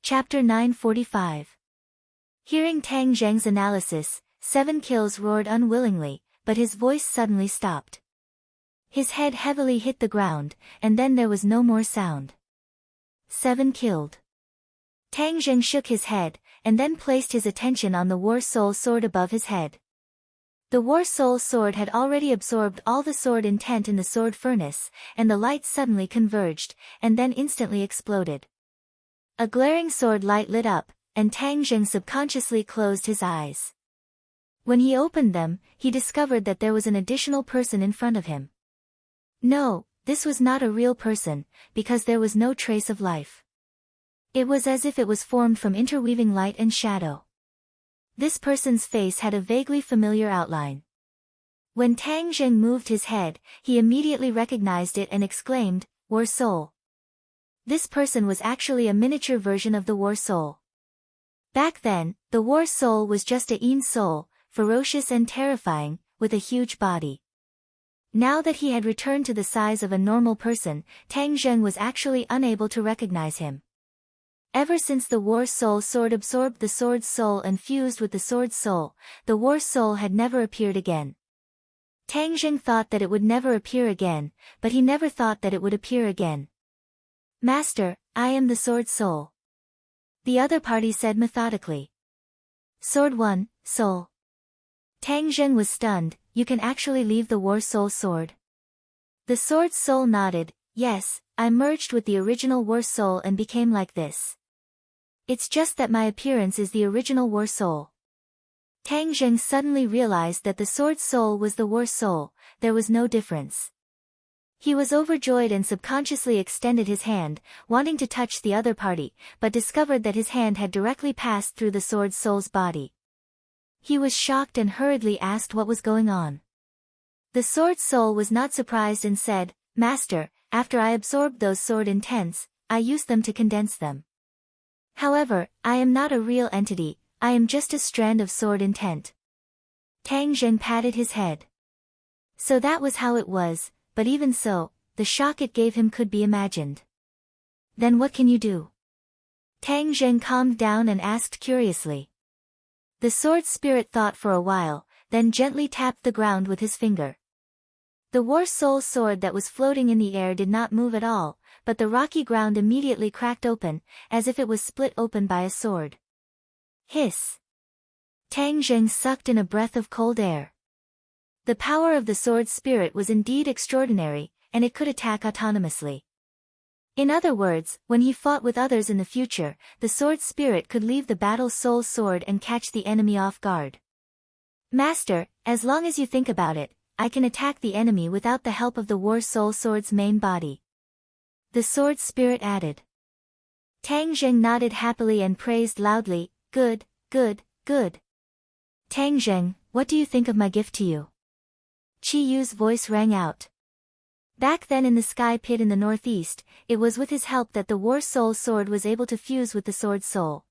Chapter 945. Hearing Tang Zheng's analysis, 7 kills roared unwillingly, but his voice suddenly stopped. His head heavily hit the ground, and then there was no more sound. 7 killed. Tang Zheng shook his head, and then placed his attention on the War Soul Sword above his head. The War Soul Sword had already absorbed all the sword intent in the sword furnace, and the light suddenly converged, and then instantly exploded. A glaring sword light lit up, and Tang Zheng subconsciously closed his eyes. When he opened them, he discovered that there was an additional person in front of him. No, this was not a real person, because there was no trace of life. It was as if it was formed from interweaving light and shadow. This person's face had a vaguely familiar outline. When Tang Zheng moved his head, he immediately recognized it and exclaimed, "War Soul." This person was actually a miniature version of the War Soul. Back then, the War Soul was just a Yin soul, ferocious and terrifying, with a huge body. Now that he had returned to the size of a normal person, Tang Zheng was actually unable to recognize him. Ever since the War Soul Sword absorbed the Sword's soul and fused with the Sword's soul, the War Soul had never appeared again. Tang Zheng thought that it would never appear again, but he never thought that it would appear again. "Master, I am the Sword Soul," the other party said methodically. "Sword 1, Soul." Tang Zheng was stunned. "You can actually leave the War Soul Sword?" The Sword's soul nodded. "Yes, I merged with the original War Soul and became like this. It's just that my appearance is the original War Soul." Tang Zheng suddenly realized that the Sword's soul was the War Soul. There was no difference. He was overjoyed and subconsciously extended his hand, wanting to touch the other party, but discovered that his hand had directly passed through the Sword's soul's body. He was shocked and hurriedly asked what was going on. The Sword's soul was not surprised and said, "Master, after I absorbed those sword intents, I used them to condense them. However, I am not a real entity, I am just a strand of sword intent." Tang Zheng patted his head. So that was how it was. But even so, the shock it gave him could be imagined. "Then what can you do?" Tang Zheng calmed down and asked curiously. The sword spirit thought for a while, then gently tapped the ground with his finger. The War Soul Sword that was floating in the air did not move at all, but the rocky ground immediately cracked open, as if it was split open by a sword. Hiss! Tang Zheng sucked in a breath of cold air. The power of the sword spirit was indeed extraordinary, and it could attack autonomously. In other words, when he fought with others in the future, the sword spirit could leave the battle soul sword and catch the enemy off guard. "Master, as long as you think about it, I can attack the enemy without the help of the War Soul Sword's main body," the sword spirit added. Tang Zheng nodded happily and praised loudly, "Good, good, good. Tang Zheng, what do you think of my gift to you?" Chi Yu's voice rang out. Back then in the sky pit in the northeast, it was with his help that the War Soul Sword was able to fuse with the Sword's soul.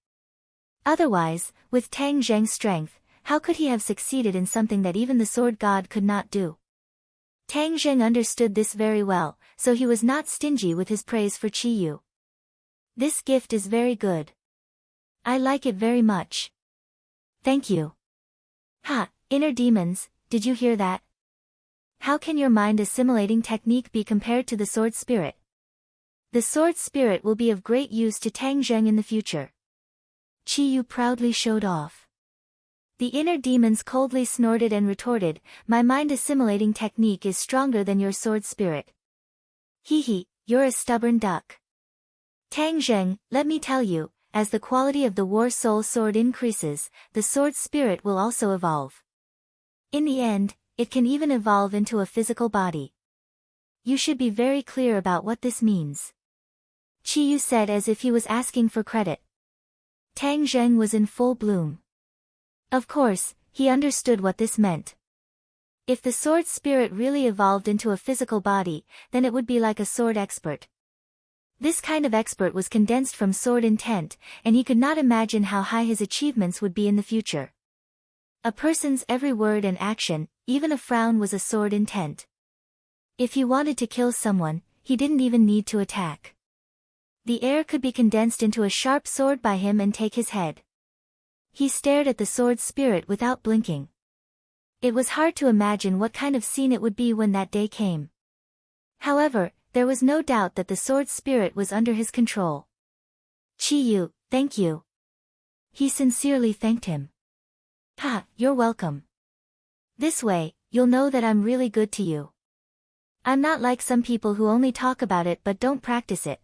Otherwise, with Tang Zheng's strength, how could he have succeeded in something that even the Sword God could not do? Tang Zheng understood this very well, so he was not stingy with his praise for Chi Yu. "This gift is very good. I like it very much. Thank you." "Ha, inner demons, did you hear that? How can your mind assimilating technique be compared to the sword spirit? The sword spirit will be of great use to Tang Zheng in the future." Chi Yu proudly showed off. The inner demons coldly snorted and retorted, "My mind assimilating technique is stronger than your sword spirit. Hee, you're a stubborn duck. Tang Zheng, let me tell you, as the quality of the War Soul Sword increases, the sword spirit will also evolve. In the end, it can even evolve into a physical body. You should be very clear about what this means," Chi Yu said as if he was asking for credit. Tang Zheng was in full bloom. Of course, he understood what this meant. If the sword spirit really evolved into a physical body, then it would be like a sword expert. This kind of expert was condensed from sword intent, and he could not imagine how high his achievements would be in the future. A person's every word and action, even a frown, was a sword intent. If he wanted to kill someone, he didn't even need to attack. The air could be condensed into a sharp sword by him and take his head. He stared at the sword spirit without blinking. It was hard to imagine what kind of scene it would be when that day came. However, there was no doubt that the sword spirit was under his control. "Chi-yu, thank you." He sincerely thanked him. "Ha, you're welcome. This way, you'll know that I'm really good to you. I'm not like some people who only talk about it but don't practice it.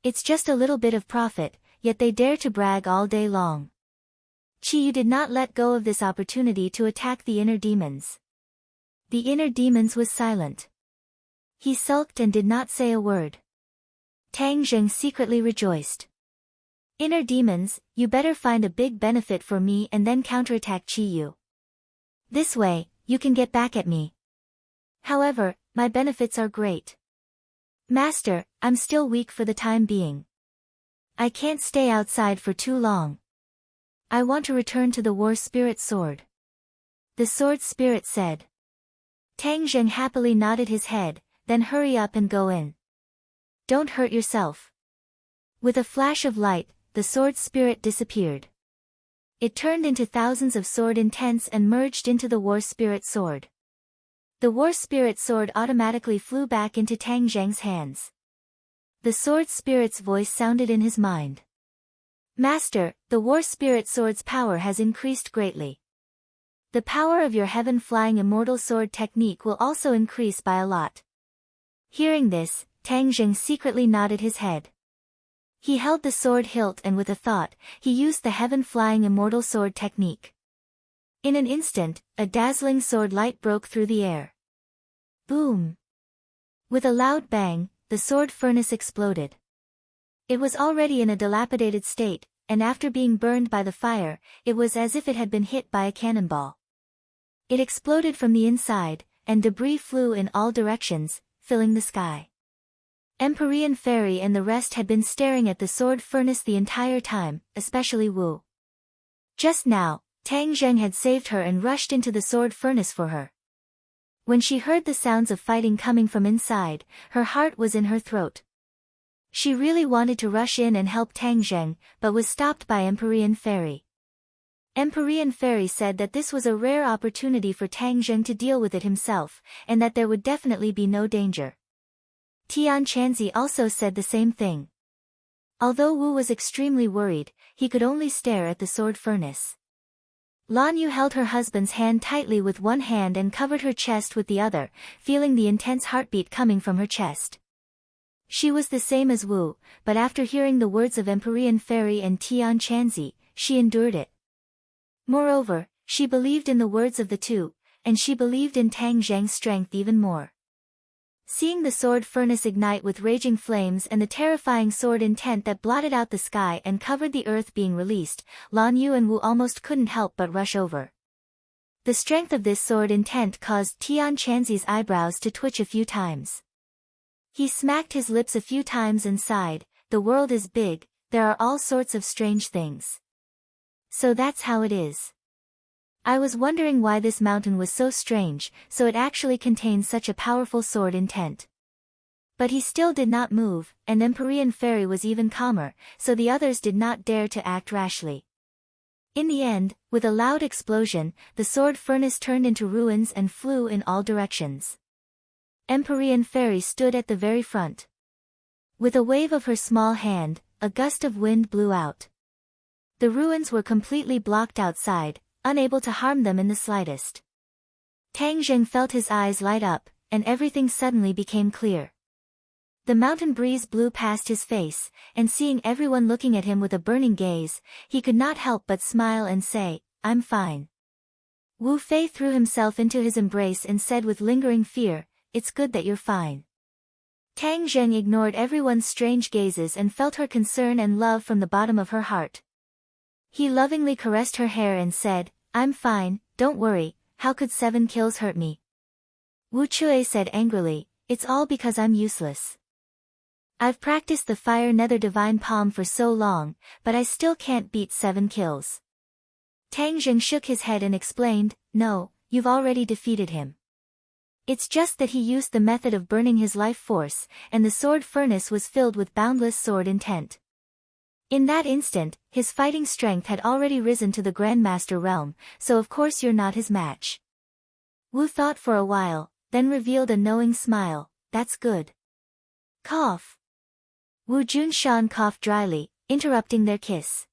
It's just a little bit of profit, yet they dare to brag all day long." Chi-yu did not let go of this opportunity to attack the inner demons. The inner demons was silent. He sulked and did not say a word. Tang Zheng secretly rejoiced. "Inner demons, you better find a big benefit for me and then counterattack Chi-yu. This way, you can get back at me. However, my benefits are great. Master, I'm still weak for the time being. I can't stay outside for too long. I want to return to the war spirit sword." The sword spirit said. Tang Zheng happily nodded his head, "Then hurry up and go in. Don't hurt yourself." With a flash of light, the sword spirit disappeared. It turned into thousands of sword intents and merged into the war spirit sword. The war spirit sword automatically flew back into Tang Zheng's hands. The sword spirit's voice sounded in his mind. "Master, the war spirit sword's power has increased greatly. The power of your heaven-flying immortal sword technique will also increase by a lot." Hearing this, Tang Zheng secretly nodded his head. He held the sword hilt and with a thought, he used the heaven-flying immortal sword technique. In an instant, a dazzling sword light broke through the air. Boom! With a loud bang, the sword furnace exploded. It was already in a dilapidated state, and after being burned by the fire, it was as if it had been hit by a cannonball. It exploded from the inside, and debris flew in all directions, filling the sky. Empyrean Fairy and the rest had been staring at the sword furnace the entire time, especially Wu. Just now, Tang Zheng had saved her and rushed into the sword furnace for her. When she heard the sounds of fighting coming from inside, her heart was in her throat. She really wanted to rush in and help Tang Zheng, but was stopped by Empyrean Fairy. Empyrean Fairy said that this was a rare opportunity for Tang Zheng to deal with it himself, and that there would definitely be no danger. Tian Chanzi also said the same thing. Although Wu was extremely worried, he could only stare at the sword furnace. Lan Yu held her husband's hand tightly with one hand and covered her chest with the other, feeling the intense heartbeat coming from her chest. She was the same as Wu, but after hearing the words of Empyrean Fairy and Tian Chanzi, she endured it. Moreover, she believed in the words of the two, and she believed in Tang Zheng's strength even more. Seeing the sword furnace ignite with raging flames and the terrifying sword intent that blotted out the sky and covered the earth being released, Lan Yu and Wu almost couldn't help but rush over. The strength of this sword intent caused Tian Chanzi's eyebrows to twitch a few times. He smacked his lips a few times and sighed, "The world is big, there are all sorts of strange things. So that's how it is. I was wondering why this mountain was so strange, so it actually contains such a powerful sword intent." But he still did not move, and Empyrean Fairy was even calmer, so the others did not dare to act rashly. In the end, with a loud explosion, the sword furnace turned into ruins and flew in all directions. Empyrean Fairy stood at the very front. With a wave of her small hand, a gust of wind blew out. The ruins were completely blocked outside, unable to harm them in the slightest. Tang Zheng felt his eyes light up, and everything suddenly became clear. The mountain breeze blew past his face, and seeing everyone looking at him with a burning gaze, he could not help but smile and say, "I'm fine." Wu Fei threw himself into his embrace and said with lingering fear, "It's good that you're fine." Tang Zheng ignored everyone's strange gazes and felt her concern and love from the bottom of her heart. He lovingly caressed her hair and said, "I'm fine, don't worry, how could 7 kills hurt me?" Wu Chue said angrily, "It's all because I'm useless. I've practiced the Fire Nether Divine Palm for so long, but I still can't beat 7 kills. Tang Zheng shook his head and explained, "No, you've already defeated him. It's just that he used the method of burning his life force, and the sword furnace was filled with boundless sword intent. In that instant, his fighting strength had already risen to the Grandmaster realm, so of course you're not his match. Wu thought for a while, then revealed a knowing smile. That's good. Cough. Wu Junshan coughed dryly, interrupting their kiss.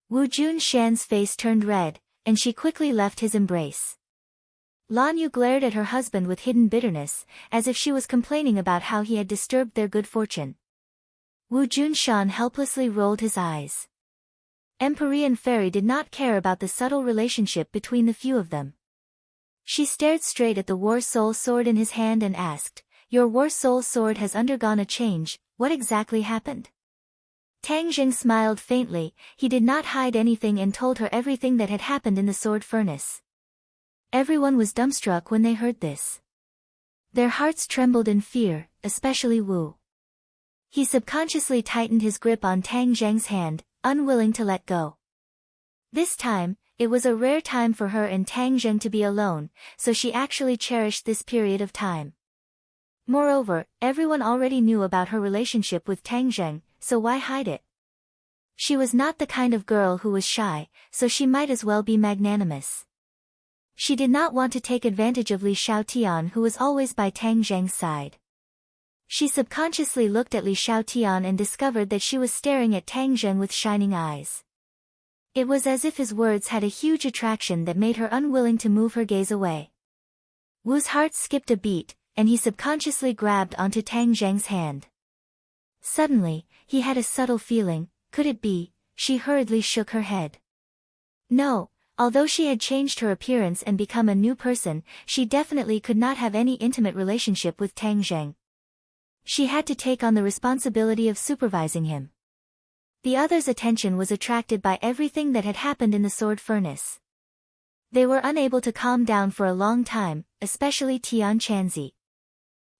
Wu Junshan's face turned red, and she quickly left his embrace. Lan Yu glared at her husband with hidden bitterness, as if she was complaining about how he had disturbed their good fortune. Wu Junshan helplessly rolled his eyes. Empyrean Fairy did not care about the subtle relationship between the few of them. She stared straight at the War Soul sword in his hand and asked, "Your War Soul sword has undergone a change, what exactly happened?" Tang Jing smiled faintly. He did not hide anything and told her everything that had happened in the sword furnace. Everyone was dumbstruck when they heard this. Their hearts trembled in fear, especially Wu. He subconsciously tightened his grip on Tang Zheng's hand, unwilling to let go. This time, it was a rare time for her and Tang Zheng to be alone, so she actually cherished this period of time. Moreover, everyone already knew about her relationship with Tang Zheng, so why hide it? She was not the kind of girl who was shy, so she might as well be magnanimous. She did not want to take advantage of Li Xiaotian, who was always by Tang Zheng's side. She subconsciously looked at Li Xiaotian and discovered that she was staring at Tang Zheng with shining eyes. It was as if his words had a huge attraction that made her unwilling to move her gaze away. Wu's heart skipped a beat, and he subconsciously grabbed onto Tang Zheng's hand. Suddenly, he had a subtle feeling. Could it be? She hurriedly shook her head. No, although she had changed her appearance and become a new person, she definitely could not have any intimate relationship with Tang Zheng. She had to take on the responsibility of supervising him. The others' attention was attracted by everything that had happened in the sword furnace. They were unable to calm down for a long time, especially Tian Chanzi.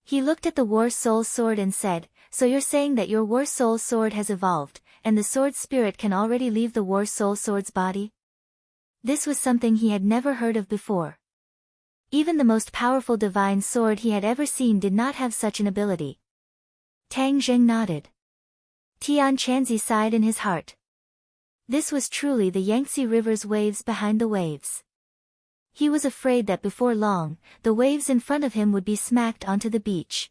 He looked at the War Soul sword and said, "So you're saying that your War Soul sword has evolved, and the sword spirit can already leave the War Soul sword's body?" This was something he had never heard of before. Even the most powerful divine sword he had ever seen did not have such an ability. Tang Zheng nodded. Tian Chanzi sighed in his heart. This was truly the Yangtze River's waves behind the waves. He was afraid that before long, the waves in front of him would be smacked onto the beach.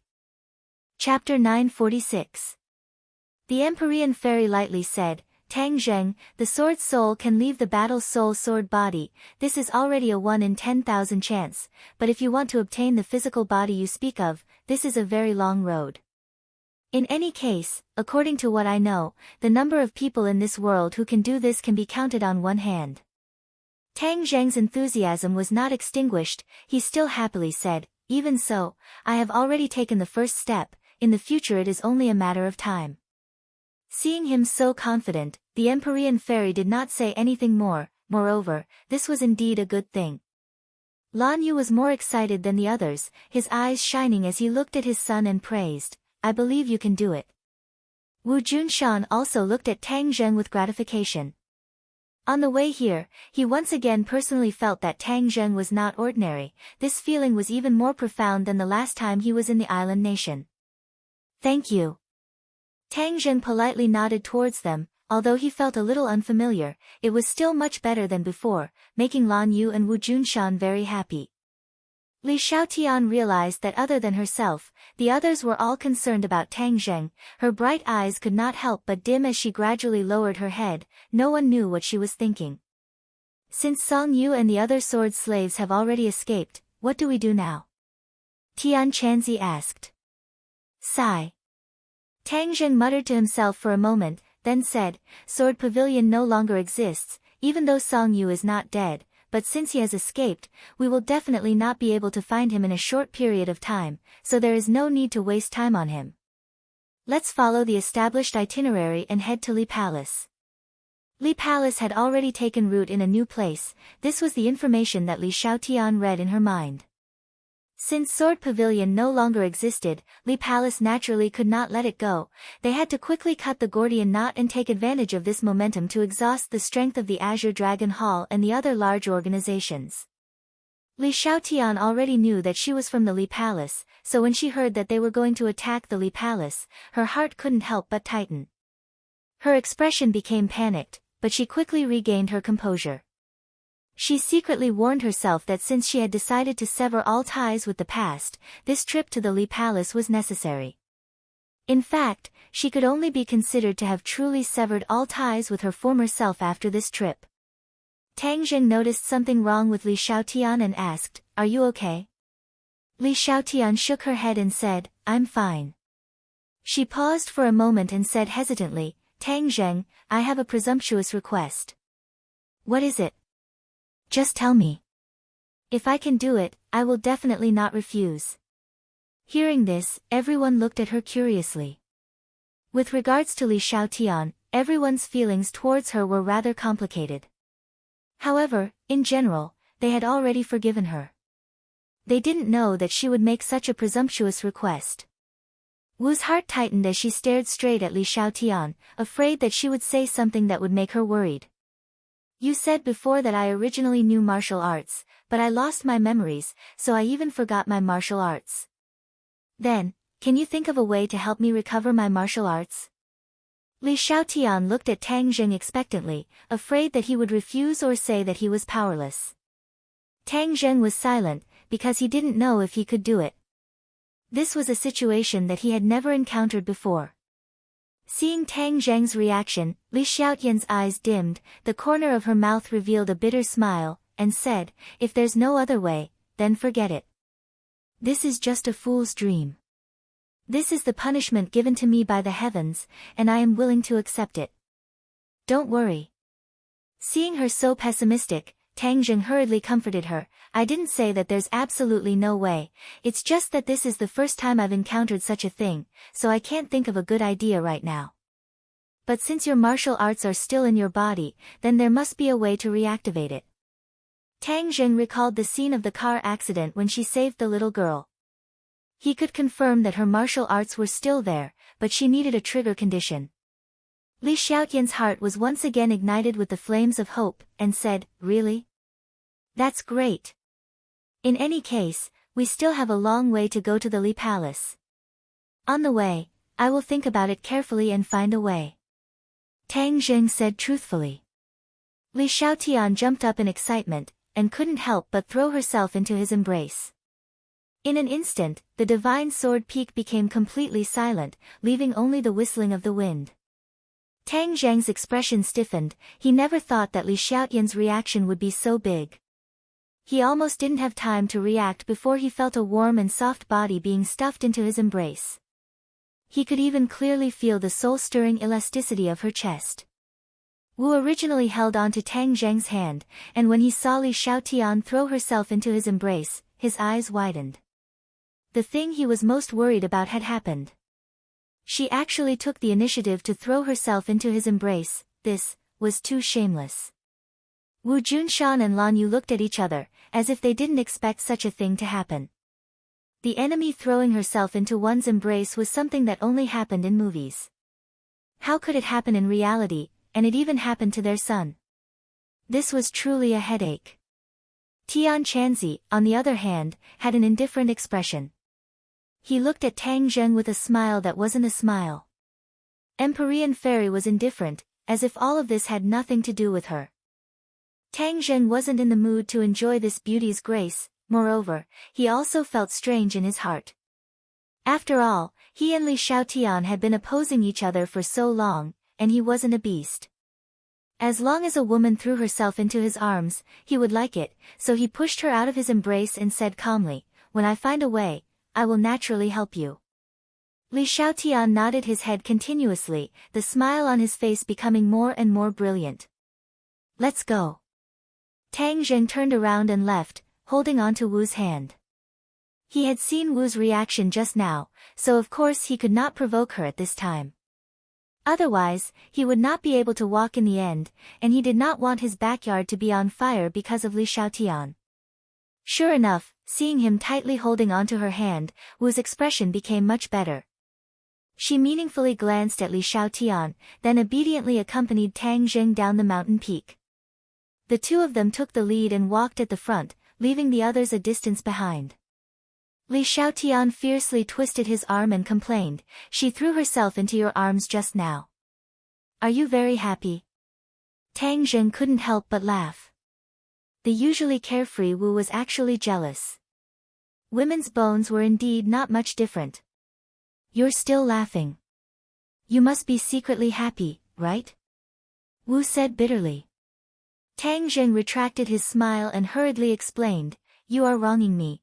Chapter 946. The Empyrean Fairy lightly said, "Tang Zheng, the sword soul can leave the battle soul sword body. This is already a 1 in 10,000 chance, but if you want to obtain the physical body you speak of, this is a very long road. In any case, according to what I know, the number of people in this world who can do this can be counted on one hand." Tang Zheng's enthusiasm was not extinguished. He still happily said, "Even so, I have already taken the first step. In the future it is only a matter of time." Seeing him so confident, the Empyrean Fairy did not say anything more. Moreover, this was indeed a good thing. Lan Yu was more excited than the others, his eyes shining as he looked at his son and praised, "I believe you can do it." Wu Junshan also looked at Tang Zheng with gratification. On the way here, he once again personally felt that Tang Zheng was not ordinary. This feeling was even more profound than the last time he was in the island nation. "Thank you." Tang Zheng politely nodded towards them. Although he felt a little unfamiliar, it was still much better than before, making Lan Yu and Wu Junshan very happy. Li Xiaotian realized that other than herself, the others were all concerned about Tang Zheng. Her bright eyes could not help but dim as she gradually lowered her head. No one knew what she was thinking. "Since Song Yu and the other sword slaves have already escaped, what do we do now?" Tian Chanzi asked. Sigh. Tang Zheng muttered to himself for a moment, then said, "Sword Pavilion no longer exists, even though Song Yu is not dead. But since he has escaped, we will definitely not be able to find him in a short period of time, so there is no need to waste time on him. Let's follow the established itinerary and head to Li Palace." Li Palace had already taken root in a new place. This was the information that Li Xiaotian read in her mind. Since Sword Pavilion no longer existed, Li Palace naturally could not let it go. They had to quickly cut the Gordian knot and take advantage of this momentum to exhaust the strength of the Azure Dragon Hall and the other large organizations. Li Xiaotian already knew that she was from the Li Palace, so when she heard that they were going to attack the Li Palace, her heart couldn't help but tighten. Her expression became panicked, but she quickly regained her composure. She secretly warned herself that since she had decided to sever all ties with the past, this trip to the Li Palace was necessary. In fact, she could only be considered to have truly severed all ties with her former self after this trip. Tang Jing noticed something wrong with Li Xiaotian and asked, "Are you okay?" Li Xiaotian shook her head and said, "I'm fine." She paused for a moment and said hesitantly, "Tang Zheng, I have a presumptuous request." "What is it?" "Just tell me. If I can do it, I will definitely not refuse." Hearing this, everyone looked at her curiously. With regards to Li Xiaotian, everyone's feelings towards her were rather complicated. However, in general, they had already forgiven her. They didn't know that she would make such a presumptuous request. Wu's heart tightened as she stared straight at Li Xiaotian, afraid that she would say something that would make her worried. "You said before that I originally knew martial arts, but I lost my memories, so I even forgot my martial arts. Then, can you think of a way to help me recover my martial arts?" Li Xiaotian looked at Tang Jing expectantly, afraid that he would refuse or say that he was powerless. Tang Jing was silent, because he didn't know if he could do it. This was a situation that he had never encountered before. Seeing Tang Zheng's reaction, Li Xiaotian's eyes dimmed, the corner of her mouth revealed a bitter smile, and said, "If there's no other way, then forget it. This is just a fool's dream. This is the punishment given to me by the heavens, and I am willing to accept it. Don't worry." Seeing her so pessimistic, Tang Jing hurriedly comforted her, "I didn't say that there's absolutely no way, it's just that this is the first time I've encountered such a thing, so I can't think of a good idea right now. But since your martial arts are still in your body, then there must be a way to reactivate it." Tang Jing recalled the scene of the car accident when she saved the little girl. He could confirm that her martial arts were still there, but she needed a trigger condition. Li Xiaotian's heart was once again ignited with the flames of hope, and said, "Really? That's great. In any case, we still have a long way to go to the Li Palace. On the way, I will think about it carefully and find a way," Tang Jing said truthfully. Li Xiaotian jumped up in excitement, and couldn't help but throw herself into his embrace. In an instant, the divine sword peak became completely silent, leaving only the whistling of the wind. Tang Zheng's expression stiffened, he never thought that Li Xiaotian's reaction would be so big. He almost didn't have time to react before he felt a warm and soft body being stuffed into his embrace. He could even clearly feel the soul-stirring elasticity of her chest. Wu originally held on to Tang Zheng's hand, and when he saw Li Xiaotian throw herself into his embrace, his eyes widened. The thing he was most worried about had happened. She actually took the initiative to throw herself into his embrace. This was too shameless. Wu Junshan and Lan Yu looked at each other, as if they didn't expect such a thing to happen. The enemy throwing herself into one's embrace was something that only happened in movies. How could it happen in reality, and it even happened to their son? This was truly a headache. Tian Chanzi, on the other hand, had an indifferent expression. He looked at Tang Zheng with a smile that wasn't a smile. Empyrean Fairy was indifferent, as if all of this had nothing to do with her. Tang Zheng wasn't in the mood to enjoy this beauty's grace, moreover, he also felt strange in his heart. After all, he and Li Xiaotian had been opposing each other for so long, and he wasn't a beast. As long as a woman threw herself into his arms, he would like it, so he pushed her out of his embrace and said calmly, "When I find a way, I will naturally help you." Li Xiaotian nodded his head continuously, the smile on his face becoming more and more brilliant. "Let's go." Tang Zheng turned around and left, holding on to Wu's hand. He had seen Wu's reaction just now, so of course he could not provoke her at this time. Otherwise, he would not be able to walk in the end, and he did not want his backyard to be on fire because of Li Xiaotian. Sure enough, seeing him tightly holding onto her hand, Wu's expression became much better. She meaningfully glanced at Li Xiaotian, then obediently accompanied Tang Jing down the mountain peak. The two of them took the lead and walked at the front, leaving the others a distance behind. Li Xiaotian fiercely twisted his arm and complained, "She threw herself into your arms just now. Are you very happy?" Tang Zheng couldn't help but laugh. The usually carefree Wu was actually jealous. Women's bones were indeed not much different. "You're still laughing. You must be secretly happy, right?" Wu said bitterly. Tang Zheng retracted his smile and hurriedly explained, "You are wronging me.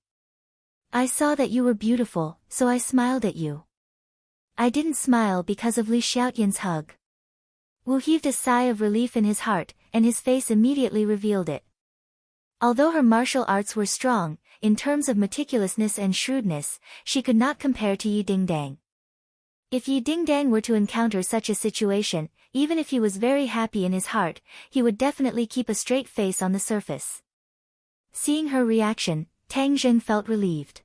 I saw that you were beautiful, so I smiled at you. I didn't smile because of Li Xiaotian's hug." Wu heaved a sigh of relief in his heart, and his face immediately revealed it. Although her martial arts were strong, in terms of meticulousness and shrewdness, she could not compare to Yi Dingdang. If Yi Dingdang were to encounter such a situation, even if he was very happy in his heart, he would definitely keep a straight face on the surface. Seeing her reaction, Tang Zheng felt relieved.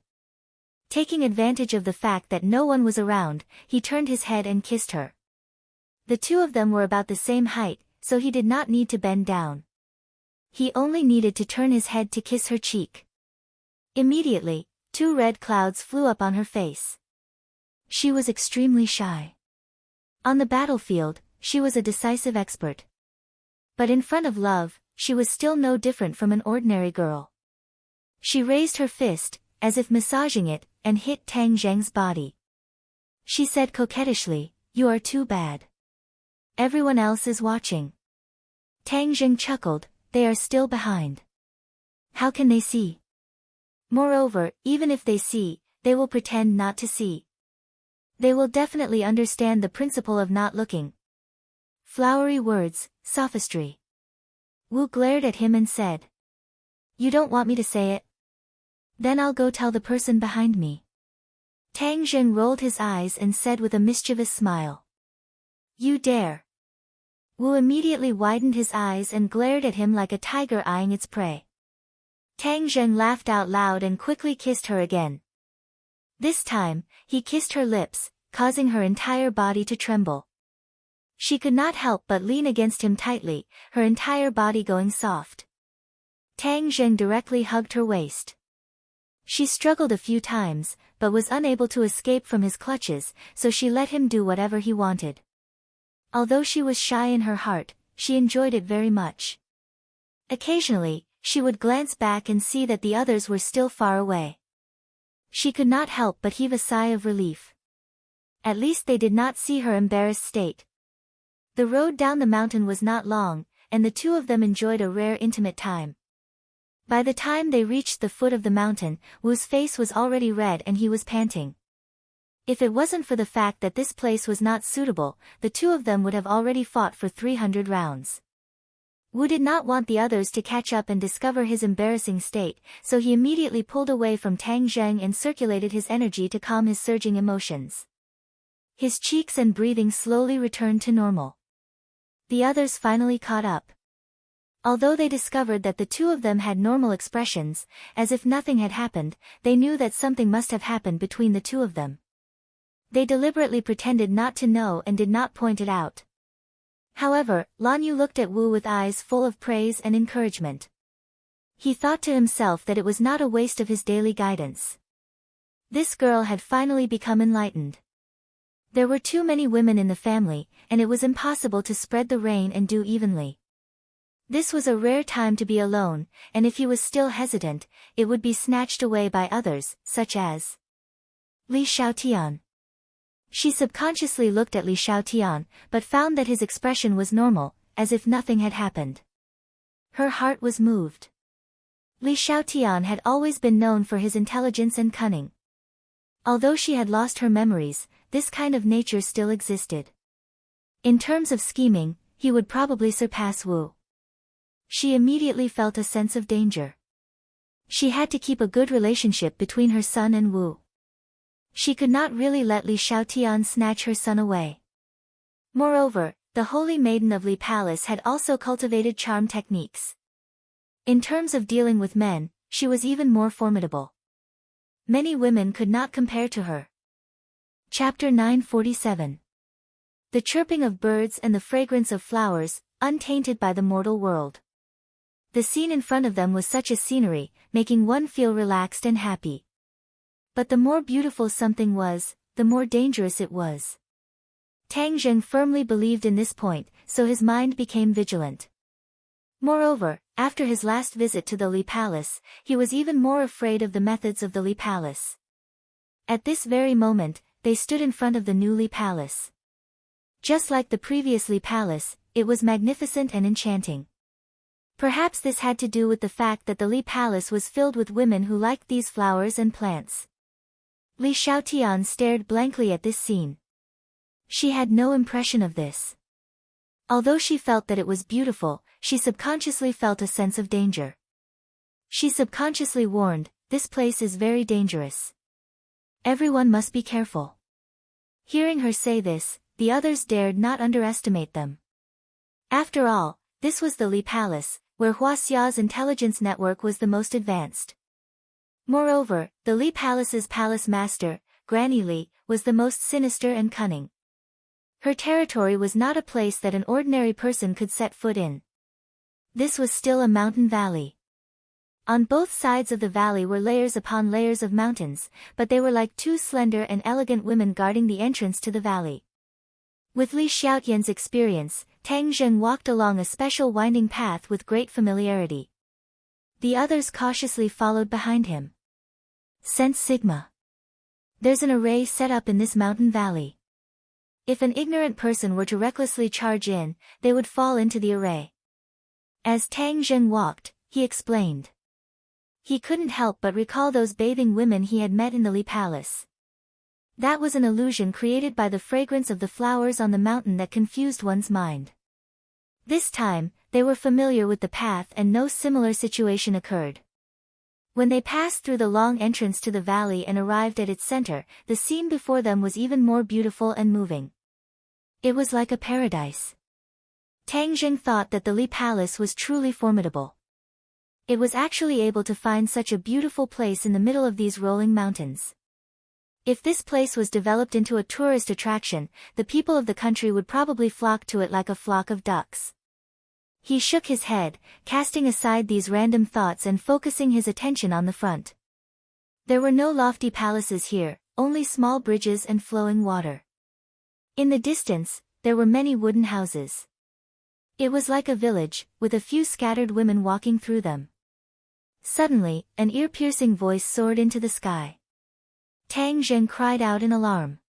Taking advantage of the fact that no one was around, he turned his head and kissed her. The two of them were about the same height, so he did not need to bend down. He only needed to turn his head to kiss her cheek. Immediately, 2 red clouds flew up on her face. She was extremely shy. On the battlefield, she was a decisive expert. But in front of love, she was still no different from an ordinary girl. She raised her fist, as if massaging it, and hit Tang Zheng's body. She said coquettishly, "You are too bad. Everyone else is watching." Tang Zheng chuckled, "They are still behind. How can they see? Moreover, even if they see, they will pretend not to see. They will definitely understand the principle of not looking." Flowery words, sophistry. Wu glared at him and said, "You don't want me to say it? Then I'll go tell the person behind me." Tang Zheng rolled his eyes and said with a mischievous smile, "You dare." Wu immediately widened his eyes and glared at him like a tiger eyeing its prey. Tang Zheng laughed out loud and quickly kissed her again. This time, he kissed her lips, causing her entire body to tremble. She could not help but lean against him tightly, her entire body going soft. Tang Zheng directly hugged her waist. She struggled a few times, but was unable to escape from his clutches, so she let him do whatever he wanted. Although she was shy in her heart, she enjoyed it very much. Occasionally, she would glance back and see that the others were still far away. She could not help but heave a sigh of relief. At least they did not see her embarrassed state. The road down the mountain was not long, and the two of them enjoyed a rare intimate time. By the time they reached the foot of the mountain, Wu's face was already red and he was panting. If it wasn't for the fact that this place was not suitable, the two of them would have already fought for 300 rounds. Wu did not want the others to catch up and discover his embarrassing state, so he immediately pulled away from Tang Zheng and circulated his energy to calm his surging emotions. His cheeks and breathing slowly returned to normal. The others finally caught up. Although they discovered that the two of them had normal expressions, as if nothing had happened, they knew that something must have happened between the two of them. They deliberately pretended not to know and did not point it out. However, Lan Yu looked at Wu with eyes full of praise and encouragement. He thought to himself that it was not a waste of his daily guidance. This girl had finally become enlightened. There were too many women in the family, and it was impossible to spread the rain and dew evenly. This was a rare time to be alone, and if he was still hesitant, it would be snatched away by others, such as Li Xiaotian. She subconsciously looked at Li Xiaotian, but found that his expression was normal, as if nothing had happened. Her heart was moved. Li Xiaotian had always been known for his intelligence and cunning. Although she had lost her memories, this kind of nature still existed. In terms of scheming, he would probably surpass Wu. She immediately felt a sense of danger. She had to keep a good relationship between her son and Wu. She could not really let Li Xiaotian snatch her son away. Moreover, the Holy Maiden of Li Palace had also cultivated charm techniques. In terms of dealing with men, she was even more formidable. Many women could not compare to her. Chapter 947. The chirping of birds and the fragrance of flowers, untainted by the mortal world. The scene in front of them was such a scenery, making one feel relaxed and happy. But the more beautiful something was, the more dangerous it was. Tang Zheng firmly believed in this point, so his mind became vigilant. Moreover, after his last visit to the Li Palace, he was even more afraid of the methods of the Li Palace. At this very moment, they stood in front of the new Li Palace. Just like the previous Li Palace, it was magnificent and enchanting. Perhaps this had to do with the fact that the Li Palace was filled with women who liked these flowers and plants. Li Xiaotian stared blankly at this scene. She had no impression of this. Although she felt that it was beautiful, she subconsciously felt a sense of danger. She subconsciously warned, "This place is very dangerous. Everyone must be careful." Hearing her say this, the others dared not underestimate them. After all, this was the Li Palace, where Huaxia's intelligence network was the most advanced. Moreover, the Li Palace's palace master, Granny Li, was the most sinister and cunning. Her territory was not a place that an ordinary person could set foot in. This was still a mountain valley. On both sides of the valley were layers upon layers of mountains, but they were like two slender and elegant women guarding the entrance to the valley. With Li Xiaotian's experience, Tang Zheng walked along a special winding path with great familiarity. The others cautiously followed behind him. Sense Sigma. There's an array set up in this mountain valley. If an ignorant person were to recklessly charge in, they would fall into the array. As Tang Zheng walked, he explained. He couldn't help but recall those bathing women he had met in the Li Palace. That was an illusion created by the fragrance of the flowers on the mountain that confused one's mind. This time, they were familiar with the path and no similar situation occurred. When they passed through the long entrance to the valley and arrived at its center, the scene before them was even more beautiful and moving. It was like a paradise. Tang Zheng thought that the Li Palace was truly formidable. It was actually able to find such a beautiful place in the middle of these rolling mountains. If this place was developed into a tourist attraction, the people of the country would probably flock to it like a flock of ducks. He shook his head, casting aside these random thoughts and focusing his attention on the front. There were no lofty palaces here, only small bridges and flowing water. In the distance, there were many wooden houses. It was like a village, with a few scattered women walking through them. Suddenly, an ear-piercing voice soared into the sky. Tang Zheng cried out in alarm.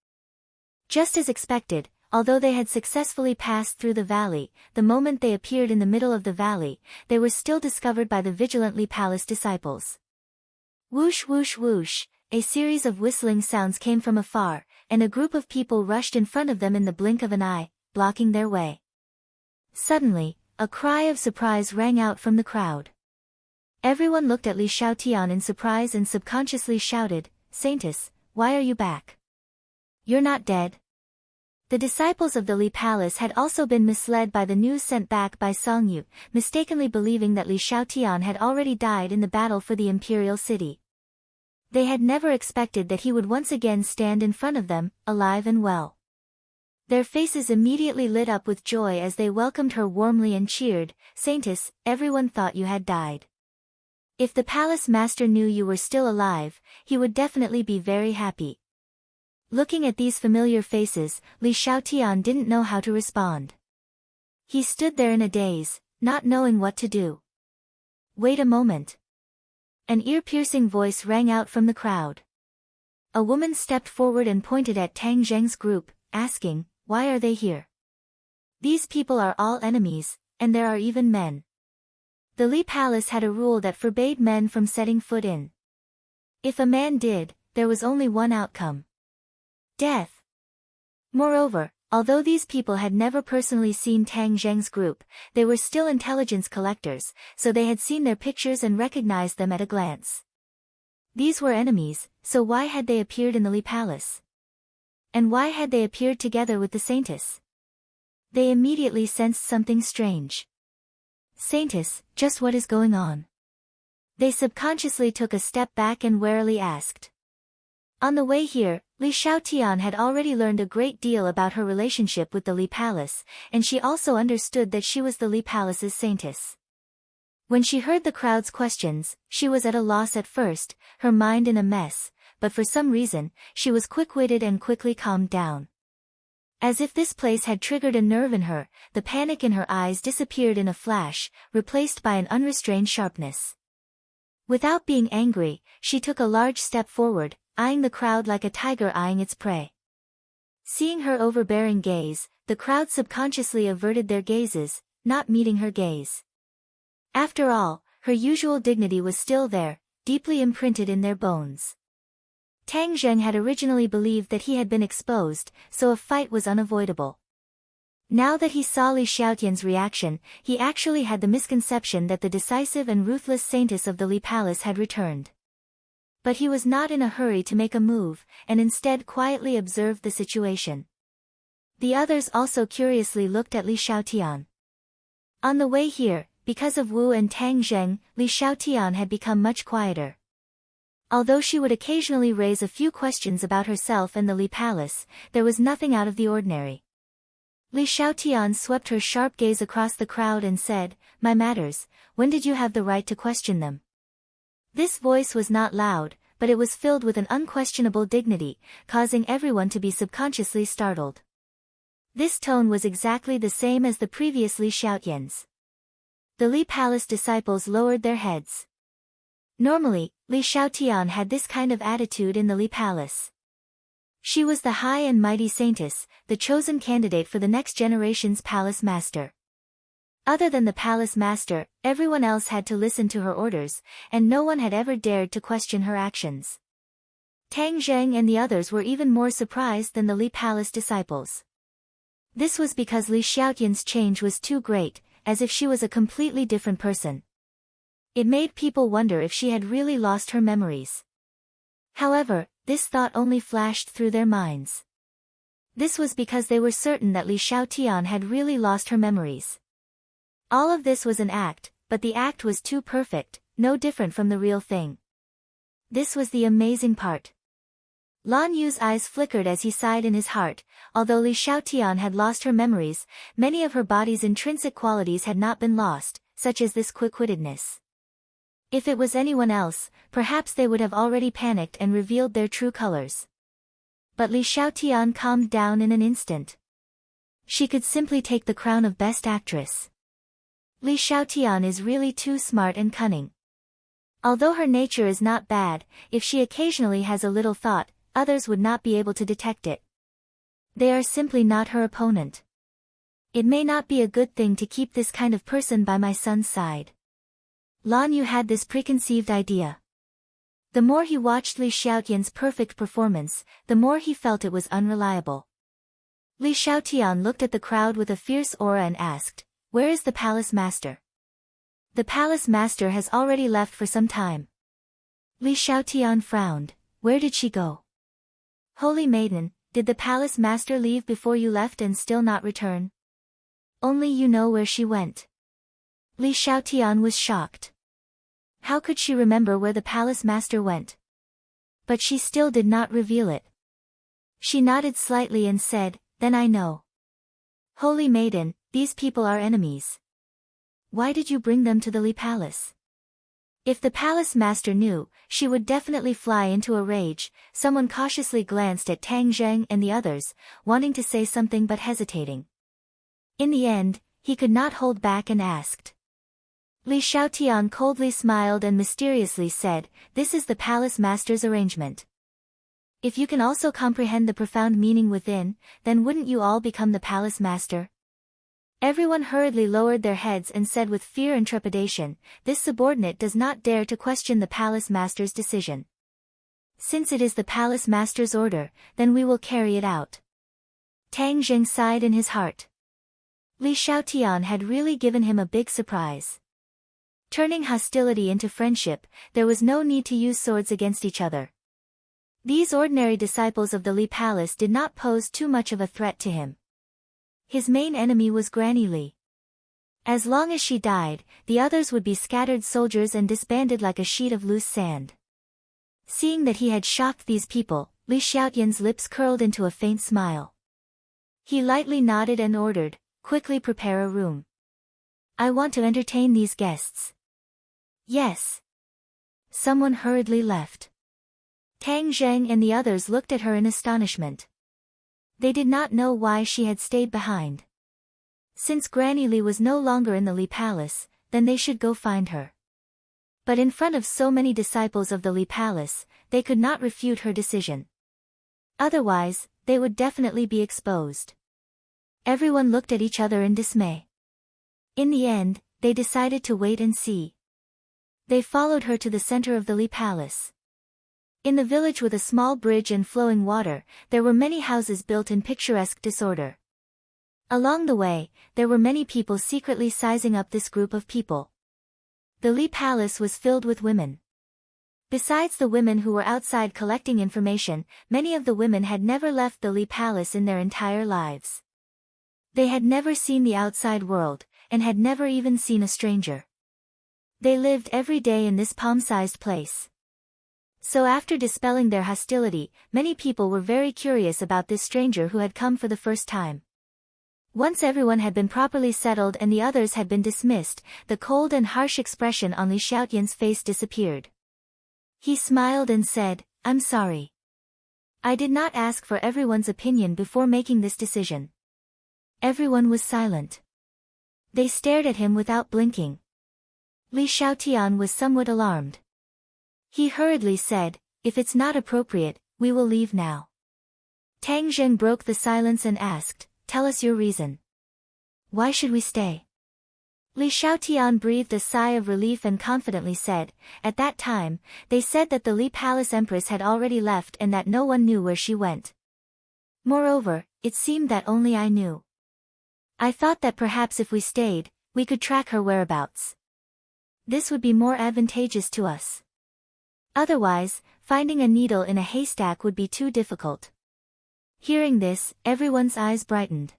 Just as expected, although they had successfully passed through the valley, the moment they appeared in the middle of the valley, they were still discovered by the vigilant Li Palace disciples. Whoosh whoosh whoosh, a series of whistling sounds came from afar, and a group of people rushed in front of them in the blink of an eye, blocking their way. Suddenly, a cry of surprise rang out from the crowd. Everyone looked at Li Xiaotian in surprise and subconsciously shouted, "Saintess, why are you back? You're not dead?" The disciples of the Li Palace had also been misled by the news sent back by Song Yu, mistakenly believing that Li Xiaotian had already died in the battle for the imperial city. They had never expected that he would once again stand in front of them, alive and well. Their faces immediately lit up with joy as they welcomed her warmly and cheered, "Saintess, everyone thought you had died. If the palace master knew you were still alive, he would definitely be very happy." Looking at these familiar faces, Li Xiaotian didn't know how to respond. He stood there in a daze, not knowing what to do. "Wait a moment." An ear-piercing voice rang out from the crowd. A woman stepped forward and pointed at Tang Zheng's group, asking, "Why are they here? These people are all enemies, and there are even men." The Li Palace had a rule that forbade men from setting foot in. If a man did, there was only one outcome: death. Moreover, although these people had never personally seen Tang Zheng's group, they were still intelligence collectors, so they had seen their pictures and recognized them at a glance. These were enemies, so why had they appeared in the Li Palace? And why had they appeared together with the Saintess? They immediately sensed something strange. "Saintess, just what is going on?" They subconsciously took a step back and warily asked. On the way here, Li Xiaotian had already learned a great deal about her relationship with the Li Palace, and she also understood that she was the Li Palace's Saintess. When she heard the crowd's questions, she was at a loss at first, her mind in a mess, but for some reason, she was quick-witted and quickly calmed down. As if this place had triggered a nerve in her, the panic in her eyes disappeared in a flash, replaced by an unrestrained sharpness. Without being angry, she took a large step forward, eyeing the crowd like a tiger eyeing its prey. Seeing her overbearing gaze, the crowd subconsciously averted their gazes, not meeting her gaze. After all, her usual dignity was still there, deeply imprinted in their bones. Tang Zheng had originally believed that he had been exposed, so a fight was unavoidable. Now that he saw Li Xiaotian's reaction, he actually had the misconception that the decisive and ruthless saintess of the Li Palace had returned. But he was not in a hurry to make a move, and instead quietly observed the situation. The others also curiously looked at Li Xiaotian. On the way here, because of Wu and Tang Zheng, Li Xiaotian had become much quieter. Although she would occasionally raise a few questions about herself and the Li Palace, there was nothing out of the ordinary. Li Xiaotian swept her sharp gaze across the crowd and said, "My matters, when did you have the right to question them?" This voice was not loud, but it was filled with an unquestionable dignity, causing everyone to be subconsciously startled. This tone was exactly the same as the previous Li Xiaotian's. The Li Palace disciples lowered their heads. Normally, Li Xiaotian had this kind of attitude in the Li Palace. She was the high and mighty saintess, the chosen candidate for the next generation's palace master. Other than the palace master, everyone else had to listen to her orders, and no one had ever dared to question her actions. Tang Zheng and the others were even more surprised than the Li Palace disciples. This was because Li Xiaotian's change was too great, as if she was a completely different person. It made people wonder if she had really lost her memories. However, this thought only flashed through their minds. This was because they were certain that Li Xiaotian had really lost her memories. All of this was an act, but the act was too perfect, no different from the real thing. This was the amazing part. Lan Yu's eyes flickered as he sighed in his heart. Although Li Xiaotian had lost her memories, many of her body's intrinsic qualities had not been lost, such as this quick-wittedness. If it was anyone else, perhaps they would have already panicked and revealed their true colors. But Li Xiaotian calmed down in an instant. She could simply take the crown of Best Actress. Li Xiaotian is really too smart and cunning. Although her nature is not bad, if she occasionally has a little thought, others would not be able to detect it. They are simply not her opponent. It may not be a good thing to keep this kind of person by my son's side. Lan Yu had this preconceived idea. The more he watched Li Xiaotian's perfect performance, the more he felt it was unreliable. Li Xiaotian looked at the crowd with a fierce aura and asked, "Where is the palace master?" "The palace master has already left for some time." Li Xiaotian frowned. "Where did she go?" "Holy maiden, did the palace master leave before you left and still not return?" "Only you know where she went." Li Xiaotian was shocked. How could she remember where the palace master went? But she still did not reveal it. She nodded slightly and said, "Then I know." "Holy maiden, these people are enemies. Why did you bring them to the Li Palace?" If the palace master knew, she would definitely fly into a rage. Someone cautiously glanced at Tang Zheng and the others, wanting to say something but hesitating. In the end, he could not hold back and asked. Li Xiaotian coldly smiled and mysteriously said, "This is the palace master's arrangement. If you can also comprehend the profound meaning within, then wouldn't you all become the palace master?" Everyone hurriedly lowered their heads and said with fear and trepidation, "This subordinate does not dare to question the palace master's decision. Since it is the palace master's order, then we will carry it out." Tang Zheng sighed in his heart. Li Xiaotian had really given him a big surprise. Turning hostility into friendship, there was no need to use swords against each other. These ordinary disciples of the Li Palace did not pose too much of a threat to him. His main enemy was Granny Li. As long as she died, the others would be scattered soldiers and disbanded like a sheet of loose sand. Seeing that he had shocked these people, Li Xiaotian's lips curled into a faint smile. He lightly nodded and ordered, "Quickly prepare a room. I want to entertain these guests." Yes. Someone hurriedly left. Tang Zheng and the others looked at her in astonishment. They did not know why she had stayed behind. Since Granny Li was no longer in the Li Palace, then they should go find her. But in front of so many disciples of the Li Palace, they could not refute her decision. Otherwise, they would definitely be exposed. Everyone looked at each other in dismay. In the end, they decided to wait and see. They followed her to the center of the Li Palace. In the village with a small bridge and flowing water, there were many houses built in picturesque disorder. Along the way, there were many people secretly sizing up this group of people. The Li Palace was filled with women. Besides the women who were outside collecting information, many of the women had never left the Li Palace in their entire lives. They had never seen the outside world, and had never even seen a stranger. They lived every day in this palm-sized place. So after dispelling their hostility, many people were very curious about this stranger who had come for the first time. Once everyone had been properly settled and the others had been dismissed, the cold and harsh expression on Li Xiaotian's face disappeared. He smiled and said, "I'm sorry. I did not ask for everyone's opinion before making this decision." Everyone was silent. They stared at him without blinking. Li Xiaotian was somewhat alarmed. He hurriedly said, "If it's not appropriate, we will leave now." Tang Zheng broke the silence and asked, "Tell us your reason. Why should we stay?" Li Xiaotian breathed a sigh of relief and confidently said, "At that time, they said that the Li Palace Empress had already left and that no one knew where she went. Moreover, it seemed that only I knew. I thought that perhaps if we stayed, we could track her whereabouts. This would be more advantageous to us. Otherwise, finding a needle in a haystack would be too difficult." Hearing this, everyone's eyes brightened.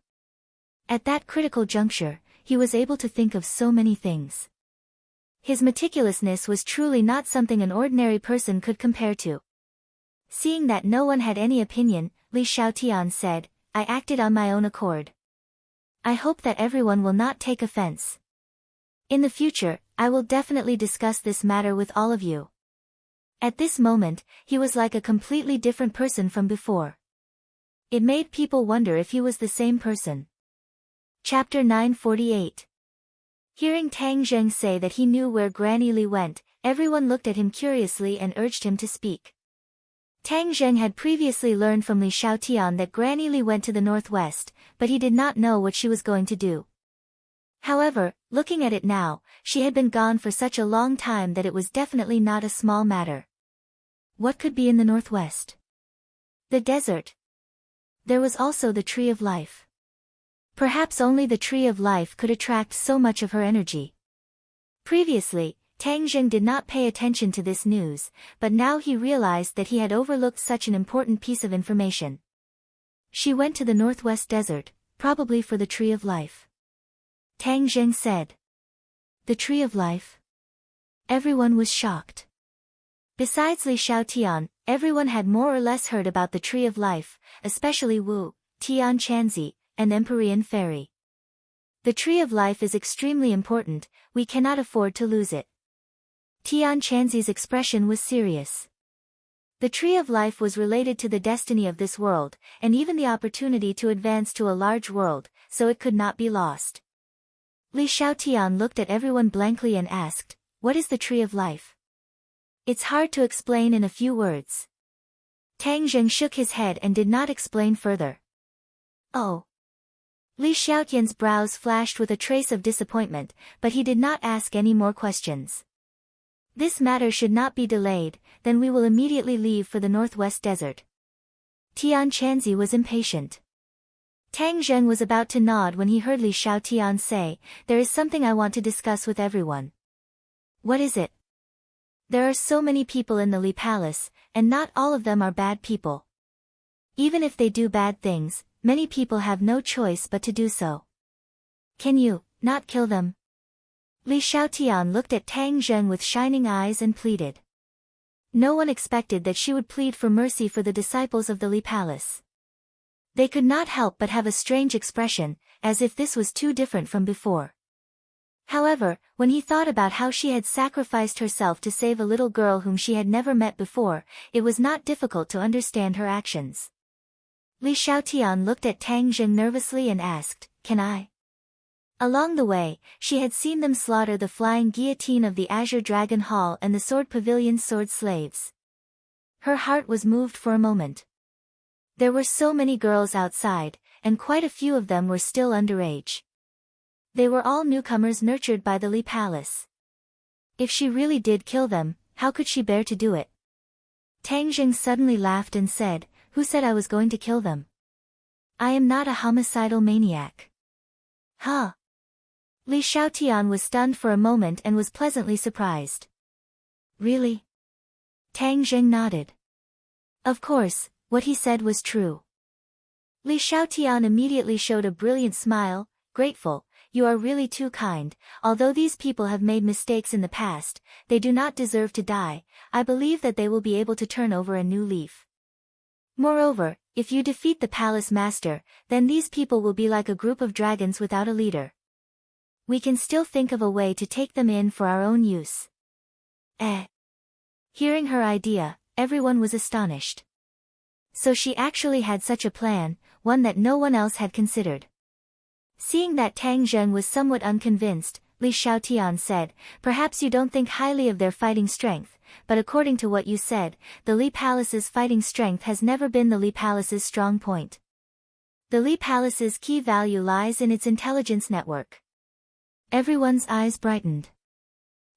At that critical juncture, he was able to think of so many things. His meticulousness was truly not something an ordinary person could compare to. Seeing that no one had any opinion, Li Xiaotian said, "I acted on my own accord. I hope that everyone will not take offense. In the future, I will definitely discuss this matter with all of you." At this moment, he was like a completely different person from before. It made people wonder if he was the same person. Chapter 948. Hearing Tang Zheng say that he knew where Granny Li went, everyone looked at him curiously and urged him to speak. Tang Zheng had previously learned from Li Xiaotian that Granny Li went to the northwest, but he did not know what she was going to do. However, looking at it now, she had been gone for such a long time that it was definitely not a small matter. What could be in the northwest? The desert. There was also the Tree of Life. Perhaps only the Tree of Life could attract so much of her energy. Previously, Tang Zheng did not pay attention to this news, but now he realized that he had overlooked such an important piece of information. She went to the northwest desert, probably for the Tree of Life. Tang Zheng said. The Tree of Life? Everyone was shocked. Besides Li Xiaotian, everyone had more or less heard about the Tree of Life, especially Wu, Tian Chanzi, and Empyrean Fairy. The Tree of Life is extremely important, we cannot afford to lose it. Tian Chanzi's expression was serious. The Tree of Life was related to the destiny of this world, and even the opportunity to advance to a large world, so it could not be lost. Li Xiaotian looked at everyone blankly and asked, "What is the Tree of Life?" "It's hard to explain in a few words." Tang Zheng shook his head and did not explain further. "Oh." Li Xiaotian's brows flashed with a trace of disappointment, but he did not ask any more questions. "This matter should not be delayed, then we will immediately leave for the northwest desert." Tian Chanzi was impatient. Tang Zheng was about to nod when he heard Li Xiaotian say, "There is something I want to discuss with everyone." "What is it?" "There are so many people in the Li Palace, and not all of them are bad people. Even if they do bad things, many people have no choice but to do so. Can you not kill them?" Li Xiaotian looked at Tang Zheng with shining eyes and pleaded. No one expected that she would plead for mercy for the disciples of the Li Palace. They could not help but have a strange expression, as if this was too different from before. However, when he thought about how she had sacrificed herself to save a little girl whom she had never met before, it was not difficult to understand her actions. Li Xiaotian looked at Tang Zheng nervously and asked, "Can I?" Along the way, she had seen them slaughter the flying guillotine of the Azure Dragon Hall and the Sword Pavilion's sword slaves. Her heart was moved for a moment. There were so many girls outside, and quite a few of them were still underage. They were all newcomers nurtured by the Li Palace. If she really did kill them, how could she bear to do it? Tang Zheng suddenly laughed and said, "Who said I was going to kill them? I am not a homicidal maniac." Huh? Li Xiaotian was stunned for a moment and was pleasantly surprised. Really? Tang Zheng nodded. Of course, what he said was true. Li Xiaotian immediately showed a brilliant smile, grateful. "You are really too kind. Although these people have made mistakes in the past, they do not deserve to die. I believe that they will be able to turn over a new leaf. Moreover, if you defeat the palace master, then these people will be like a group of dragons without a leader. We can still think of a way to take them in for our own use." Hearing her idea, everyone was astonished. So she actually had such a plan, one that no one else had considered. Seeing that Tang Zheng was somewhat unconvinced, Li Xiaotian said, "Perhaps you don't think highly of their fighting strength, but according to what you said, the Li Palace's fighting strength has never been the Li Palace's strong point. The Li Palace's key value lies in its intelligence network." Everyone's eyes brightened.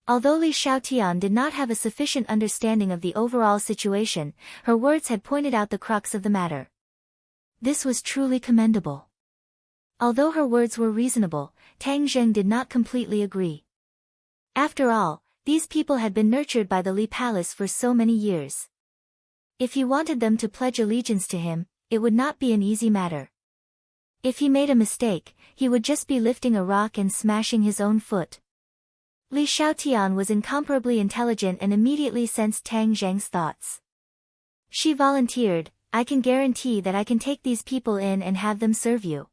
Although Li Xiaotian did not have a sufficient understanding of the overall situation, her words had pointed out the crux of the matter. This was truly commendable. Although her words were reasonable, Tang Zheng did not completely agree. After all, these people had been nurtured by the Li Palace for so many years. If he wanted them to pledge allegiance to him, it would not be an easy matter. If he made a mistake, he would just be lifting a rock and smashing his own foot. Li Xiaotian was incomparably intelligent and immediately sensed Tang Zheng's thoughts. She volunteered, "I can guarantee that I can take these people in and have them serve you."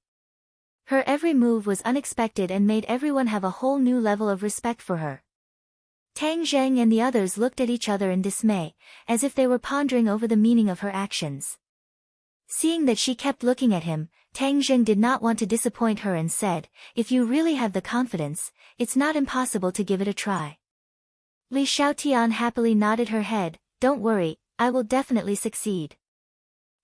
Her every move was unexpected and made everyone have a whole new level of respect for her. Tang Zheng and the others looked at each other in dismay, as if they were pondering over the meaning of her actions. Seeing that she kept looking at him, Tang Zheng did not want to disappoint her and said, "If you really have the confidence, it's not impossible to give it a try." Li Xiaotian happily nodded her head, "Don't worry, I will definitely succeed."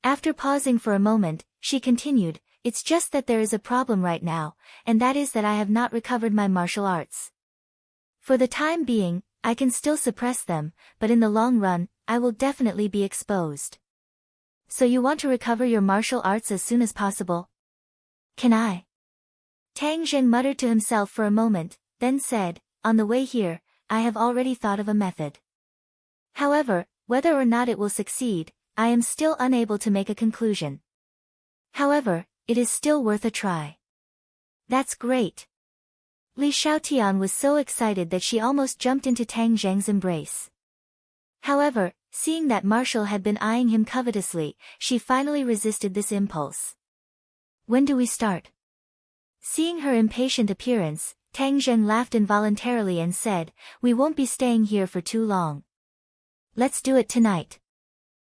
After pausing for a moment, she continued, "It's just that there is a problem right now, and that is that I have not recovered my martial arts. For the time being, I can still suppress them, but in the long run, I will definitely be exposed." "So you want to recover your martial arts as soon as possible?" "Can I?" Tang Zheng muttered to himself for a moment, then said, "On the way here, I have already thought of a method. However, whether or not it will succeed, I am still unable to make a conclusion. However, it is still worth a try." "That's great." Li Xiaotian was so excited that she almost jumped into Tang Zheng's embrace. However, seeing that Marshall had been eyeing him covetously, she finally resisted this impulse. "When do we start?" Seeing her impatient appearance, Tang Zheng laughed involuntarily and said, "We won't be staying here for too long. Let's do it tonight."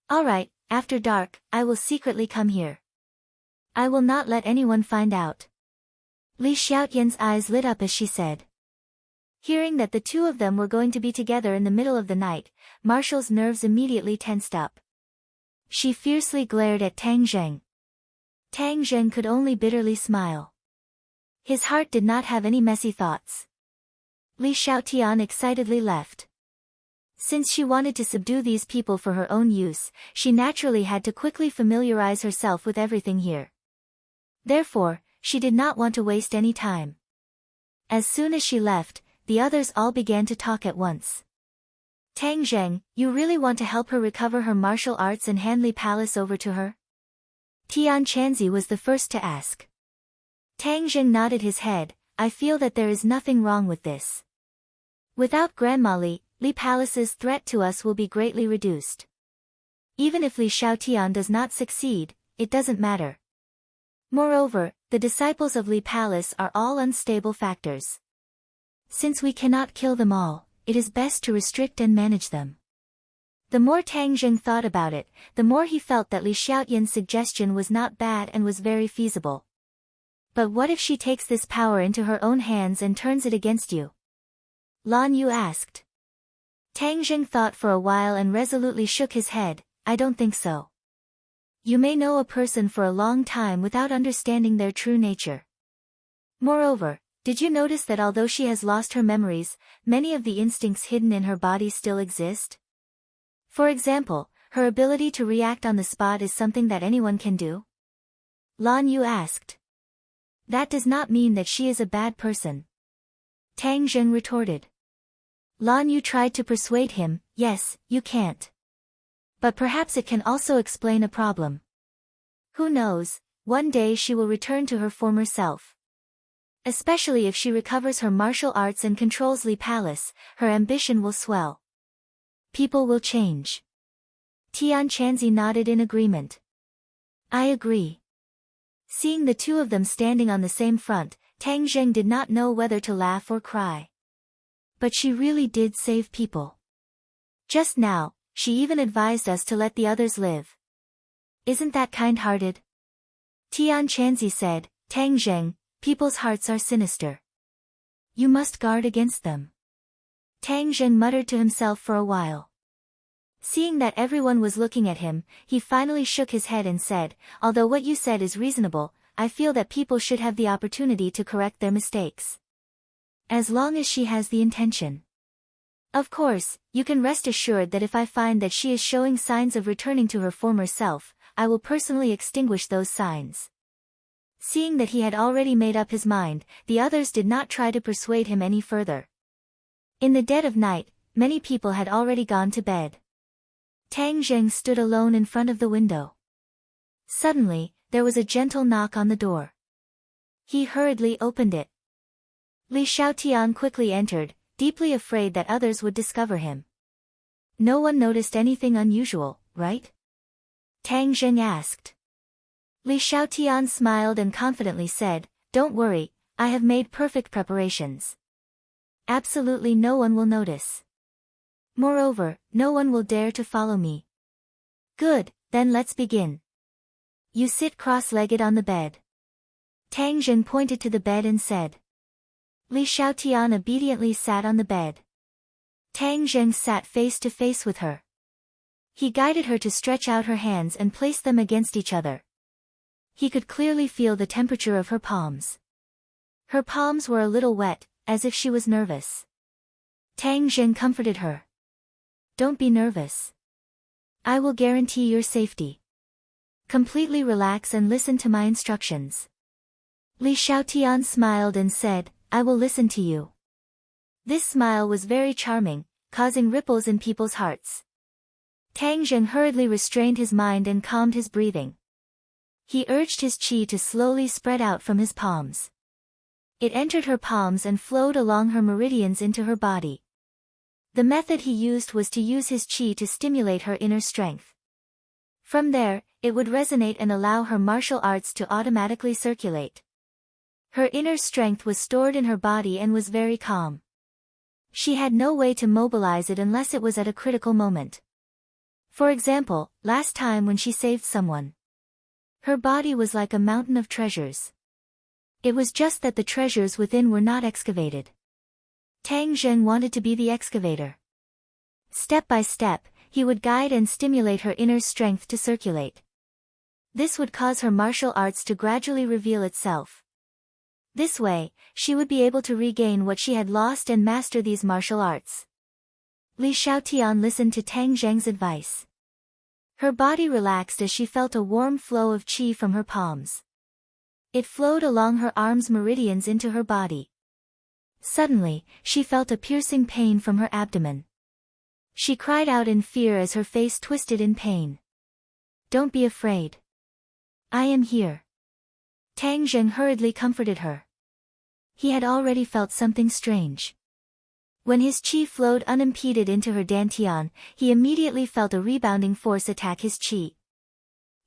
"All right, after dark, I will secretly come here. I will not let anyone find out." Li Xiaotian's eyes lit up as she said. Hearing that the two of them were going to be together in the middle of the night, Marshall's nerves immediately tensed up. She fiercely glared at Tang Zheng. Tang Zheng could only bitterly smile. His heart did not have any messy thoughts. Li Xiaotian excitedly left. Since she wanted to subdue these people for her own use, she naturally had to quickly familiarize herself with everything here. Therefore, she did not want to waste any time. As soon as she left, the others all began to talk at once. "Tang Zheng, you really want to help her recover her martial arts and hand Li Palace over to her?" Tian Chanzi was the first to ask. Tang Zheng nodded his head, "I feel that there is nothing wrong with this. Without Grandma Li Palace's threat to us will be greatly reduced. Even if Li Xiaotian does not succeed, it doesn't matter. Moreover, the disciples of Li Palace are all unstable factors. Since we cannot kill them all, it is best to restrict and manage them. The more Tang Zheng thought about it, the more he felt that Li Xiaoyan's suggestion was not bad and was very feasible. But what if she takes this power into her own hands and turns it against you? Lan Yu asked. Tang Zheng thought for a while and resolutely shook his head. I don't think so. You may know a person for a long time without understanding their true nature. Moreover, did you notice that although she has lost her memories, many of the instincts hidden in her body still exist? For example, her ability to react on the spot is something that anyone can do? Lan Yu asked. That does not mean that she is a bad person. Tang Zheng retorted. Lan Yu tried to persuade him, yes, you can't. But perhaps it can also explain a problem. Who knows, one day she will return to her former self. Especially if she recovers her martial arts and controls Li Palace, her ambition will swell. People will change. Tian Chanzi nodded in agreement. I agree. Seeing the two of them standing on the same front, Tang Zheng did not know whether to laugh or cry. But she really did save people. Just now, she even advised us to let the others live. Isn't that kind-hearted? Tian Chanzi said, Tang Zheng, people's hearts are sinister. You must guard against them. Tang Zheng muttered to himself for a while. Seeing that everyone was looking at him, he finally shook his head and said, although what you said is reasonable, I feel that people should have the opportunity to correct their mistakes. As long as she has the intention. Of course, you can rest assured that if I find that she is showing signs of returning to her former self, I will personally extinguish those signs. Seeing that he had already made up his mind, the others did not try to persuade him any further. In the dead of night, many people had already gone to bed. Tang Zheng stood alone in front of the window. Suddenly, there was a gentle knock on the door. He hurriedly opened it. Li Xiaotian quickly entered, deeply afraid that others would discover him. No one noticed anything unusual, right? Tang Zheng asked. Li Xiaotian smiled and confidently said, Don't worry, I have made perfect preparations. Absolutely no one will notice. Moreover, no one will dare to follow me. Good, then let's begin. You sit cross-legged on the bed. Tang Zheng pointed to the bed and said. Li Xiaotian obediently sat on the bed. Tang Zheng sat face to face with her. He guided her to stretch out her hands and place them against each other. He could clearly feel the temperature of her palms. Her palms were a little wet, as if she was nervous. Tang Zheng comforted her. Don't be nervous. I will guarantee your safety. Completely relax and listen to my instructions. Li Xiaotian smiled and said, I will listen to you. This smile was very charming, causing ripples in people's hearts. Tang Zheng hurriedly restrained his mind and calmed his breathing. He urged his qi to slowly spread out from his palms. It entered her palms and flowed along her meridians into her body. The method he used was to use his qi to stimulate her inner strength. From there, it would resonate and allow her martial arts to automatically circulate. Her inner strength was stored in her body and was very calm. She had no way to mobilize it unless it was at a critical moment. For example, last time when she saved someone. Her body was like a mountain of treasures. It was just that the treasures within were not excavated. Tang Zheng wanted to be the excavator. Step by step, he would guide and stimulate her inner strength to circulate. This would cause her martial arts to gradually reveal itself. This way, she would be able to regain what she had lost and master these martial arts. Li Xiaotian listened to Tang Zheng's advice. Her body relaxed as she felt a warm flow of qi from her palms. It flowed along her arms' meridians into her body. Suddenly, she felt a piercing pain from her abdomen. She cried out in fear as her face twisted in pain. Don't be afraid. I am here. Tang Zheng hurriedly comforted her. He had already felt something strange. When his qi flowed unimpeded into her dantian, he immediately felt a rebounding force attack his qi.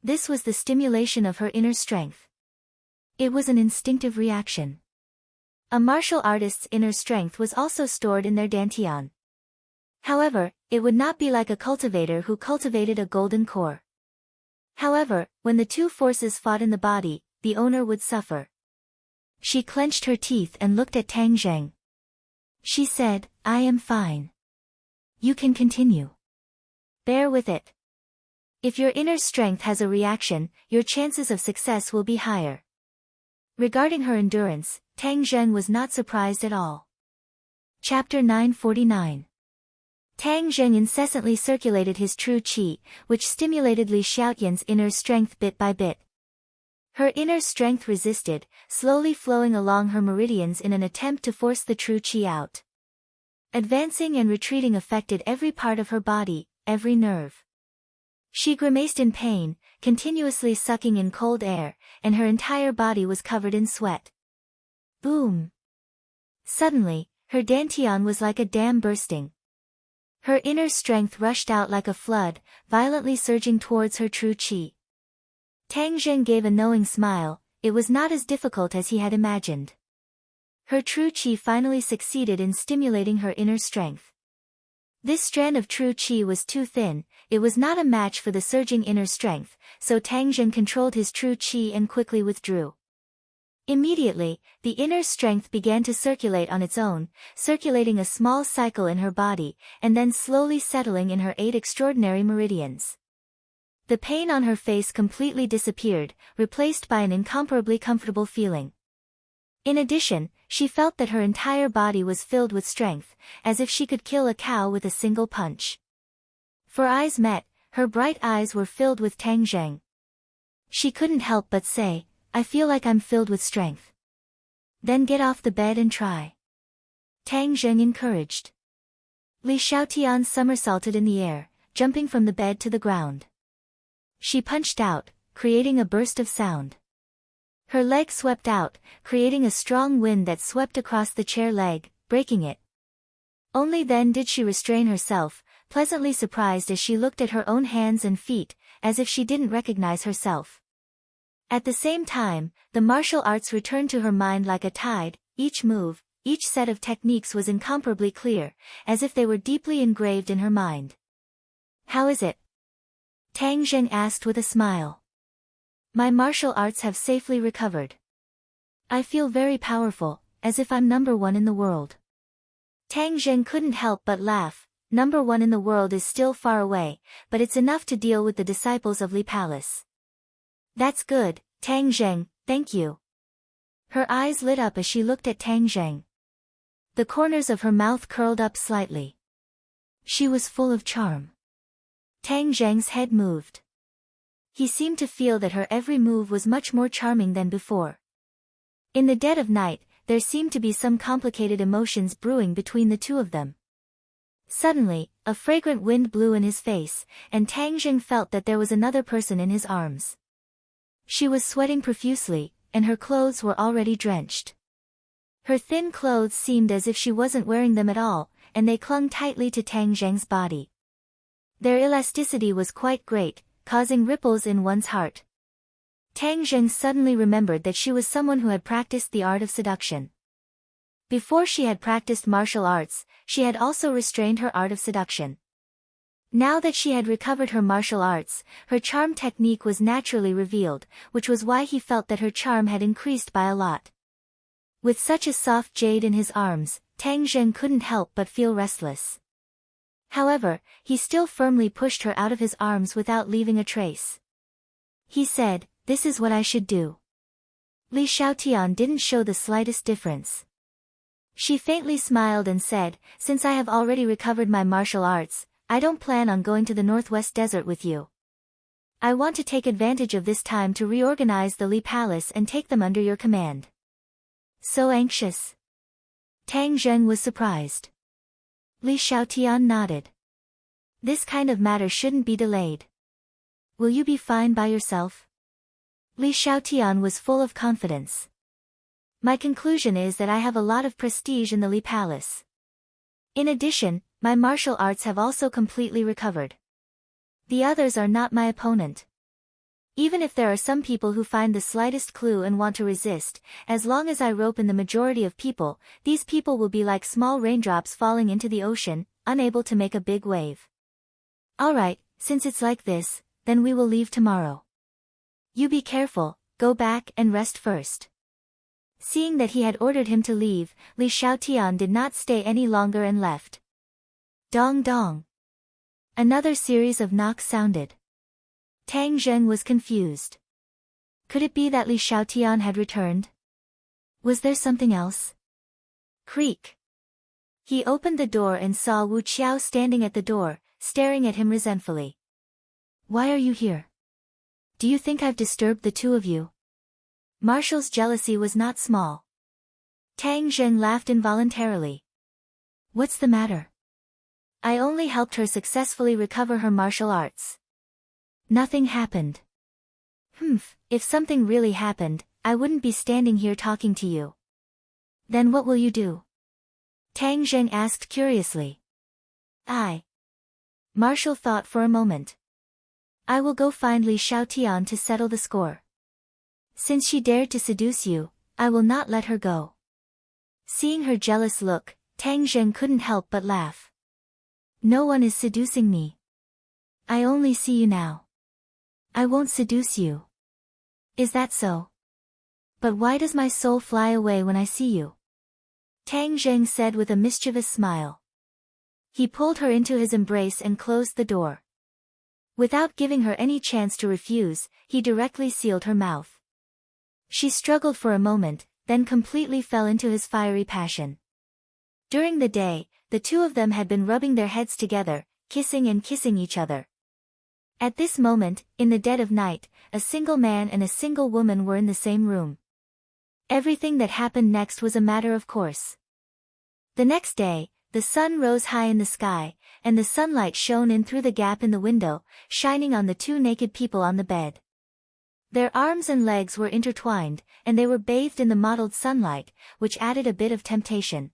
This was the stimulation of her inner strength. It was an instinctive reaction. A martial artist's inner strength was also stored in their dantian. However, it would not be like a cultivator who cultivated a golden core. However, when the two forces fought in the body, the owner would suffer. She clenched her teeth and looked at Tang Zheng. She said, I am fine. You can continue. Bear with it. If your inner strength has a reaction, your chances of success will be higher. Regarding her endurance, Tang Zheng was not surprised at all. Chapter 949. Tang Zheng incessantly circulated his true qi, which stimulated Li Xiaotian's inner strength bit by bit. Her inner strength resisted, slowly flowing along her meridians in an attempt to force the true qi out. Advancing and retreating affected every part of her body, every nerve. She grimaced in pain, continuously sucking in cold air, and her entire body was covered in sweat. Boom! Suddenly, her dantian was like a dam bursting. Her inner strength rushed out like a flood, violently surging towards her true qi. Tang Zheng gave a knowing smile. It was not as difficult as he had imagined. Her true qi finally succeeded in stimulating her inner strength. This strand of true qi was too thin, it was not a match for the surging inner strength, so Tang Zheng controlled his true qi and quickly withdrew. Immediately, the inner strength began to circulate on its own, circulating a small cycle in her body, and then slowly settling in her 8 extraordinary meridians. The pain on her face completely disappeared, replaced by an incomparably comfortable feeling. In addition, she felt that her entire body was filled with strength, as if she could kill a cow with a single punch. For eyes met, her bright eyes were filled with Tang Zheng. She couldn't help but say, I feel like I'm filled with strength. Then get off the bed and try. Tang Zheng encouraged. Li Xiaotian somersaulted in the air, jumping from the bed to the ground. She punched out, creating a burst of sound. Her leg swept out, creating a strong wind that swept across the chair leg, breaking it. Only then did she restrain herself, pleasantly surprised as she looked at her own hands and feet, as if she didn't recognize herself. At the same time, the martial arts returned to her mind like a tide. Each move, each set of techniques was incomparably clear, as if they were deeply engraved in her mind. How is it? Tang Zheng asked with a smile. My martial arts have safely recovered. I feel very powerful, as if I'm number 1 in the world. Tang Zheng couldn't help but laugh. Number 1 in the world is still far away, but it's enough to deal with the disciples of Li Palace. That's good, Tang Zheng, thank you. Her eyes lit up as she looked at Tang Zheng. The corners of her mouth curled up slightly. She was full of charm. Tang Zheng's head moved. He seemed to feel that her every move was much more charming than before. In the dead of night, there seemed to be some complicated emotions brewing between the two of them. Suddenly, a fragrant wind blew in his face, and Tang Zheng felt that there was another person in his arms. She was sweating profusely, and her clothes were already drenched. Her thin clothes seemed as if she wasn't wearing them at all, and they clung tightly to Tang Zheng's body. Their elasticity was quite great, causing ripples in one's heart. Tang Zheng suddenly remembered that she was someone who had practiced the art of seduction. Before she had practiced martial arts, she had also restrained her art of seduction. Now that she had recovered her martial arts, her charm technique was naturally revealed, which was why he felt that her charm had increased by a lot. With such a soft jade in his arms, Tang Zheng couldn't help but feel restless. However, he still firmly pushed her out of his arms without leaving a trace. He said, this is what I should do. Li Xiaotian didn't show the slightest difference. She faintly smiled and said, since I have already recovered my martial arts, I don't plan on going to the Northwest Desert with you. I want to take advantage of this time to reorganize the Li Palace and take them under your command. So anxious? Tang Zheng was surprised. Li Xiaotian nodded. This kind of matter shouldn't be delayed. Will you be fine by yourself? Li Xiaotian was full of confidence. My conclusion is that I have a lot of prestige in the Li Palace. In addition, my martial arts have also completely recovered. The others are not my opponent. Even if there are some people who find the slightest clue and want to resist, as long as I rope in the majority of people, these people will be like small raindrops falling into the ocean, unable to make a big wave. Alright, since it's like this, then we will leave tomorrow. You be careful, go back and rest first. Seeing that he had ordered him to leave, Li Xiaotian did not stay any longer and left. Dong dong. Another series of knocks sounded. Tang Zheng was confused. Could it be that Li Xiaotian had returned? Was there something else? Creak. He opened the door and saw Wu Qiao standing at the door, staring at him resentfully. Why are you here? Do you think I've disturbed the two of you? Marshall's jealousy was not small. Tang Zheng laughed involuntarily. What's the matter? I only helped her successfully recover her martial arts. Nothing happened. If something really happened, I wouldn't be standing here talking to you. Then what will you do? Tang Zheng asked curiously. Marshall thought for a moment. I will go find Li Xiaotian to settle the score. Since she dared to seduce you, I will not let her go. Seeing her jealous look, Tang Zheng couldn't help but laugh. No one is seducing me. I only see you now. I won't seduce you. Is that so? But why does my soul fly away when I see you? Tang Zheng said with a mischievous smile. He pulled her into his embrace and closed the door. Without giving her any chance to refuse, he directly sealed her mouth. She struggled for a moment, then completely fell into his fiery passion. During the day, the two of them had been rubbing their heads together, kissing and kissing each other. At this moment, in the dead of night, a single man and a single woman were in the same room. Everything that happened next was a matter of course. The next day, the sun rose high in the sky, and the sunlight shone in through the gap in the window, shining on the two naked people on the bed. Their arms and legs were intertwined, and they were bathed in the mottled sunlight, which added a bit of temptation.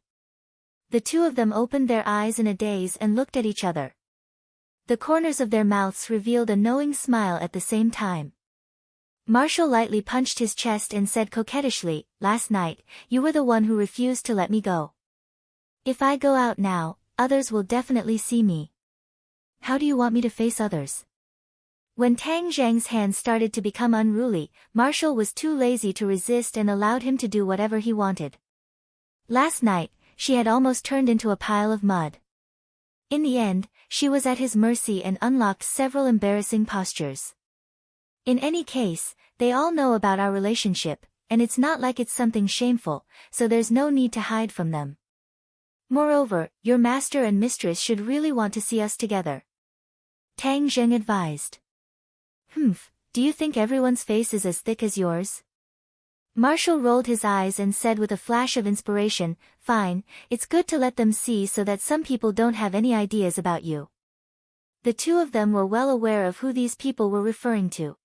The two of them opened their eyes in a daze and looked at each other. The corners of their mouths revealed a knowing smile at the same time. Marshall lightly punched his chest and said coquettishly, "Last night, you were the one who refused to let me go. If I go out now, others will definitely see me. How do you want me to face others?" When Tang Zheng's hands started to become unruly, Marshall was too lazy to resist and allowed him to do whatever he wanted. Last night, she had almost turned into a pile of mud. In the end, she was at his mercy and unlocked several embarrassing postures. In any case, they all know about our relationship, and it's not like it's something shameful, so there's no need to hide from them. Moreover, your master and mistress should really want to see us together. Tang Zheng advised. Do you think everyone's face is as thick as yours? Marshall rolled his eyes and said with a flash of inspiration, "Fine, it's good to let them see so that some people don't have any ideas about you." The two of them were well aware of who these people were referring to.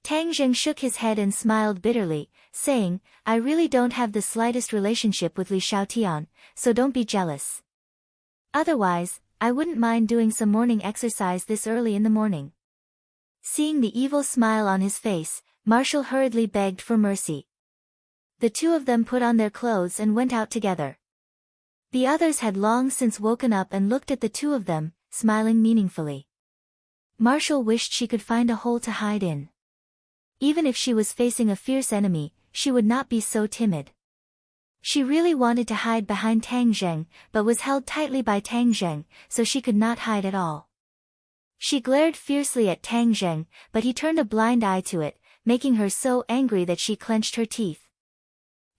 Tang Zheng shook his head and smiled bitterly, saying, "I really don't have the slightest relationship with Li Xiaotian, so don't be jealous. Otherwise, I wouldn't mind doing some morning exercise this early in the morning." Seeing the evil smile on his face, Marshall hurriedly begged for mercy. The two of them put on their clothes and went out together. The others had long since woken up and looked at the two of them, smiling meaningfully. Marshall wished she could find a hole to hide in. Even if she was facing a fierce enemy, she would not be so timid. She really wanted to hide behind Tang Zheng, but was held tightly by Tang Zheng, so she could not hide at all. She glared fiercely at Tang Zheng, but he turned a blind eye to it, making her so angry that she clenched her teeth.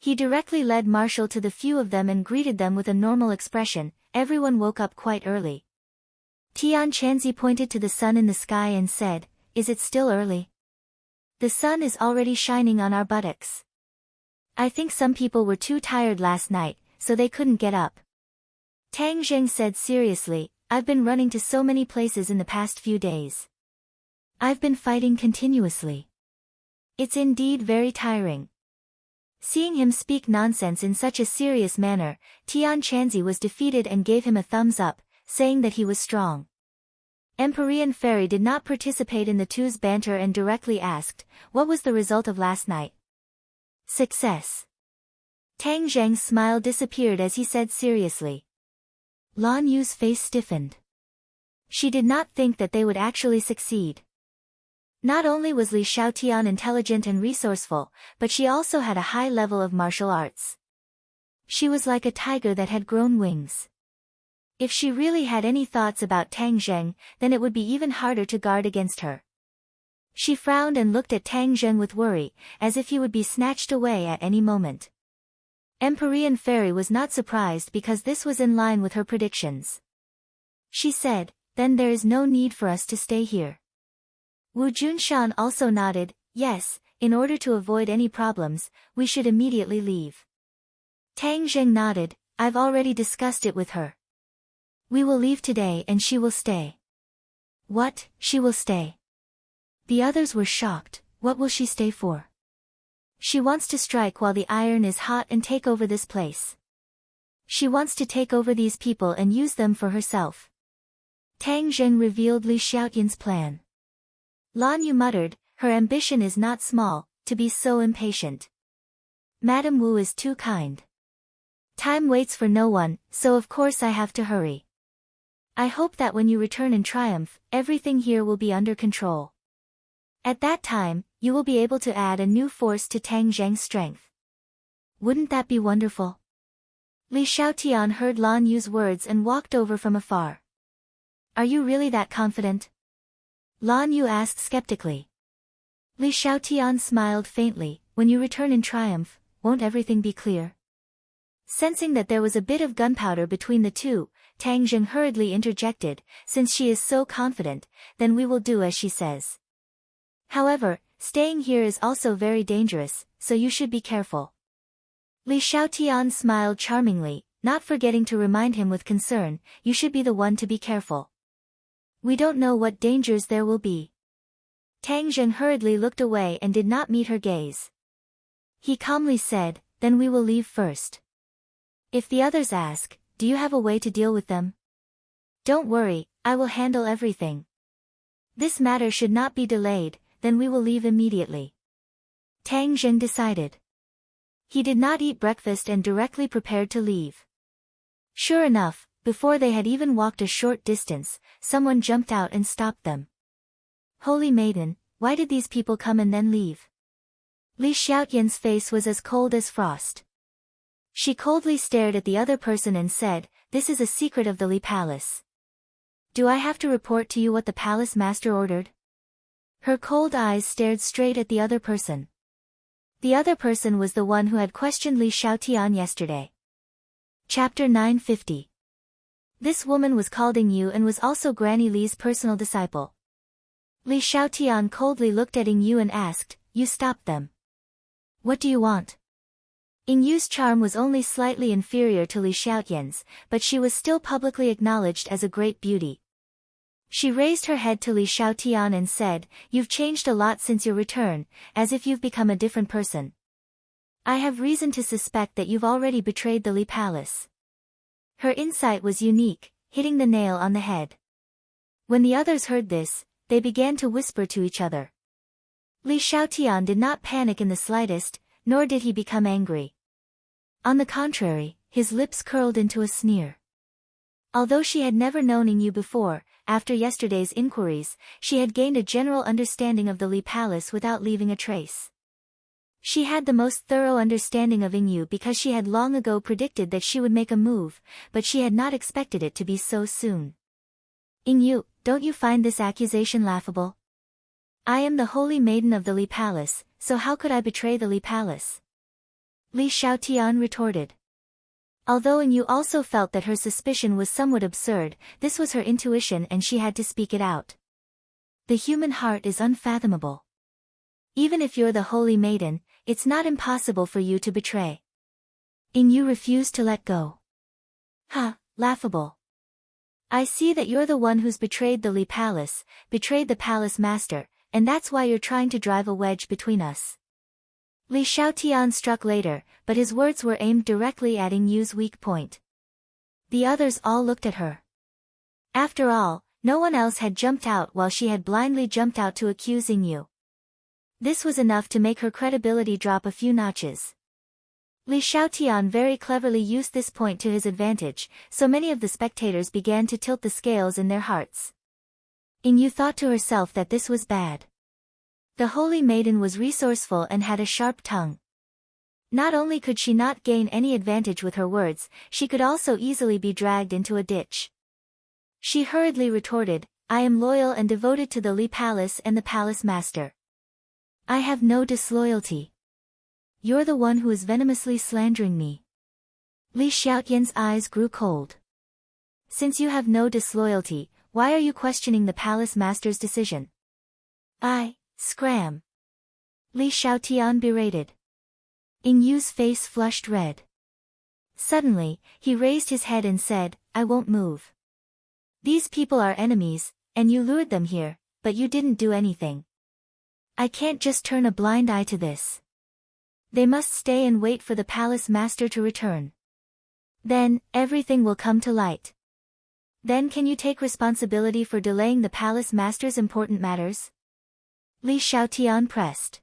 He directly led Marshall to the few of them and greeted them with a normal expression. Everyone woke up quite early. Tian Chanzi pointed to the sun in the sky and said, "Is it still early? The sun is already shining on our buttocks. I think some people were too tired last night, so they couldn't get up." Tang Zheng said seriously, "I've been running to so many places in the past few days. I've been fighting continuously. It's indeed very tiring." Seeing him speak nonsense in such a serious manner, Tian Chanzi was defeated and gave him a thumbs up, saying that he was strong. Empyrean Fairy did not participate in the two's banter and directly asked, "What was the result of last night?" "Success." Tang Zheng's smile disappeared as he said seriously. Lan Yu's face stiffened. She did not think that they would actually succeed. Not only was Li Xiaotian intelligent and resourceful, but she also had a high level of martial arts. She was like a tiger that had grown wings. If she really had any thoughts about Tang Zheng, then it would be even harder to guard against her. She frowned and looked at Tang Zheng with worry, as if he would be snatched away at any moment. Empyrean Fairy was not surprised because this was in line with her predictions. She said, "Then there is no need for us to stay here." Wu Junshan also nodded, "Yes, in order to avoid any problems, we should immediately leave." Tang Zheng nodded, "I've already discussed it with her. We will leave today and she will stay." "What, she will stay?" The others were shocked. "What will she stay for?" "She wants to strike while the iron is hot and take over this place. She wants to take over these people and use them for herself." Tang Zheng revealed Li Xiaotian's plan. Lan Yu muttered, "Her ambition is not small, to be so impatient. Madame Wu is too kind. Time waits for no one, so of course I have to hurry. I hope that when you return in triumph, everything here will be under control. At that time, you will be able to add a new force to Tang Zheng's strength. Wouldn't that be wonderful?" Li Xiaotian heard Lan Yu's words and walked over from afar. "Are you really that confident?" Lan Yu asked skeptically. Li Xiaotian smiled faintly, "When you return in triumph, won't everything be clear?" Sensing that there was a bit of gunpowder between the two, Tang Zheng hurriedly interjected, "Since she is so confident, then we will do as she says. However, staying here is also very dangerous, so you should be careful." Li Xiaotian smiled charmingly, not forgetting to remind him with concern, "You should be the one to be careful. We don't know what dangers there will be." Tang Zheng hurriedly looked away and did not meet her gaze. He calmly said, "Then we will leave first. If the others ask, do you have a way to deal with them? Don't worry, I will handle everything. This matter should not be delayed, then we will leave immediately." Tang Zheng decided. He did not eat breakfast and directly prepared to leave. Sure enough, before they had even walked a short distance, someone jumped out and stopped them. "Holy Maiden, why did these people come and then leave?" Li Xiaotian's face was as cold as frost. She coldly stared at the other person and said, "This is a secret of the Li Palace. Do I have to report to you what the palace master ordered?" Her cold eyes stared straight at the other person. The other person was the one who had questioned Li Xiaotian yesterday. Chapter 950. This woman was called Ying Yu and was also Granny Li's personal disciple. Li Xiaotian coldly looked at Ying Yu and asked, "You stopped them. What do you want?" Ying Yu's charm was only slightly inferior to Li Xiaotian's, but she was still publicly acknowledged as a great beauty. She raised her head to Li Xiaotian and said, "You've changed a lot since your return, as if you've become a different person. I have reason to suspect that you've already betrayed the Li Palace." Her insight was unique, hitting the nail on the head. When the others heard this, they began to whisper to each other. Li Xiaotian did not panic in the slightest, nor did he become angry. On the contrary, his lips curled into a sneer. Although she had never known Ying Yu before, after yesterday's inquiries, she had gained a general understanding of the Li Palace without leaving a trace. She had the most thorough understanding of Ying Yu because she had long ago predicted that she would make a move, but she had not expected it to be so soon. "Ying Yu, don't you find this accusation laughable? I am the holy maiden of the Li Palace, so how could I betray the Li Palace?" Li Xiaotian retorted. Although Ying Yu also felt that her suspicion was somewhat absurd, this was her intuition and she had to speak it out. The human heart is unfathomable. Even if you're the holy maiden, it's not impossible for you to betray. Ying Yu refused to let go. "Ha, laughable. I see that you're the one who's betrayed the Li Palace, betrayed the palace master, and that's why you're trying to drive a wedge between us." Li Xiaotian struck later, but his words were aimed directly at Ying Yu's weak point. The others all looked at her. After all, No one else had jumped out while she had blindly jumped out to accuse Yu. This was enough to make her credibility drop a few notches. Li Xiaotian very cleverly used this point to his advantage, so many of the spectators began to tilt the scales in their hearts. Yu thought to herself that this was bad. The holy maiden was resourceful and had a sharp tongue. Not only could she not gain any advantage with her words, she could also easily be dragged into a ditch. She hurriedly retorted, I am loyal and devoted to the Li Palace and the Palace Master. I have no disloyalty. You're the one who is venomously slandering me. Li Xiaotian's eyes grew cold. Since you have no disloyalty, why are you questioning the Palace Master's decision? Scram. Li Xiaotian berated. Yu's face flushed red. Suddenly, he raised his head and said, I won't move. These people are enemies, and you lured them here, but you didn't do anything. I can't just turn a blind eye to this. They must stay and wait for the Palace Master to return. Then, everything will come to light. Then can you take responsibility for delaying the Palace Master's important matters? Li Xiaotian pressed.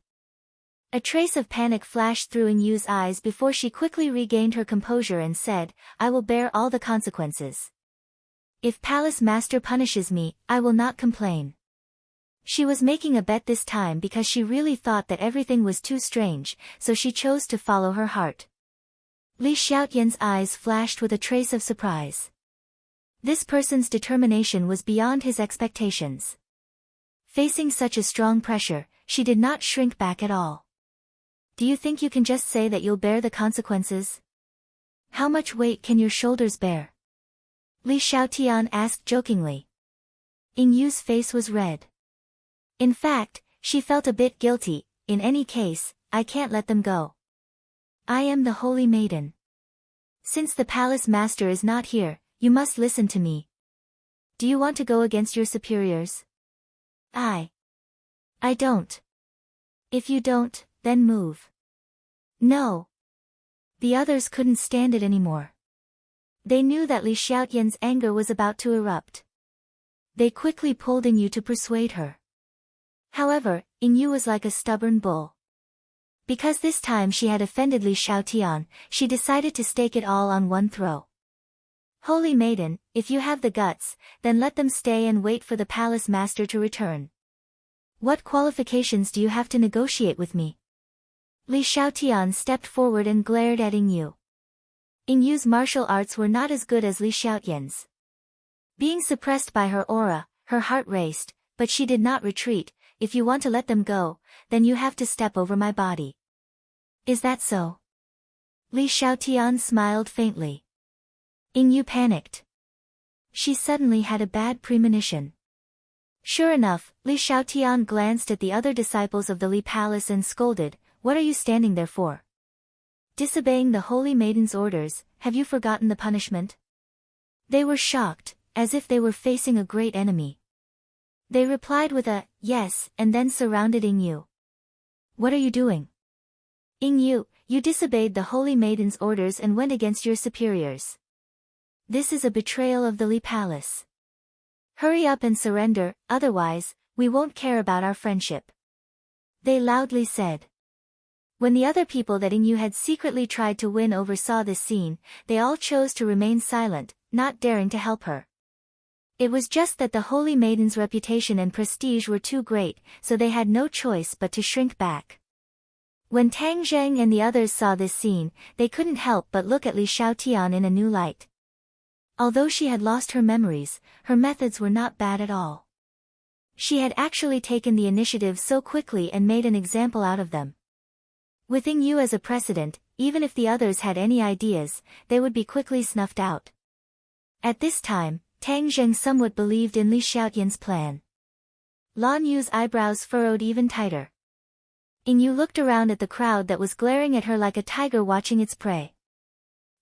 A trace of panic flashed through Yu's eyes before she quickly regained her composure and said, I will bear all the consequences. If Palace Master punishes me, I will not complain. She was making a bet this time because she really thought that everything was too strange, so she chose to follow her heart. Li Xiaotian's eyes flashed with a trace of surprise. This person's determination was beyond his expectations. Facing such a strong pressure, she did not shrink back at all. Do you think you can just say that you'll bear the consequences? How much weight can your shoulders bear? Li Xiaotian asked jokingly. Yu's face was red. In fact, she felt a bit guilty. In any case, I can't let them go. I am the Holy Maiden. Since the Palace Master is not here, you must listen to me. Do you want to go against your superiors? I don't. If you don't, then move. No. The others couldn't stand it anymore. They knew that Li Xiaotian's anger was about to erupt. They quickly pulled Yu to persuade her. However, Yu was like a stubborn bull. Because this time she had offended Li Xiaotian, she decided to stake it all on one throw. Holy Maiden, if you have the guts, then let them stay and wait for the Palace Master to return. What qualifications do you have to negotiate with me? Li Xiaotian stepped forward and glared at Yu. Yu's martial arts were not as good as Li Xiaotian's. Being suppressed by her aura, her heart raced, but she did not retreat. If you want to let them go, then you have to step over my body. Is that so? Li Xiaotian smiled faintly. Yu panicked. She suddenly had a bad premonition. Sure enough, Li Xiaotian glanced at the other disciples of the Li Palace and scolded, What are you standing there for? Disobeying the Holy Maiden's orders, have you forgotten the punishment? They were shocked, as if they were facing a great enemy. They replied with a, yes, and then surrounded Yu. What are you doing? Yu, you disobeyed the Holy Maiden's orders and went against your superiors. This is a betrayal of the Li Palace. Hurry up and surrender, otherwise, we won't care about our friendship. They loudly said. When the other people that Yu had secretly tried to win over saw this scene, they all chose to remain silent, not daring to help her. It was just that the Holy Maiden's reputation and prestige were too great, so they had no choice but to shrink back. When Tang Zheng and the others saw this scene, they couldn't help but look at Li Xiaotian in a new light. Although she had lost her memories, her methods were not bad at all. She had actually taken the initiative so quickly and made an example out of them. With Yu as a precedent, even if the others had any ideas, they would be quickly snuffed out. At this time, Tang Zheng somewhat believed in Li Xiaotian's plan. Lan Yu's eyebrows furrowed even tighter. Yu looked around at the crowd that was glaring at her like a tiger watching its prey.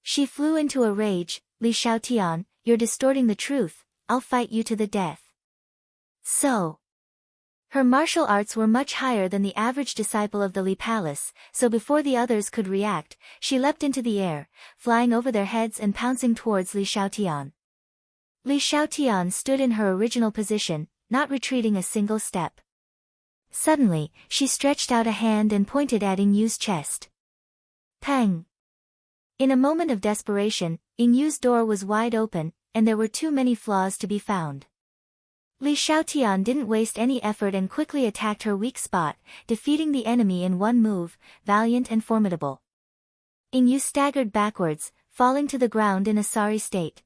She flew into a rage, Li Xiaotian, you're distorting the truth, I'll fight you to the death. So. Her martial arts were much higher than the average disciple of the Li Palace, so before the others could react, she leapt into the air, flying over their heads and pouncing towards Li Xiaotian. Li Xiaotian stood in her original position, not retreating a single step. Suddenly, she stretched out a hand and pointed at Yingyu's chest. Pang! In a moment of desperation, Yingyu's door was wide open, and there were too many flaws to be found. Li Xiaotian didn't waste any effort and quickly attacked her weak spot, defeating the enemy in one move, valiant and formidable. Yingyu staggered backwards, falling to the ground in a sorry state.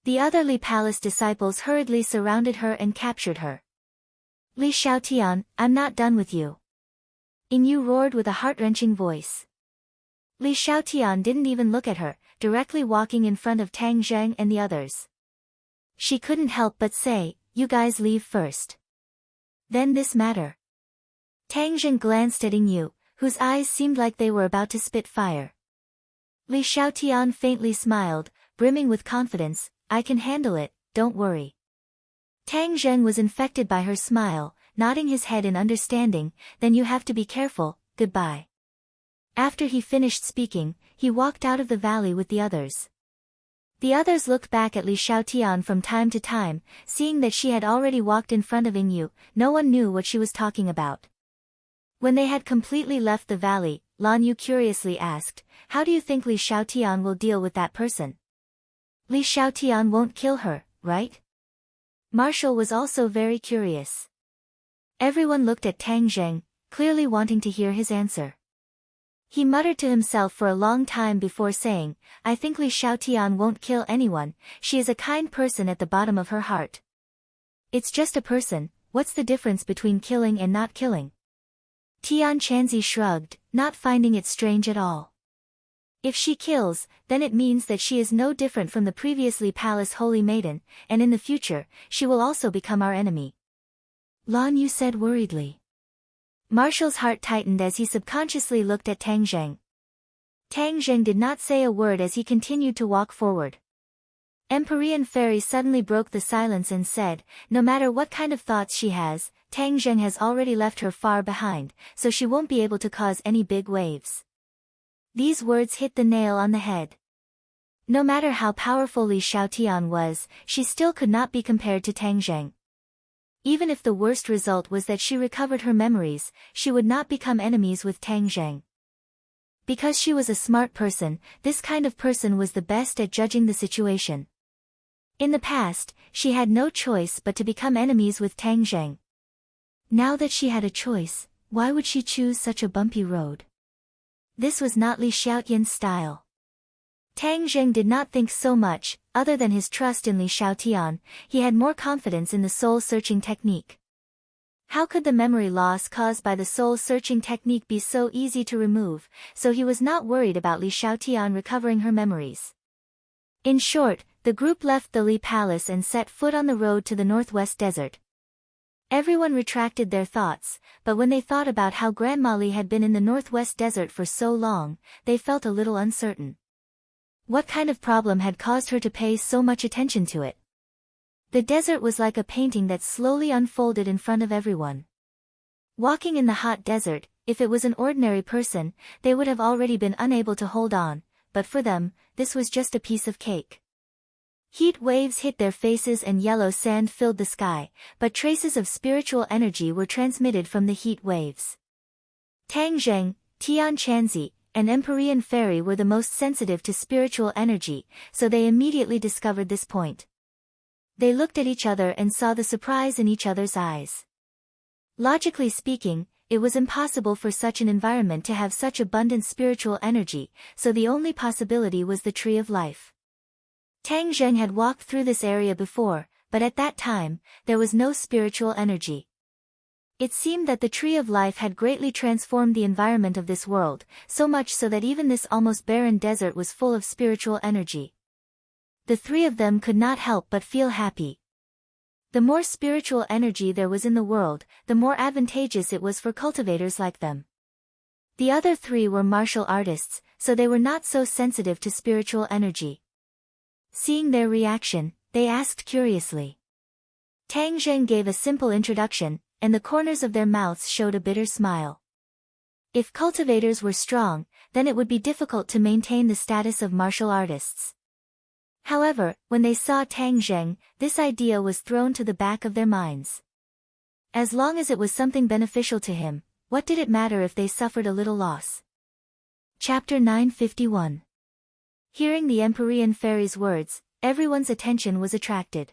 The other Li Palace disciples hurriedly surrounded her and captured her. Li Xiaotian, I'm not done with you. Yingyu roared with a heart-wrenching voice. Li Xiaotian didn't even look at her, directly walking in front of Tang Zheng and the others. She couldn't help but say, you guys leave first. Then this matter. Tang Zheng glanced at Yingyu, whose eyes seemed like they were about to spit fire. Li Xiaotian faintly smiled, brimming with confidence, I can handle it, don't worry. Tang Zheng was infected by her smile, nodding his head in understanding, then you have to be careful, goodbye. After he finished speaking, he walked out of the valley with the others. The others looked back at Li Xiaotian from time to time, seeing that she had already walked in front of Yingyu, no one knew what she was talking about. When they had completely left the valley, Lan Yu curiously asked, how do you think Li Xiaotian will deal with that person? Li Xiaotian won't kill her, right? Marshall was also very curious. Everyone looked at Tang Zheng, clearly wanting to hear his answer. He muttered to himself for a long time before saying, I think Li Xiaotian won't kill anyone, she is a kind person at the bottom of her heart. It's just a person, what's the difference between killing and not killing? Tian Chanzi shrugged, not finding it strange at all. If she kills, then it means that she is no different from the previously Palace Holy Maiden, and in the future, she will also become our enemy. Lan Yu said worriedly. Marshall's heart tightened as he subconsciously looked at Tang Zheng. Tang Zheng did not say a word as he continued to walk forward. Empyrean Fairy suddenly broke the silence and said, no matter what kind of thoughts she has, Tang Zheng has already left her far behind, so she won't be able to cause any big waves. These words hit the nail on the head. No matter how powerful Li Xiaotian was, she still could not be compared to Tang Zheng. Even if the worst result was that she recovered her memories, she would not become enemies with Tang Zheng. Because she was a smart person, this kind of person was the best at judging the situation. In the past, she had no choice but to become enemies with Tang Zheng. Now that she had a choice, why would she choose such a bumpy road? This was not Li Xiaotian's style. Tang Zheng did not think so much, other than his trust in Li Xiaotian, he had more confidence in the soul-searching technique. How could the memory loss caused by the soul-searching technique be so easy to remove, so he was not worried about Li Xiaotian recovering her memories. In short, the group left the Li Palace and set foot on the road to the Northwest Desert. Everyone retracted their thoughts, but when they thought about how Grandma Li had been in the Northwest Desert for so long, they felt a little uncertain. What kind of problem had caused her to pay so much attention to it? The desert was like a painting that slowly unfolded in front of everyone. Walking in the hot desert, if it was an ordinary person, they would have already been unable to hold on, but for them, this was just a piece of cake. Heat waves hit their faces and yellow sand filled the sky, but traces of spiritual energy were transmitted from the heat waves. Tang Zheng, Tian Chanzi, and Empyrean Fairy were the most sensitive to spiritual energy, so they immediately discovered this point. They looked at each other and saw the surprise in each other's eyes. Logically speaking, it was impossible for such an environment to have such abundant spiritual energy, so the only possibility was the Tree of Life. Tang Zheng had walked through this area before, but at that time, there was no spiritual energy. It seemed that the Tree of Life had greatly transformed the environment of this world, so much so that even this almost barren desert was full of spiritual energy. The three of them could not help but feel happy. The more spiritual energy there was in the world, the more advantageous it was for cultivators like them. The other three were martial artists, so they were not so sensitive to spiritual energy. Seeing their reaction, they asked curiously. Tang Zheng gave a simple introduction, and the corners of their mouths showed a bitter smile. If cultivators were strong, then it would be difficult to maintain the status of martial artists. However, when they saw Tang Zheng, this idea was thrown to the back of their minds. As long as it was something beneficial to him, what did it matter if they suffered a little loss? Chapter 951. Hearing the Empyrean Fairy's words, everyone's attention was attracted.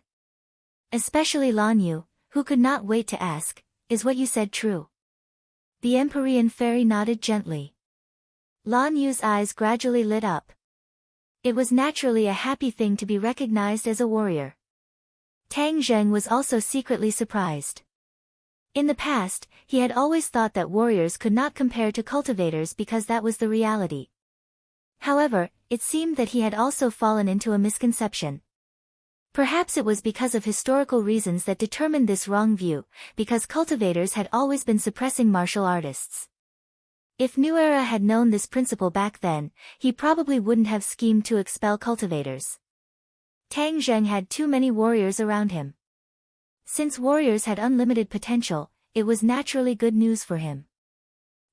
Especially Lan Yu, who could not wait to ask, "Is what you said true?" The Empyrean Fairy nodded gently. Lan Yu's eyes gradually lit up. It was naturally a happy thing to be recognized as a warrior. Tang Zheng was also secretly surprised. In the past, he had always thought that warriors could not compare to cultivators because that was the reality. However, it seemed that he had also fallen into a misconception. Perhaps it was because of historical reasons that determined this wrong view, because cultivators had always been suppressing martial artists. If New Era had known this principle back then, he probably wouldn't have schemed to expel cultivators. Tang Zheng had too many warriors around him. Since warriors had unlimited potential, it was naturally good news for him.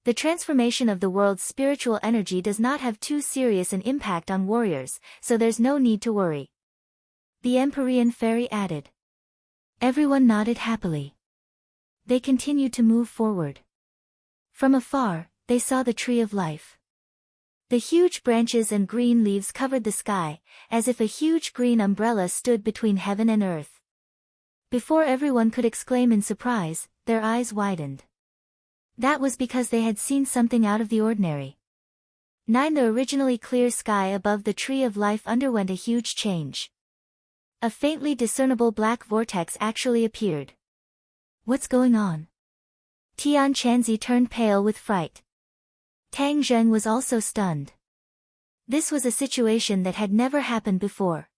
The transformation of the world's spiritual energy does not have too serious an impact on warriors, so there's no need to worry. The Empyrean Fairy added. Everyone nodded happily. They continued to move forward. From afar, they saw the Tree of Life. The huge branches and green leaves covered the sky, as if a huge green umbrella stood between heaven and earth. Before everyone could exclaim in surprise, their eyes widened. That was because they had seen something out of the ordinary. The originally clear sky above the Tree of Life underwent a huge change. A faintly discernible black vortex actually appeared. What's going on? Tian Chanzi turned pale with fright. Tang Zheng was also stunned. This was a situation that had never happened before.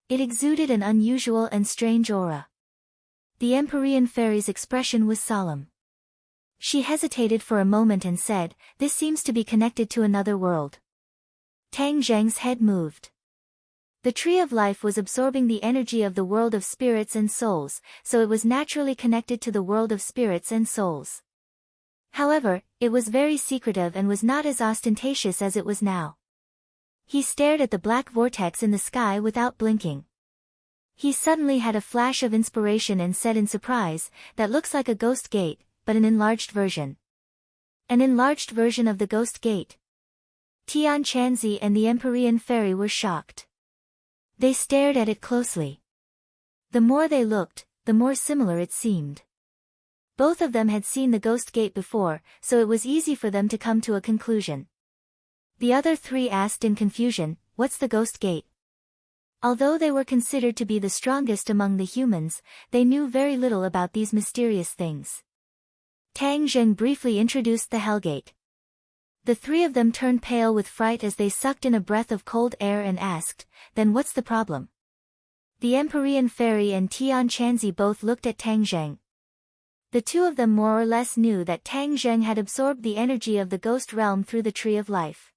It exuded an unusual and strange aura. The Empyrean Fairy's expression was solemn. She hesitated for a moment and said, "This seems to be connected to another world." Tang Zheng's head moved. The Tree of Life was absorbing the energy of the world of spirits and souls, so it was naturally connected to the world of spirits and souls. However, it was very secretive and was not as ostentatious as it was now. He stared at the black vortex in the sky without blinking. He suddenly had a flash of inspiration and said in surprise, "That looks like a ghost gate, but an enlarged version." An enlarged version of the ghost gate. Tian Chanzi and the Empyrean Fairy were shocked. They stared at it closely. The more they looked, the more similar it seemed. Both of them had seen the ghost gate before, so it was easy for them to come to a conclusion. The other three asked in confusion, "What's the ghost gate?" Although they were considered to be the strongest among the humans, they knew very little about these mysterious things. Tang Zheng briefly introduced the Hellgate. The three of them turned pale with fright as they sucked in a breath of cold air and asked, "Then what's the problem?" The Empyrean Fairy and Tian Chanzi both looked at Tang Zheng. The two of them more or less knew that Tang Zheng had absorbed the energy of the ghost realm through the Tree of Life.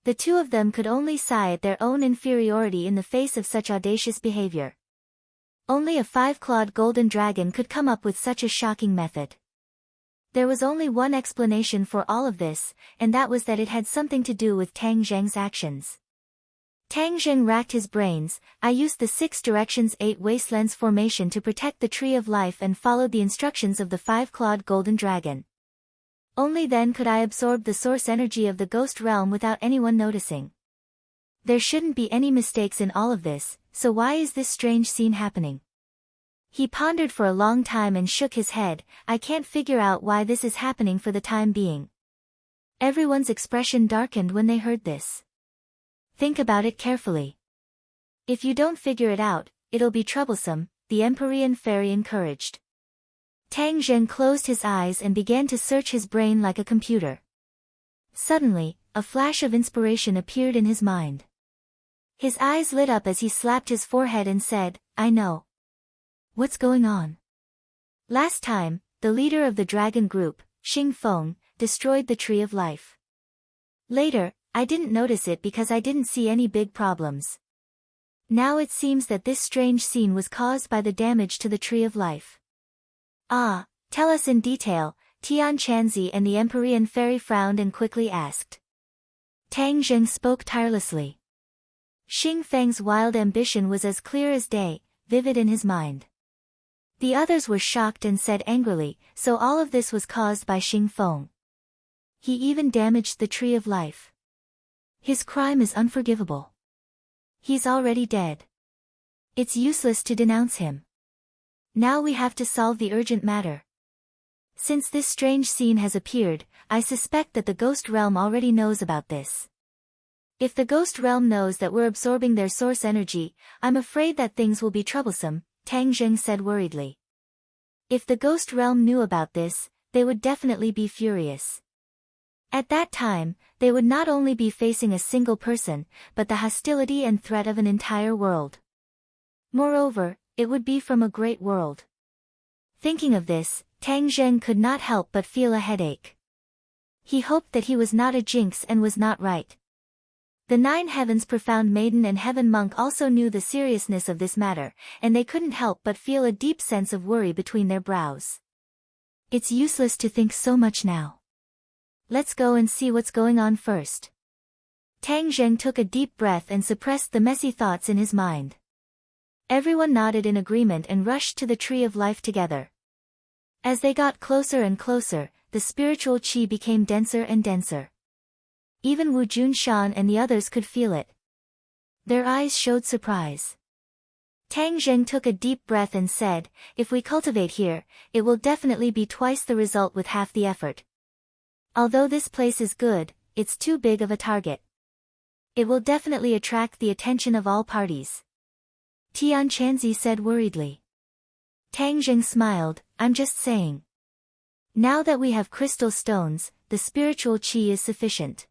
The two of them could only sigh at their own inferiority in the face of such audacious behavior. Only a 5-clawed golden dragon could come up with such a shocking method. There was only one explanation for all of this, and that was that it had something to do with Tang Zheng's actions. Tang Zheng racked his brains. "I used the 6 directions 8 wastelands formation to protect the Tree of Life and followed the instructions of the 5-clawed golden dragon. Only then could I absorb the source energy of the ghost realm without anyone noticing. There shouldn't be any mistakes in all of this, so why is this strange scene happening?" He pondered for a long time and shook his head. "I can't figure out why this is happening for the time being." Everyone's expression darkened when they heard this. "Think about it carefully. If you don't figure it out, it'll be troublesome," the Empyrean Fairy encouraged. Tang Zheng closed his eyes and began to search his brain like a computer. Suddenly, a flash of inspiration appeared in his mind. His eyes lit up as he slapped his forehead and said, "I know. What's going on?" Last time, the leader of the dragon group, Xing Feng, destroyed the Tree of Life. Later, I didn't notice it because I didn't see any big problems. Now it seems that this strange scene was caused by the damage to the Tree of Life. "Ah, tell us in detail," Tian Chanzi and the Empyrean Fairy frowned and quickly asked. Tang Zheng spoke tirelessly. Xing Feng's wild ambition was as clear as day, vivid in his mind. The others were shocked and said angrily, so all of this was caused by Xing Feng. He even damaged the Tree of Life. His crime is unforgivable. He's already dead. It's useless to denounce him. Now we have to solve the urgent matter. Since this strange scene has appeared, I suspect that the Ghost Realm already knows about this. If the Ghost Realm knows that we're absorbing their source energy, I'm afraid that things will be troublesome, Tang Zheng said worriedly. If the Ghost Realm knew about this, they would definitely be furious. At that time, they would not only be facing a single person, but the hostility and threat of an entire world. Moreover, it would be from a great world. Thinking of this, Tang Zheng could not help but feel a headache. He hoped that he was not a jinx and was not right. The Nine Heavens Profound Maiden and Heaven Monk also knew the seriousness of this matter, and they couldn't help but feel a deep sense of worry between their brows. It's useless to think so much now. Let's go and see what's going on first. Tang Zheng took a deep breath and suppressed the messy thoughts in his mind. Everyone nodded in agreement and rushed to the Tree of Life together. As they got closer and closer, the spiritual qi became denser and denser. Even Wu Junshan and the others could feel it. Their eyes showed surprise. Tang Zheng took a deep breath and said, if we cultivate here, it will definitely be twice the result with half the effort. Although this place is good, it's too big of a target. It will definitely attract the attention of all parties. Tian Chanzi said worriedly. Tang Zheng smiled, I'm just saying. Now that we have crystal stones, the spiritual qi is sufficient.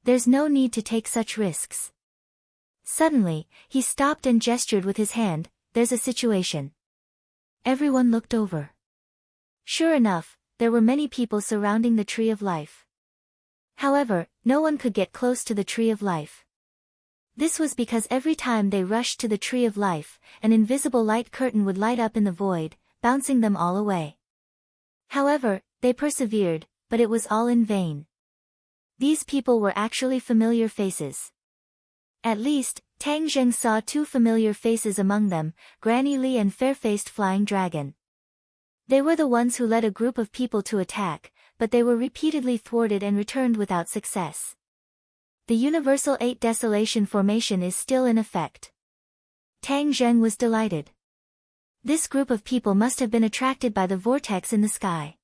There's no need to take such risks. Suddenly, he stopped and gestured with his hand, there's a situation. Everyone looked over. Sure enough, there were many people surrounding the Tree of Life. However, no one could get close to the Tree of Life. This was because every time they rushed to the Tree of Life, an invisible light curtain would light up in the void, bouncing them all away. However, they persevered, but it was all in vain. These people were actually familiar faces. At least, Tang Zheng saw two familiar faces among them, Granny Li and Fair-Faced Flying Dragon. They were the ones who led a group of people to attack, but they were repeatedly thwarted and returned without success. The Universal 8 Desolation Formation is still in effect. Tang Zheng was delighted. This group of people must have been attracted by the vortex in the sky.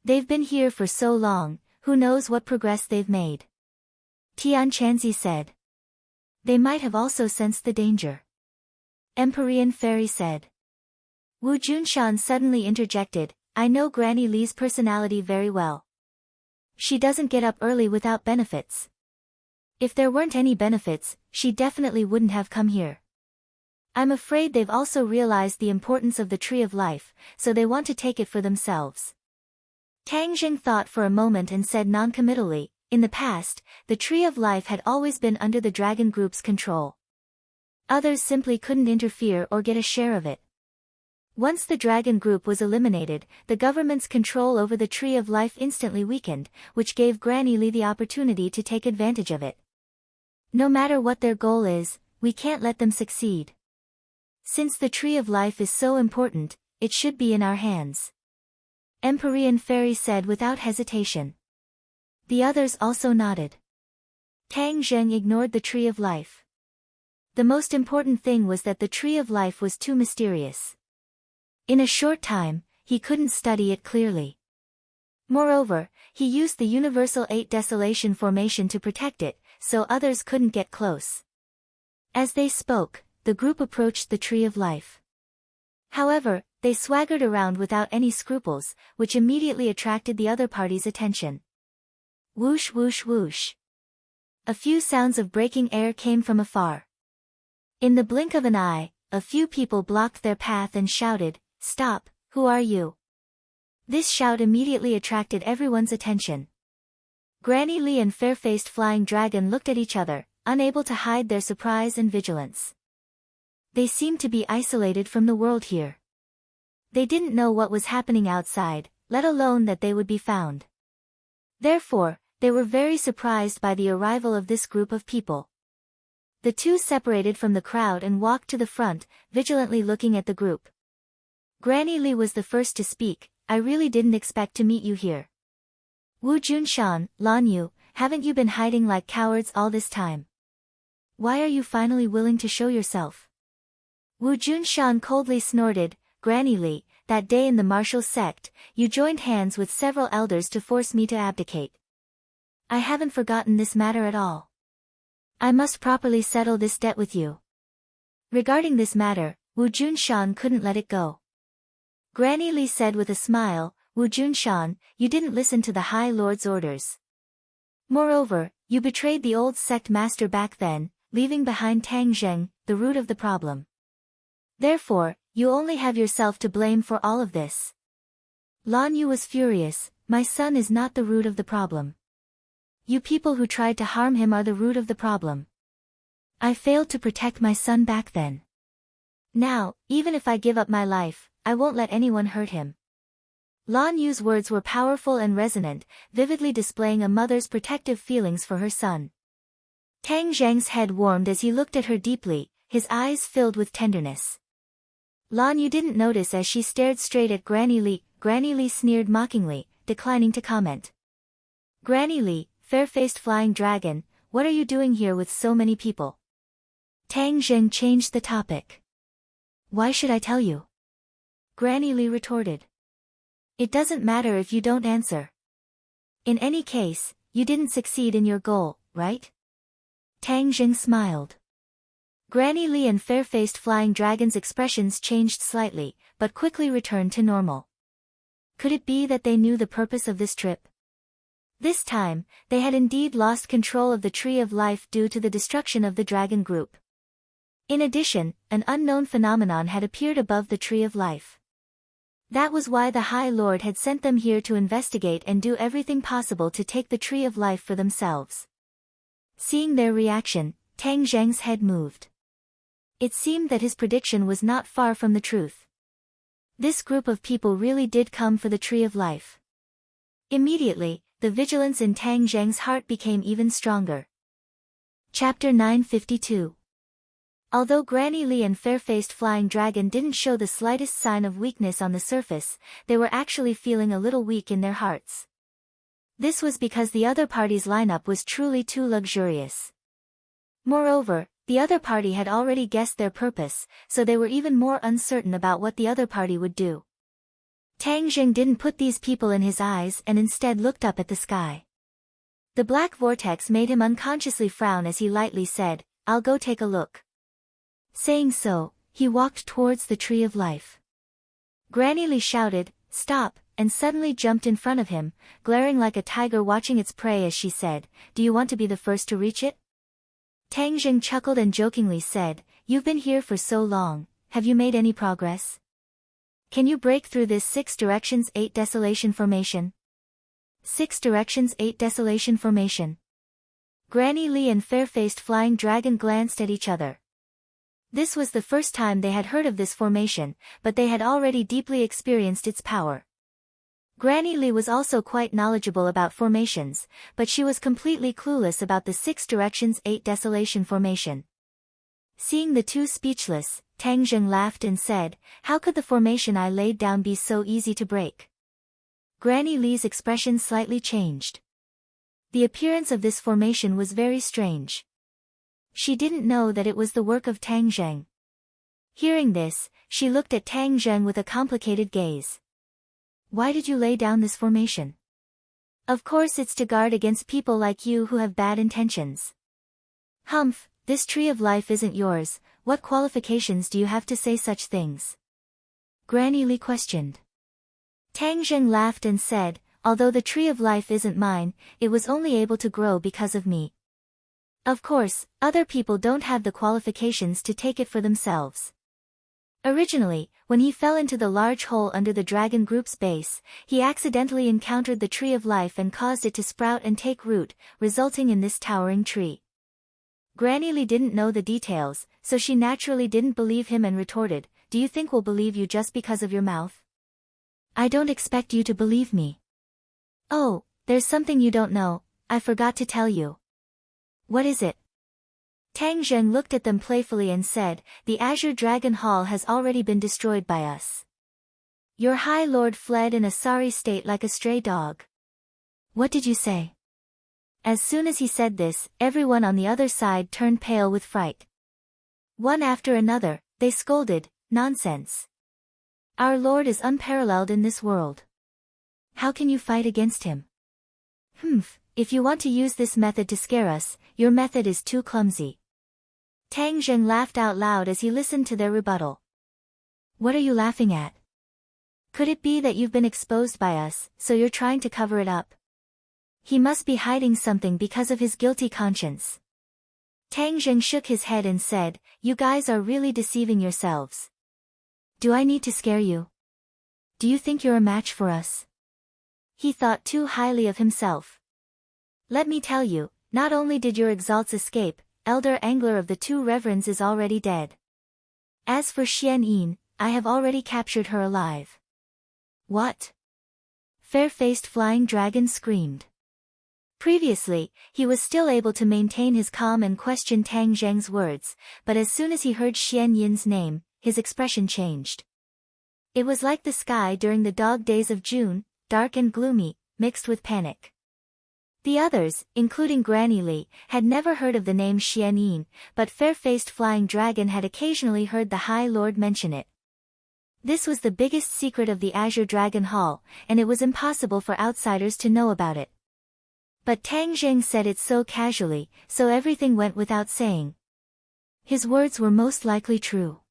They've been here for so long, who knows what progress they've made. Tian Chanzi said. They might have also sensed the danger. Empyrean Fairy said. Wu Junshan suddenly interjected, I know Granny Li's personality very well. She doesn't get up early without benefits. If there weren't any benefits, she definitely wouldn't have come here. I'm afraid they've also realized the importance of the Tree of Life, so they want to take it for themselves. Tang Zheng thought for a moment and said noncommittally, in the past, the Tree of Life had always been under the Dragon Group's control. Others simply couldn't interfere or get a share of it. Once the Dragon Group was eliminated, the government's control over the Tree of Life instantly weakened, which gave Granny Li the opportunity to take advantage of it. No matter what their goal is, we can't let them succeed. Since the Tree of Life is so important, it should be in our hands. Empyrean Fairy said without hesitation. The others also nodded. Tang Zheng ignored the Tree of Life. The most important thing was that the Tree of Life was too mysterious. In a short time, he couldn't study it clearly. Moreover, he used the Universal 8 Desolation Formation to protect it, so others couldn't get close. As they spoke, the group approached the Tree of Life. However, they swaggered around without any scruples, which immediately attracted the other party's attention. Whoosh whoosh whoosh. A few sounds of breaking air came from afar. In the blink of an eye, a few people blocked their path and shouted, Stop, who are you? This shout immediately attracted everyone's attention. Granny Li and Fair-Faced Flying Dragon looked at each other, unable to hide their surprise and vigilance. They seemed to be isolated from the world here. They didn't know what was happening outside, let alone that they would be found. Therefore, they were very surprised by the arrival of this group of people. The two separated from the crowd and walked to the front, vigilantly looking at the group. Granny Li was the first to speak. I really didn't expect to meet you here. Wu Junshan, Lan Yu, haven't you been hiding like cowards all this time? Why are you finally willing to show yourself? Wu Junshan coldly snorted, Granny Li, that day in the martial sect, you joined hands with several elders to force me to abdicate. I haven't forgotten this matter at all. I must properly settle this debt with you. Regarding this matter, Wu Junshan couldn't let it go. Granny Li said with a smile, Wu Junshan, you didn't listen to the High Lord's orders. Moreover, you betrayed the old sect master back then, leaving behind Tang Zheng, the root of the problem. Therefore, you only have yourself to blame for all of this. Lan Yu was furious, my son is not the root of the problem. You people who tried to harm him are the root of the problem. I failed to protect my son back then. Now, even if I give up my life, I won't let anyone hurt him. Lan Yu's words were powerful and resonant, vividly displaying a mother's protective feelings for her son. Tang Zheng's head warmed as he looked at her deeply, his eyes filled with tenderness. Lan Yu didn't notice as she stared straight at Granny Li. Granny Li sneered mockingly, declining to comment. Granny Li, fair-faced flying dragon, what are you doing here with so many people? Tang Zheng changed the topic. Why should I tell you? Granny Li retorted. It doesn't matter if you don't answer. In any case, you didn't succeed in your goal, right? Tang Zheng smiled. Granny Li and fair-faced flying dragon's expressions changed slightly, but quickly returned to normal. Could it be that they knew the purpose of this trip? This time, they had indeed lost control of the Tree of Life due to the destruction of the dragon group. In addition, an unknown phenomenon had appeared above the Tree of Life. That was why the High Lord had sent them here to investigate and do everything possible to take the Tree of Life for themselves. Seeing their reaction, Tang Zheng's head moved. It seemed that his prediction was not far from the truth. This group of people really did come for the Tree of Life. Immediately, the vigilance in Tang Zheng's heart became even stronger. Chapter 952. Although Granny Li and fair-faced flying dragon didn't show the slightest sign of weakness on the surface, they were actually feeling a little weak in their hearts. This was because the other party's lineup was truly too luxurious. Moreover, the other party had already guessed their purpose, so they were even more uncertain about what the other party would do. Tang Zheng didn't put these people in his eyes and instead looked up at the sky. The black vortex made him unconsciously frown as he lightly said, I'll go take a look. Saying so, he walked towards the Tree of Life. Granny Li shouted, stop, and suddenly jumped in front of him, glaring like a tiger watching its prey as she said, do you want to be the first to reach it? Tang Zheng chuckled and jokingly said, you've been here for so long, have you made any progress? Can you break through this 6 directions 8 desolation formation? 6 directions 8 desolation formation. Granny Li and fair-faced flying dragon glanced at each other. This was the first time they had heard of this formation, but they had already deeply experienced its power. Granny Li was also quite knowledgeable about formations, but she was completely clueless about the 6 directions 8 desolation formation. Seeing the two speechless, Tang Zheng laughed and said, how could the formation I laid down be so easy to break? Granny Li's expression slightly changed. The appearance of this formation was very strange. She didn't know that it was the work of Tang Zheng. Hearing this, she looked at Tang Zheng with a complicated gaze. Why did you lay down this formation? Of course it's to guard against people like you who have bad intentions. Humph, this Tree of Life isn't yours, what qualifications do you have to say such things? Granny Li questioned. Tang Zheng laughed and said, although the Tree of Life isn't mine, it was only able to grow because of me. Of course, other people don't have the qualifications to take it for themselves. Originally, when he fell into the large hole under the dragon group's base, he accidentally encountered the Tree of Life and caused it to sprout and take root, resulting in this towering tree. Granny Li didn't know the details, so she naturally didn't believe him and retorted, do you think we'll believe you just because of your mouth? I don't expect you to believe me. Oh, there's something you don't know, I forgot to tell you. What is it? Tang Zheng looked at them playfully and said, "The Azure Dragon Hall has already been destroyed by us. Your High Lord fled in a sorry state like a stray dog." "What did you say?" As soon as he said this, everyone on the other side turned pale with fright. One after another, they scolded, "Nonsense. Our Lord is unparalleled in this world. How can you fight against him? If you want to use this method to scare us, your method is too clumsy." Tang Zheng laughed out loud as he listened to their rebuttal. "What are you laughing at? Could it be that you've been exposed by us, so you're trying to cover it up? He must be hiding something because of his guilty conscience." Tang Zheng shook his head and said, "You guys are really deceiving yourselves. Do I need to scare you? Do you think you're a match for us?" He thought too highly of himself. "Let me tell you, not only did your exalts escape, Elder Angler of the Two Reverends is already dead. As for Xian Yin, I have already captured her alive." "What?" Fair-faced Flying Dragon screamed. Previously, he was still able to maintain his calm and question Tang Zheng's words, but as soon as he heard Xian Yin's name, his expression changed. It was like the sky during the dog days of June, dark and gloomy, mixed with panic. The others, including Granny Li, had never heard of the name Xian Yin, but Fair-Faced Flying Dragon had occasionally heard the High Lord mention it. This was the biggest secret of the Azure Dragon Hall, and it was impossible for outsiders to know about it. But Tang Zheng said it so casually, so everything went without saying. His words were most likely true.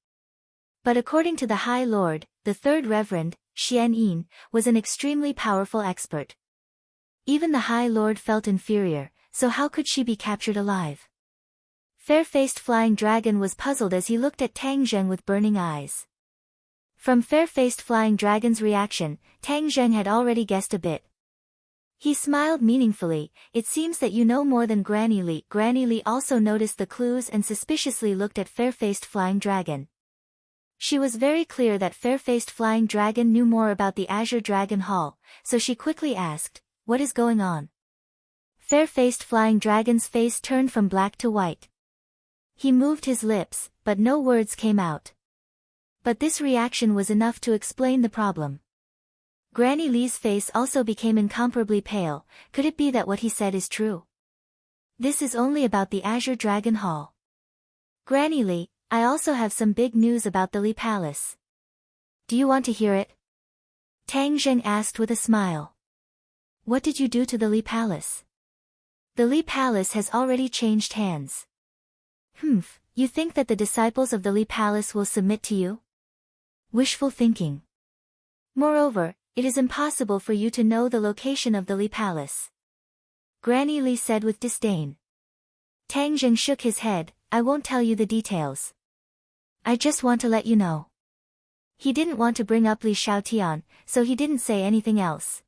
But according to the High Lord, the Third Reverend, Xian Yin, was an extremely powerful expert. Even the High Lord felt inferior, so how could she be captured alive? Fair-Faced Flying Dragon was puzzled as he looked at Tang Zheng with burning eyes. From Fair-Faced Flying Dragon's reaction, Tang Zheng had already guessed a bit. He smiled meaningfully. "It seems that you know more than Granny Li." Granny Li also noticed the clues and suspiciously looked at Fair-Faced Flying Dragon. She was very clear that Fair-Faced Flying Dragon knew more about the Azure Dragon Hall, so she quickly asked, "What is going on?" Fair-Faced Flying Dragon's face turned from black to white. He moved his lips, but no words came out. But this reaction was enough to explain the problem. Granny Li's face also became incomparably pale. Could it be that what he said is true? This is only about the Azure Dragon Hall. "Granny Li, I also have some big news about the Li Palace. Do you want to hear it?" Tang Zheng asked with a smile. "What did you do to the Li Palace?" "The Li Palace has already changed hands." You think that the disciples of the Li Palace will submit to you?" Wishful thinking. "Moreover, it is impossible for you to know the location of the Li Palace," Granny Li said with disdain. Tang Zheng shook his head. "I won't tell you the details. I just want to let you know." He didn't want to bring up Li Xiaotian, so he didn't say anything else.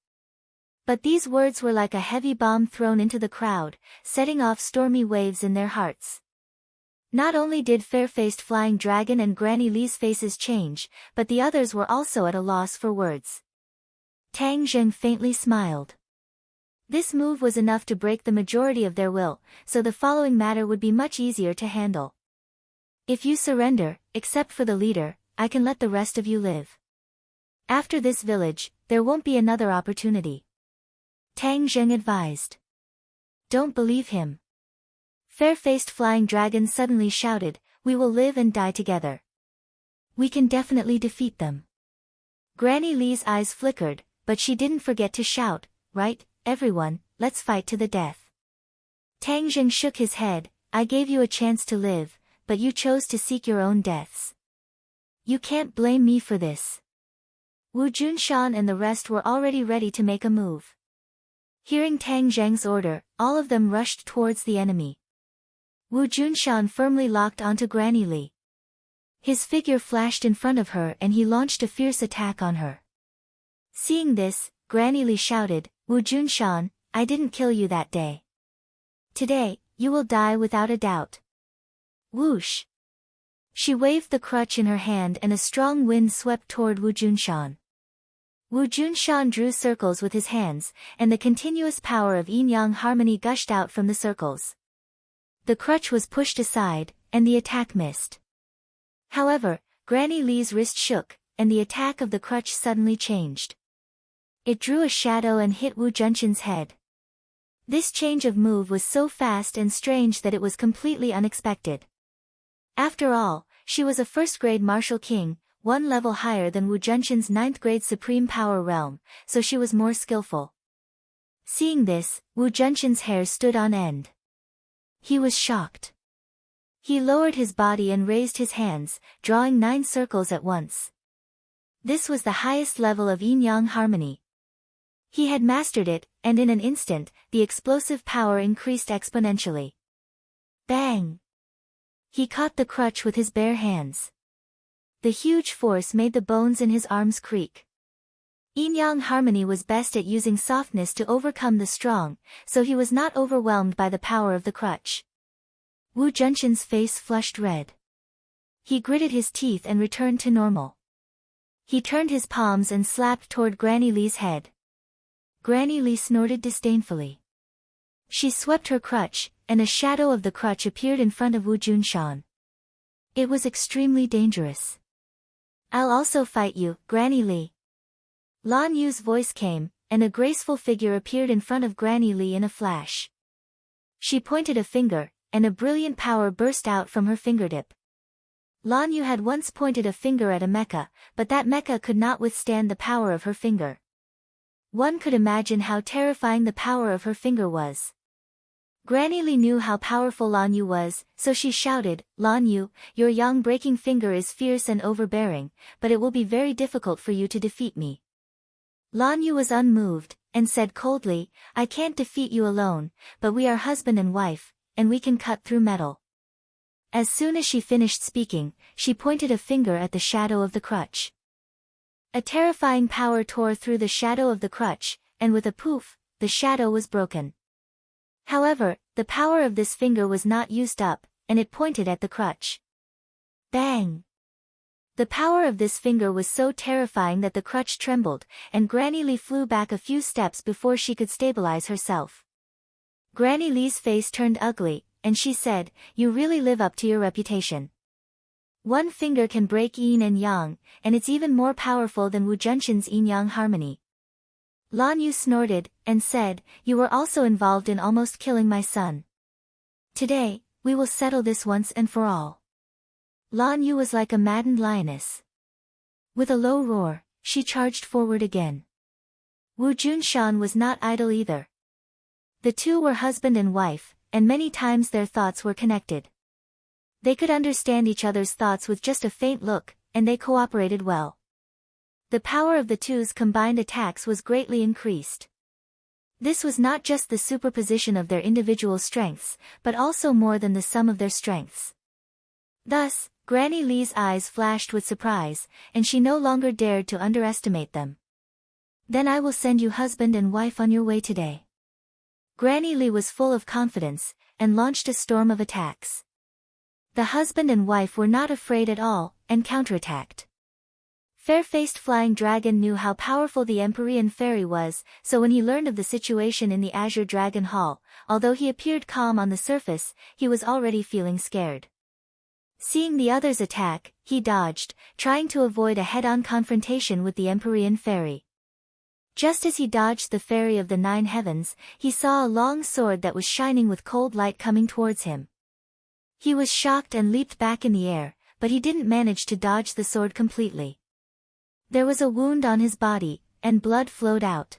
But these words were like a heavy bomb thrown into the crowd, setting off stormy waves in their hearts. Not only did Fair-Faced Flying Dragon and Granny Li's faces change, but the others were also at a loss for words. Tang Zheng faintly smiled. This move was enough to break the majority of their will, so the following matter would be much easier to handle. "If you surrender, except for the leader, I can let the rest of you live. After this village, there won't be another opportunity," Tang Zheng advised. "Don't believe him." Fair-Faced Flying Dragon suddenly shouted, "We will live and die together. We can definitely defeat them." Granny Li's eyes flickered, but she didn't forget to shout, "Right, everyone, let's fight to the death." Tang Zheng shook his head. "I gave you a chance to live, but you chose to seek your own deaths. You can't blame me for this." Wu Junshan and the rest were already ready to make a move. Hearing Tang Zheng's order, all of them rushed towards the enemy. Wu Junshan firmly locked onto Granny Li. His figure flashed in front of her and he launched a fierce attack on her. Seeing this, Granny Li shouted, "Wu Junshan, I didn't kill you that day. Today, you will die without a doubt." Whoosh! She waved the crutch in her hand and a strong wind swept toward Wu Junshan. Wu Junshan drew circles with his hands, and the continuous power of yin-yang harmony gushed out from the circles. The crutch was pushed aside, and the attack missed. However, Granny Lee's wrist shook, and the attack of the crutch suddenly changed. It drew a shadow and hit Wu Junshin's head. This change of move was so fast and strange that it was completely unexpected. After all, she was a first-grade martial king, one level higher than Wu Junshin's 9th-grade supreme power realm, so she was more skillful. Seeing this, Wu Junshin's hair stood on end. He was shocked. He lowered his body and raised his hands, drawing 9 circles at once. This was the highest level of yin-yang harmony. He had mastered it, and in an instant, the explosive power increased exponentially. Bang! He caught the crutch with his bare hands. The huge force made the bones in his arms creak. Yin-yang harmony was best at using softness to overcome the strong, so he was not overwhelmed by the power of the crutch. Wu Junshin's face flushed red. He gritted his teeth and returned to normal. He turned his palms and slapped toward Granny Lee's head. Granny Lee snorted disdainfully. She swept her crutch, and a shadow of the crutch appeared in front of Wu Junshan. It was extremely dangerous. "I'll also fight you, Granny Lee." Lan Yu's voice came, and a graceful figure appeared in front of Granny Lee in a flash. She pointed a finger, and a brilliant power burst out from her fingertip. Lan Yu had once pointed a finger at a mecha, but that mecha could not withstand the power of her finger. One could imagine how terrifying the power of her finger was. Granny Lee knew how powerful Lan Yu was, so she shouted, "Lan Yu, your yang-breaking finger is fierce and overbearing, but it will be very difficult for you to defeat me." Lan Yu was unmoved, and said coldly, "I can't defeat you alone, but we are husband and wife, and we can cut through metal." As soon as she finished speaking, she pointed a finger at the shadow of the crutch. A terrifying power tore through the shadow of the crutch, and with a poof, the shadow was broken. However, the power of this finger was not used up, and it pointed at the crutch. Bang! The power of this finger was so terrifying that the crutch trembled, and Granny Lee flew back a few steps before she could stabilize herself. Granny Lee's face turned ugly, and she said, "You really live up to your reputation. One finger can break yin and yang, and it's even more powerful than Wu Junshin's yin-yang harmony." Lan Yu snorted, and said, "You were also involved in almost killing my son. Today, we will settle this once and for all." Lan Yu was like a maddened lioness. With a low roar, she charged forward again. Wu Junshan was not idle either. The two were husband and wife, and many times their thoughts were connected. They could understand each other's thoughts with just a faint look, and they cooperated well. The power of the two's combined attacks was greatly increased. This was not just the superposition of their individual strengths, but also more than the sum of their strengths. Thus, Granny Lee's eyes flashed with surprise, and she no longer dared to underestimate them. "Then I will send you husband and wife on your way today." Granny Lee was full of confidence, and launched a storm of attacks. The husband and wife were not afraid at all, and counterattacked. Fair-faced Flying Dragon knew how powerful the Empyrean Fairy was, so when he learned of the situation in the Azure Dragon Hall, although he appeared calm on the surface, he was already feeling scared. Seeing the others attack, he dodged, trying to avoid a head-on confrontation with the Empyrean Fairy. Just as he dodged the Fairy of the 9 Heavens, he saw a long sword that was shining with cold light coming towards him. He was shocked and leaped back in the air, but he didn't manage to dodge the sword completely. There was a wound on his body, and blood flowed out.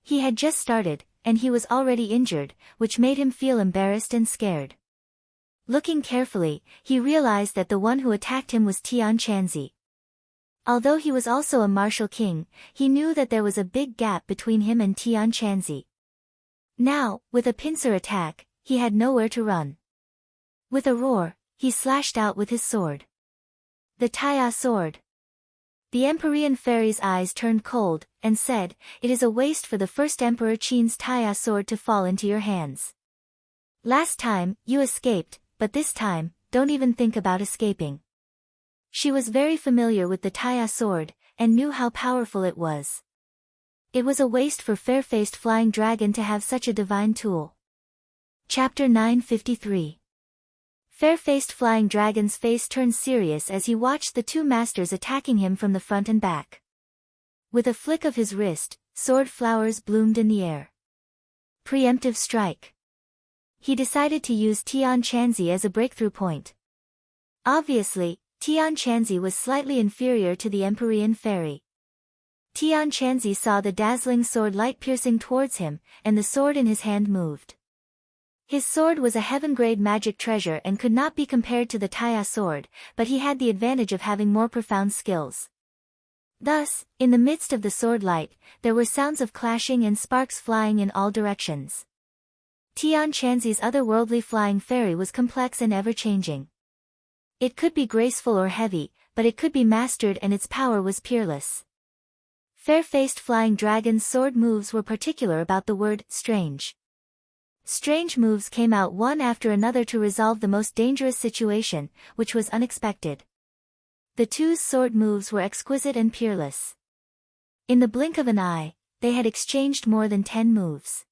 He had just started, and he was already injured, which made him feel embarrassed and scared. Looking carefully, he realized that the one who attacked him was Tian Chanzi. Although he was also a martial king, he knew that there was a big gap between him and Tian Chanzi. Now, with a pincer attack, he had nowhere to run. With a roar, he slashed out with his sword. The Taya sword. The Empyrean Fairy's eyes turned cold, and said, "It is a waste for the first Emperor Qin's Taya sword to fall into your hands. Last time, you escaped, but this time, don't even think about escaping." She was very familiar with the Taya sword, and knew how powerful it was. It was a waste for fair-faced Flying Dragon to have such a divine tool. Chapter 953. Fair-faced flying dragon's face turned serious as he watched the two masters attacking him from the front and back. With a flick of his wrist, sword flowers bloomed in the air. Preemptive strike. He decided to use Tian Chanzi as a breakthrough point. Obviously, Tian Chanzi was slightly inferior to the Empyrean fairy. Tian Chanzi saw the dazzling sword light piercing towards him, and the sword in his hand moved. His sword was a heaven-grade magic treasure and could not be compared to the Taya sword, but he had the advantage of having more profound skills. Thus, in the midst of the sword light, there were sounds of clashing and sparks flying in all directions. Tian Chanzi's otherworldly flying fairy was complex and ever-changing. It could be graceful or heavy, but it could be mastered, and its power was peerless. Fair-faced flying dragon's sword moves were particular about the word strange. Strange moves came out one after another to resolve the most dangerous situation, which was unexpected. The two's sword moves were exquisite and peerless. In the blink of an eye, they had exchanged more than 10 moves.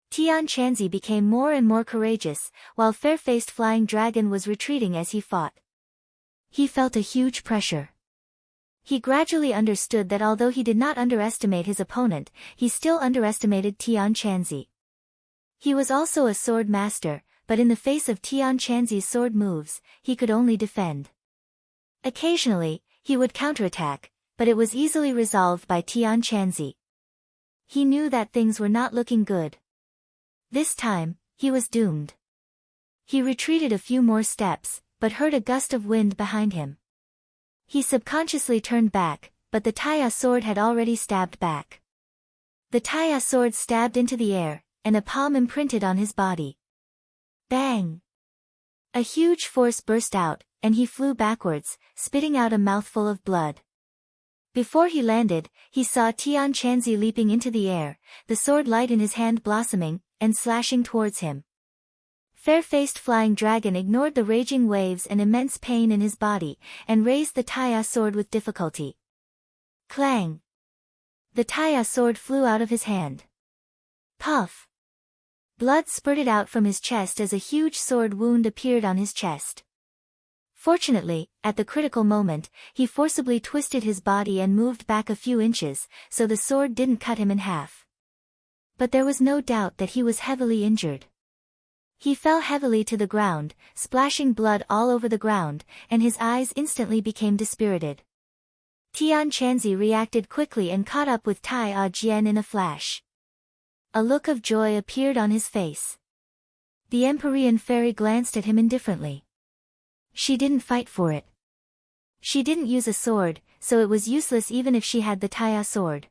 Tian Chanzi became more and more courageous, while fair-faced flying dragon was retreating as he fought. He felt a huge pressure. He gradually understood that although he did not underestimate his opponent, he still underestimated Tian Chanzi. He was also a sword master, but in the face of Tian Chanzi's sword moves, he could only defend. Occasionally, he would counterattack, but it was easily resolved by Tian Chanzi. He knew that things were not looking good. This time, he was doomed. He retreated a few more steps, but heard a gust of wind behind him. He subconsciously turned back, but the Taya sword had already stabbed back. The Taya sword stabbed into the air, and a palm imprinted on his body. Bang! A huge force burst out, and he flew backwards, spitting out a mouthful of blood. Before he landed, he saw Tian Chanzi leaping into the air, the sword light in his hand blossoming, and slashing towards him. Fair-faced flying dragon ignored the raging waves and immense pain in his body, and raised the Taya sword with difficulty. Clang! The Taya sword flew out of his hand. Puff! Blood spurted out from his chest as a huge sword wound appeared on his chest. Fortunately, at the critical moment, he forcibly twisted his body and moved back a few inches, so the sword didn't cut him in half. But there was no doubt that he was heavily injured. He fell heavily to the ground, splashing blood all over the ground, and his eyes instantly became dispirited. Tian Chanzi reacted quickly and caught up with Tai Jian in a flash. A look of joy appeared on his face. The Empyrean fairy glanced at him indifferently. She didn't fight for it. She didn't use a sword, so it was useless even if she had the Taya sword.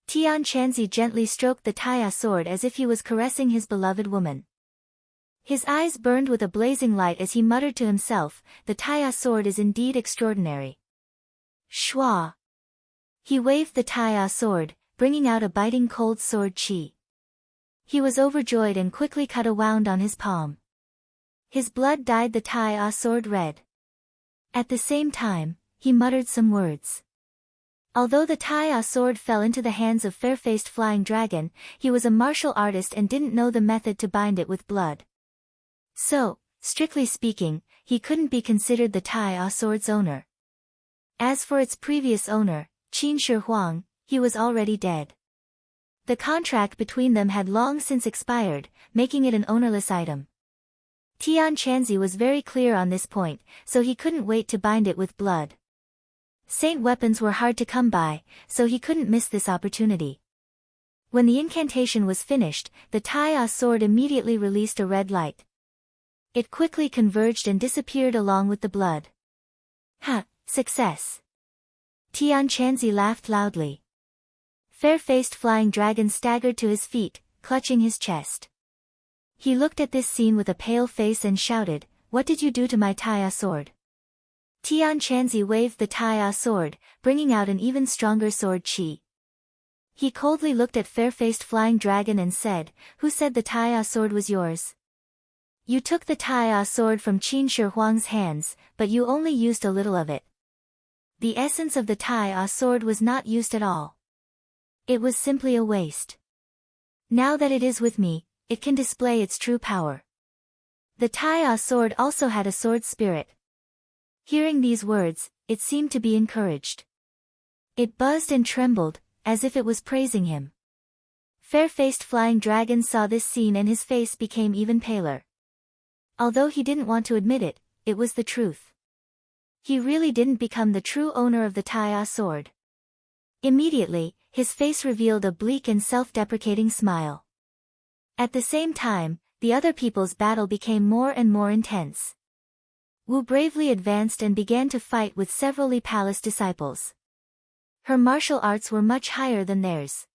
Tian Chanzi gently stroked the Taya sword as if he was caressing his beloved woman. His eyes burned with a blazing light as he muttered to himself, the Taya sword is indeed extraordinary. Shwa! He waved the Taya sword, bringing out a biting cold sword chi. He was overjoyed and quickly cut a wound on his palm. His blood dyed the Taya sword red. At the same time, he muttered some words. Although the Taya sword fell into the hands of fair-faced flying dragon, he was a martial artist and didn't know the method to bind it with blood. So, strictly speaking, he couldn't be considered the Taya sword's owner. As for its previous owner, Qin Shi Huang, he was already dead. The contract between them had long since expired, making it an ownerless item. Tian Chanzi was very clear on this point, so he couldn't wait to bind it with blood. Saint weapons were hard to come by, so he couldn't miss this opportunity. When the incantation was finished, the Taya sword immediately released a red light. It quickly converged and disappeared along with the blood. Ha! Success! Tian Chanzi laughed loudly. Fair-faced flying dragon staggered to his feet, clutching his chest. He looked at this scene with a pale face and shouted, "What did you do to my Taya sword?" Tian Chanzi waved the Taya sword, bringing out an even stronger sword chi. He coldly looked at fair-faced flying dragon and said, "Who said the Taya sword was yours? You took the Taya sword from Qin Shi Huang's hands, but you only used a little of it. The essence of the Taya sword was not used at all. It was simply a waste. Now that it is with me, it can display its true power. The Tai sword also had a sword spirit. Hearing these words, it seemed to be encouraged. It buzzed and trembled, as if it was praising him. Fair-faced flying dragon saw this scene and his face became even paler. Although he didn't want to admit it, it was the truth. He really didn't become the true owner of the Tai sword. Immediately, his face revealed a bleak and self-deprecating smile. At the same time, the other people's battle became more and more intense. Wu bravely advanced and began to fight with several Li Palace disciples. Her martial arts were much higher than theirs.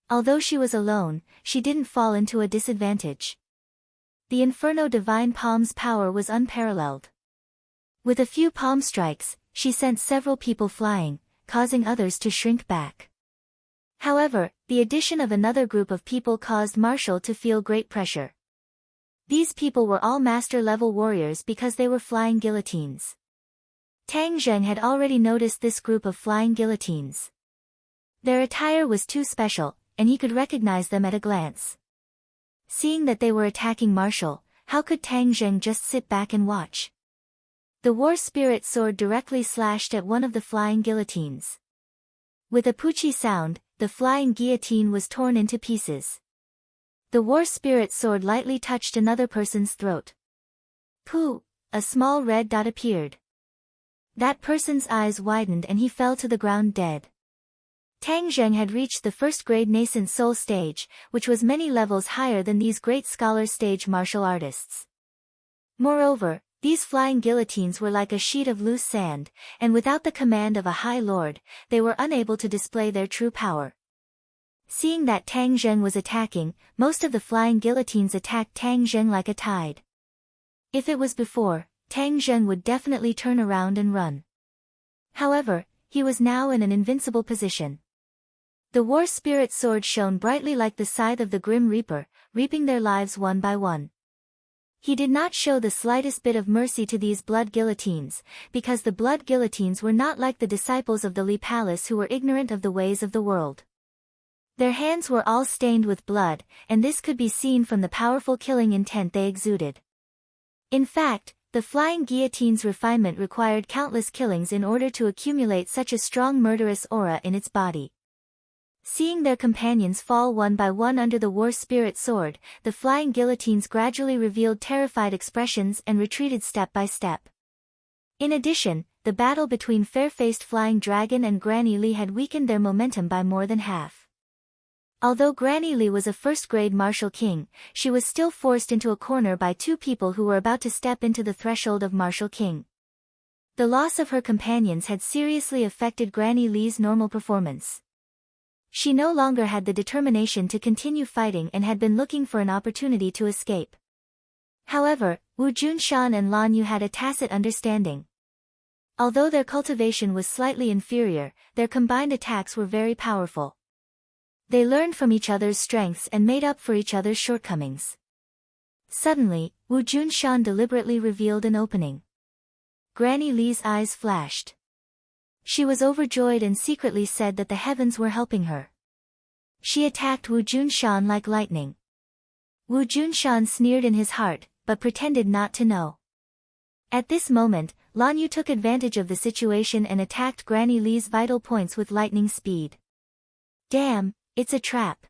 Although she was alone, she didn't fall into a disadvantage. The Inferno Divine Palm's power was unparalleled. With a few palm strikes, she sent several people flying, causing others to shrink back. However, the addition of another group of people caused Marshall to feel great pressure. These people were all master-level warriors because they were flying guillotines. Tang Zheng had already noticed this group of flying guillotines. Their attire was too special, and he could recognize them at a glance. Seeing that they were attacking Marshall, how could Tang Zheng just sit back and watch? The War Spirit sword directly slashed at one of the flying guillotines. With a poochie sound, the flying guillotine was torn into pieces. The War Spirit sword lightly touched another person's throat. Pooh! A small red dot appeared. That person's eyes widened and he fell to the ground dead. Tang Zheng had reached the first-grade nascent soul stage, which was many levels higher than these great scholar stage martial artists. Moreover, these flying guillotines were like a sheet of loose sand, and without the command of a high lord, they were unable to display their true power. Seeing that Tang Zheng was attacking, most of the flying guillotines attacked Tang Zheng like a tide. If it was before, Tang Zheng would definitely turn around and run. However, he was now in an invincible position. The War Spirit sword shone brightly like the scythe of the Grim Reaper, reaping their lives one by one. He did not show the slightest bit of mercy to these blood guillotines, because the blood guillotines were not like the disciples of the Li Palace who were ignorant of the ways of the world. Their hands were all stained with blood, and this could be seen from the powerful killing intent they exuded. In fact, the flying guillotine's refinement required countless killings in order to accumulate such a strong murderous aura in its body. Seeing their companions fall one by one under the War Spirit sword, the flying guillotines gradually revealed terrified expressions and retreated step by step. In addition, the battle between fair-faced Flying Dragon and Granny Li had weakened their momentum by more than half. Although Granny Li was a first-grade martial king, she was still forced into a corner by two people who were about to step into the threshold of martial king. The loss of her companions had seriously affected Granny Li's normal performance. She no longer had the determination to continue fighting and had been looking for an opportunity to escape. However, Wu Junshan and Lan Yu had a tacit understanding. Although their cultivation was slightly inferior, their combined attacks were very powerful. They learned from each other's strengths and made up for each other's shortcomings. Suddenly, Wu Junshan deliberately revealed an opening. Granny Li's eyes flashed. She was overjoyed and secretly said that the heavens were helping her. She attacked Wu Junshan like lightning. Wu Junshan sneered in his heart, but pretended not to know. At this moment, Lan Yu took advantage of the situation and attacked Granny Li's vital points with lightning speed. Damn, it's a trap.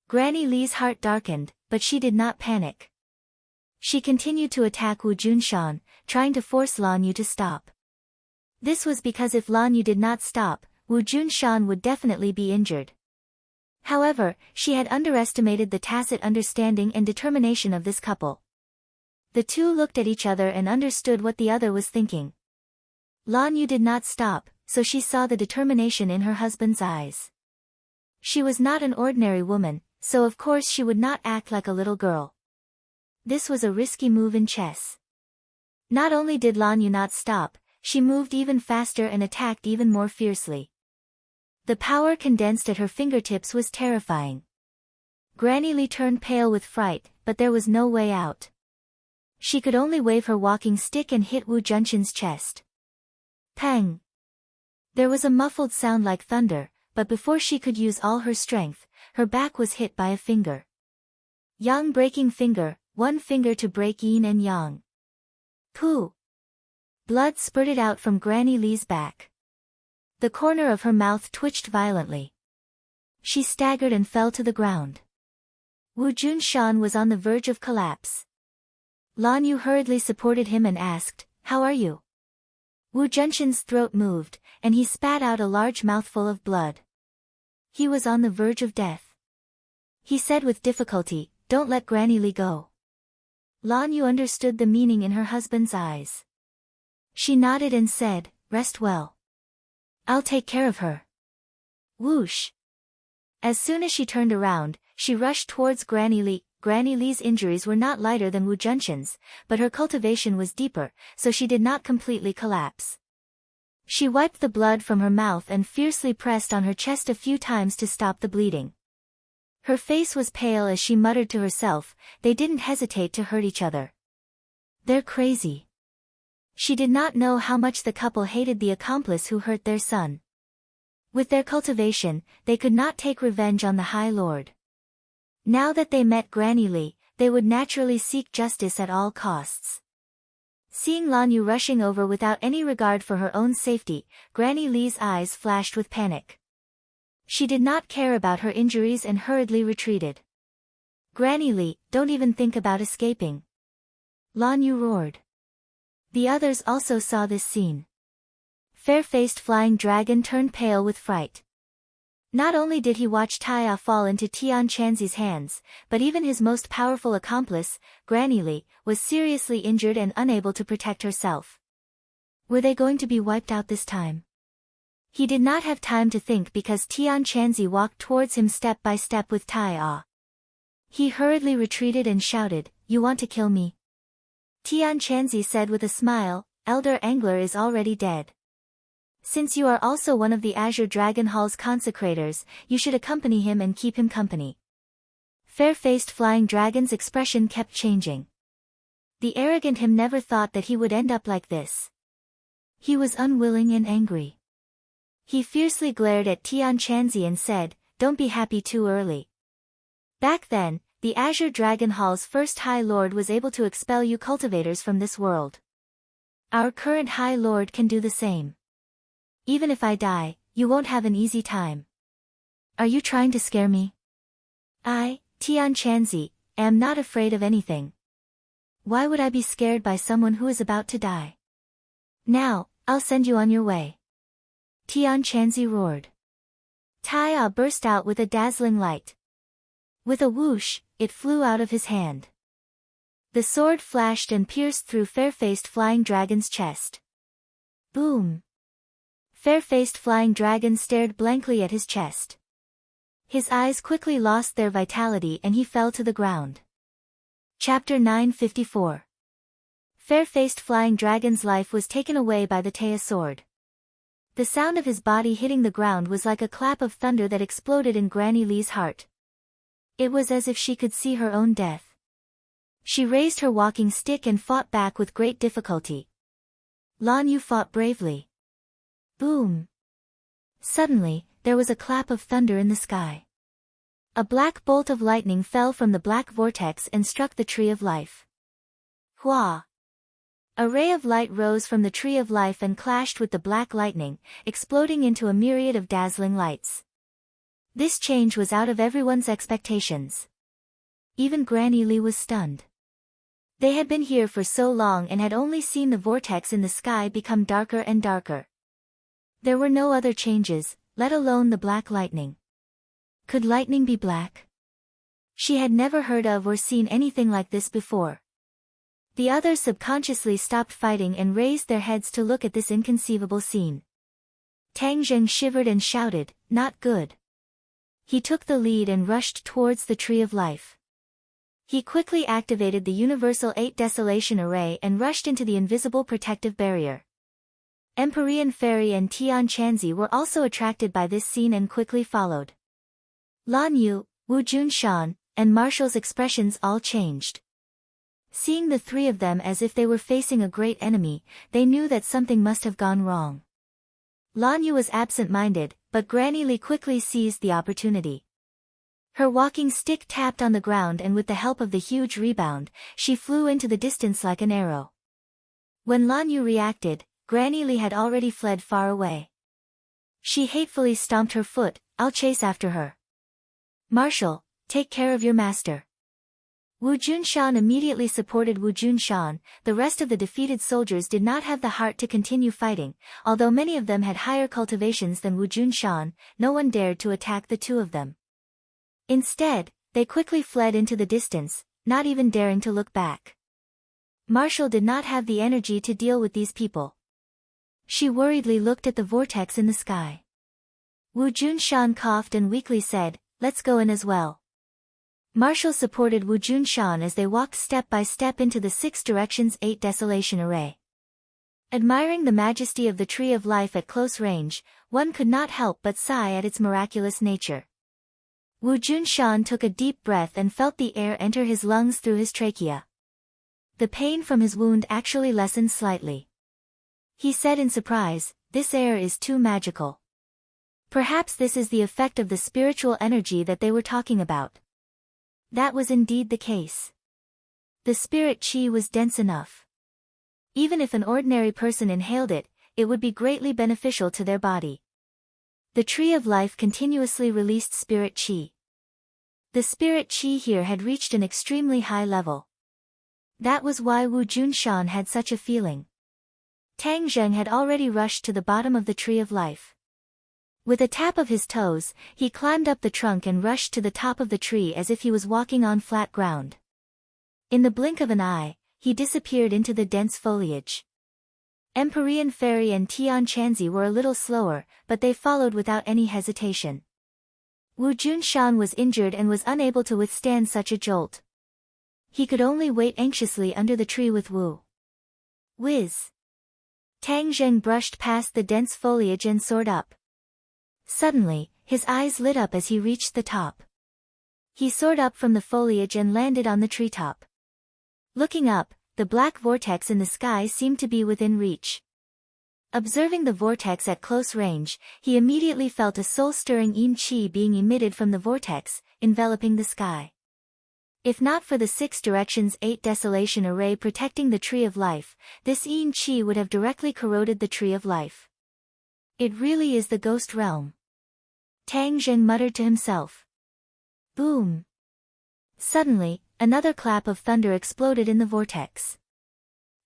Granny Li's heart darkened, but she did not panic. She continued to attack Wu Junshan, trying to force Lan Yu to stop. This was because if Lan Yu did not stop, Wu Junshan would definitely be injured. However, she had underestimated the tacit understanding and determination of this couple. The two looked at each other and understood what the other was thinking. Lan Yu did not stop, so she saw the determination in her husband's eyes. She was not an ordinary woman, so of course she would not act like a little girl. This was a risky move in chess. Not only did Lan Yu not stop, she moved even faster and attacked even more fiercely. The power condensed at her fingertips was terrifying. Granny Li turned pale with fright, but there was no way out. She could only wave her walking stick and hit Wu Junshan's chest. Pang! There was a muffled sound like thunder, but before she could use all her strength, her back was hit by a finger. Yang breaking finger, one finger to break yin and yang. Pooh! Blood spurted out from Granny Li's back. The corner of her mouth twitched violently. She staggered and fell to the ground. Wu Junshan was on the verge of collapse. Lan Yu hurriedly supported him and asked, "How are you?" Wu Junshan's throat moved, and he spat out a large mouthful of blood. He was on the verge of death. He said with difficulty, "Don't let Granny Li go." Lan Yu understood the meaning in her husband's eyes. She nodded and said, "Rest well. I'll take care of her." Whoosh! As soon as she turned around, she rushed towards Granny Li. Granny Li's injuries were not lighter than Wu Junshan's, but her cultivation was deeper, so she did not completely collapse. She wiped the blood from her mouth and fiercely pressed on her chest a few times to stop the bleeding. Her face was pale as she muttered to herself, "They didn't hesitate to hurt each other. They're crazy." She did not know how much the couple hated the accomplice who hurt their son. With their cultivation, they could not take revenge on the High Lord. Now that they met Granny Li, they would naturally seek justice at all costs. Seeing Lan Yu rushing over without any regard for her own safety, Granny Li's eyes flashed with panic. She did not care about her injuries and hurriedly retreated. "Granny Li, don't even think about escaping!" Lan Yu roared. The others also saw this scene. Fair-faced Flying Dragon turned pale with fright. Not only did he watch Taya fall into Tian Chanzi's hands, but even his most powerful accomplice, Granny Li, was seriously injured and unable to protect herself. Were they going to be wiped out this time? He did not have time to think because Tian Chanzi walked towards him step by step with Taya. He hurriedly retreated and shouted, "You want to kill me?" Tian Chanzi said with a smile, "Elder Angler is already dead. Since you are also one of the Azure Dragon Hall's consecrators, you should accompany him and keep him company." Fair-faced Flying Dragon's expression kept changing. The arrogant him never thought that he would end up like this. He was unwilling and angry. He fiercely glared at Tian Chanzi and said, "Don't be happy too early. Back then, the Azure Dragon Hall's first High Lord was able to expel you cultivators from this world. Our current High Lord can do the same. Even if I die, you won't have an easy time. Are you trying to scare me?" "I, Tian Chanzi, am not afraid of anything. Why would I be scared by someone who is about to die? Now, I'll send you on your way." Tian Chanzi roared. Taya burst out with a dazzling light. With a whoosh, it flew out of his hand. The sword flashed and pierced through Fair-faced Flying Dragon's chest. Boom! Fair-faced Flying Dragon stared blankly at his chest. His eyes quickly lost their vitality and he fell to the ground. Chapter 954. Fair-faced Flying Dragon's life was taken away by the Taya sword. The sound of his body hitting the ground was like a clap of thunder that exploded in Granny Li's heart. It was as if she could see her own death. She raised her walking stick and fought back with great difficulty. Lan Yu fought bravely. Boom! Suddenly, there was a clap of thunder in the sky. A black bolt of lightning fell from the black vortex and struck the Tree of Life. Hua! A ray of light rose from the Tree of Life and clashed with the black lightning, exploding into a myriad of dazzling lights. This change was out of everyone's expectations. Even Granny Li was stunned. They had been here for so long and had only seen the vortex in the sky become darker and darker. There were no other changes, let alone the black lightning. Could lightning be black? She had never heard of or seen anything like this before. The others subconsciously stopped fighting and raised their heads to look at this inconceivable scene. Tang Zheng shivered and shouted, "Not good." He took the lead and rushed towards the Tree of Life. He quickly activated the Universal 8 Desolation Array and rushed into the invisible protective barrier. Empyrean Fairy and Tian Chanzi were also attracted by this scene and quickly followed. Lan Yu, Wu Junshan, and Marshall's expressions all changed. Seeing the three of them as if they were facing a great enemy, they knew that something must have gone wrong. Lan Yu was absent-minded, but Granny Li quickly seized the opportunity. Her walking stick tapped on the ground, and with the help of the huge rebound, she flew into the distance like an arrow. When Lan Yu reacted, Granny Li had already fled far away. She hatefully stomped her foot. "I'll chase after her." "Marshal, take care of your master." Wu Junshan immediately supported Wu Junshan. The rest of the defeated soldiers did not have the heart to continue fighting. Although many of them had higher cultivations than Wu Junshan, no one dared to attack the two of them. Instead, they quickly fled into the distance, not even daring to look back. Marshal did not have the energy to deal with these people. She worriedly looked at the vortex in the sky. Wu Junshan coughed and weakly said, "Let's go in as well." Marshal supported Wu Junshan as they walked step by step into the 6 directions 8 desolation array. Admiring the majesty of the Tree of Life at close range, one could not help but sigh at its miraculous nature. Wu Junshan took a deep breath and felt the air enter his lungs through his trachea. The pain from his wound actually lessened slightly. He said in surprise, "This air is too magical." Perhaps this is the effect of the spiritual energy that they were talking about. That was indeed the case. The spirit chi was dense enough. Even if an ordinary person inhaled it, it would be greatly beneficial to their body. The Tree of Life continuously released spirit chi. The spirit chi here had reached an extremely high level. That was why Wu Junshan had such a feeling. Tang Zheng had already rushed to the bottom of the Tree of Life. With a tap of his toes, he climbed up the trunk and rushed to the top of the tree as if he was walking on flat ground. In the blink of an eye, he disappeared into the dense foliage. Empyrean Fairy and Tian Chanzi were a little slower, but they followed without any hesitation. Wu Junshan was injured and was unable to withstand such a jolt. He could only wait anxiously under the tree with Wu. Whiz! Tang Zheng brushed past the dense foliage and soared up. Suddenly, his eyes lit up as he reached the top. He soared up from the foliage and landed on the treetop. Looking up, the black vortex in the sky seemed to be within reach. Observing the vortex at close range, he immediately felt a soul-stirring yin qi being emitted from the vortex, enveloping the sky. If not for the 6 directions 8 desolation array protecting the Tree of Life, this yin qi would have directly corroded the Tree of Life. It really is the ghost realm. Tang Zheng muttered to himself. Boom! Suddenly, another clap of thunder exploded in the vortex.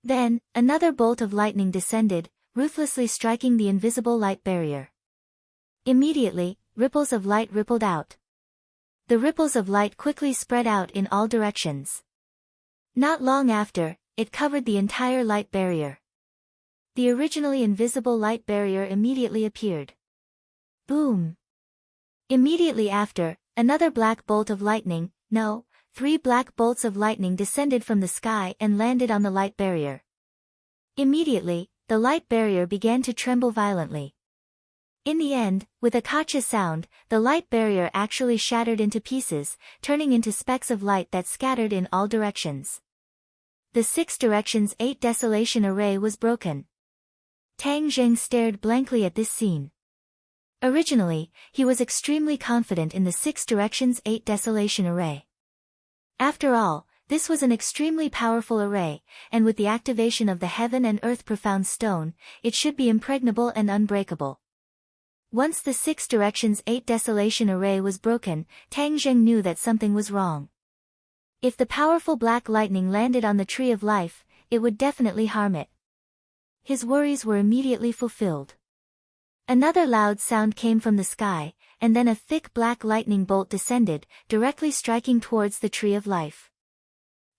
Then, another bolt of lightning descended, ruthlessly striking the invisible light barrier. Immediately, ripples of light rippled out. The ripples of light quickly spread out in all directions. Not long after, it covered the entire light barrier. The originally invisible light barrier immediately appeared. Boom! Immediately after, another black bolt of lightning, 3 black bolts of lightning descended from the sky and landed on the light barrier. Immediately, the light barrier began to tremble violently. In the end, with a kacha sound, the light barrier actually shattered into pieces, turning into specks of light that scattered in all directions. The 6 directions 8 desolation array was broken. Tang Zheng stared blankly at this scene. Originally, he was extremely confident in the 6 directions 8 desolation array. After all, this was an extremely powerful array, and with the activation of the Heaven and Earth Profound Stone, it should be impregnable and unbreakable. Once the 6 directions 8 desolation array was broken, Tang Zheng knew that something was wrong. If the powerful black lightning landed on the Tree of Life, it would definitely harm it. His worries were immediately fulfilled. Another loud sound came from the sky, and then a thick black lightning bolt descended, directly striking towards the Tree of Life.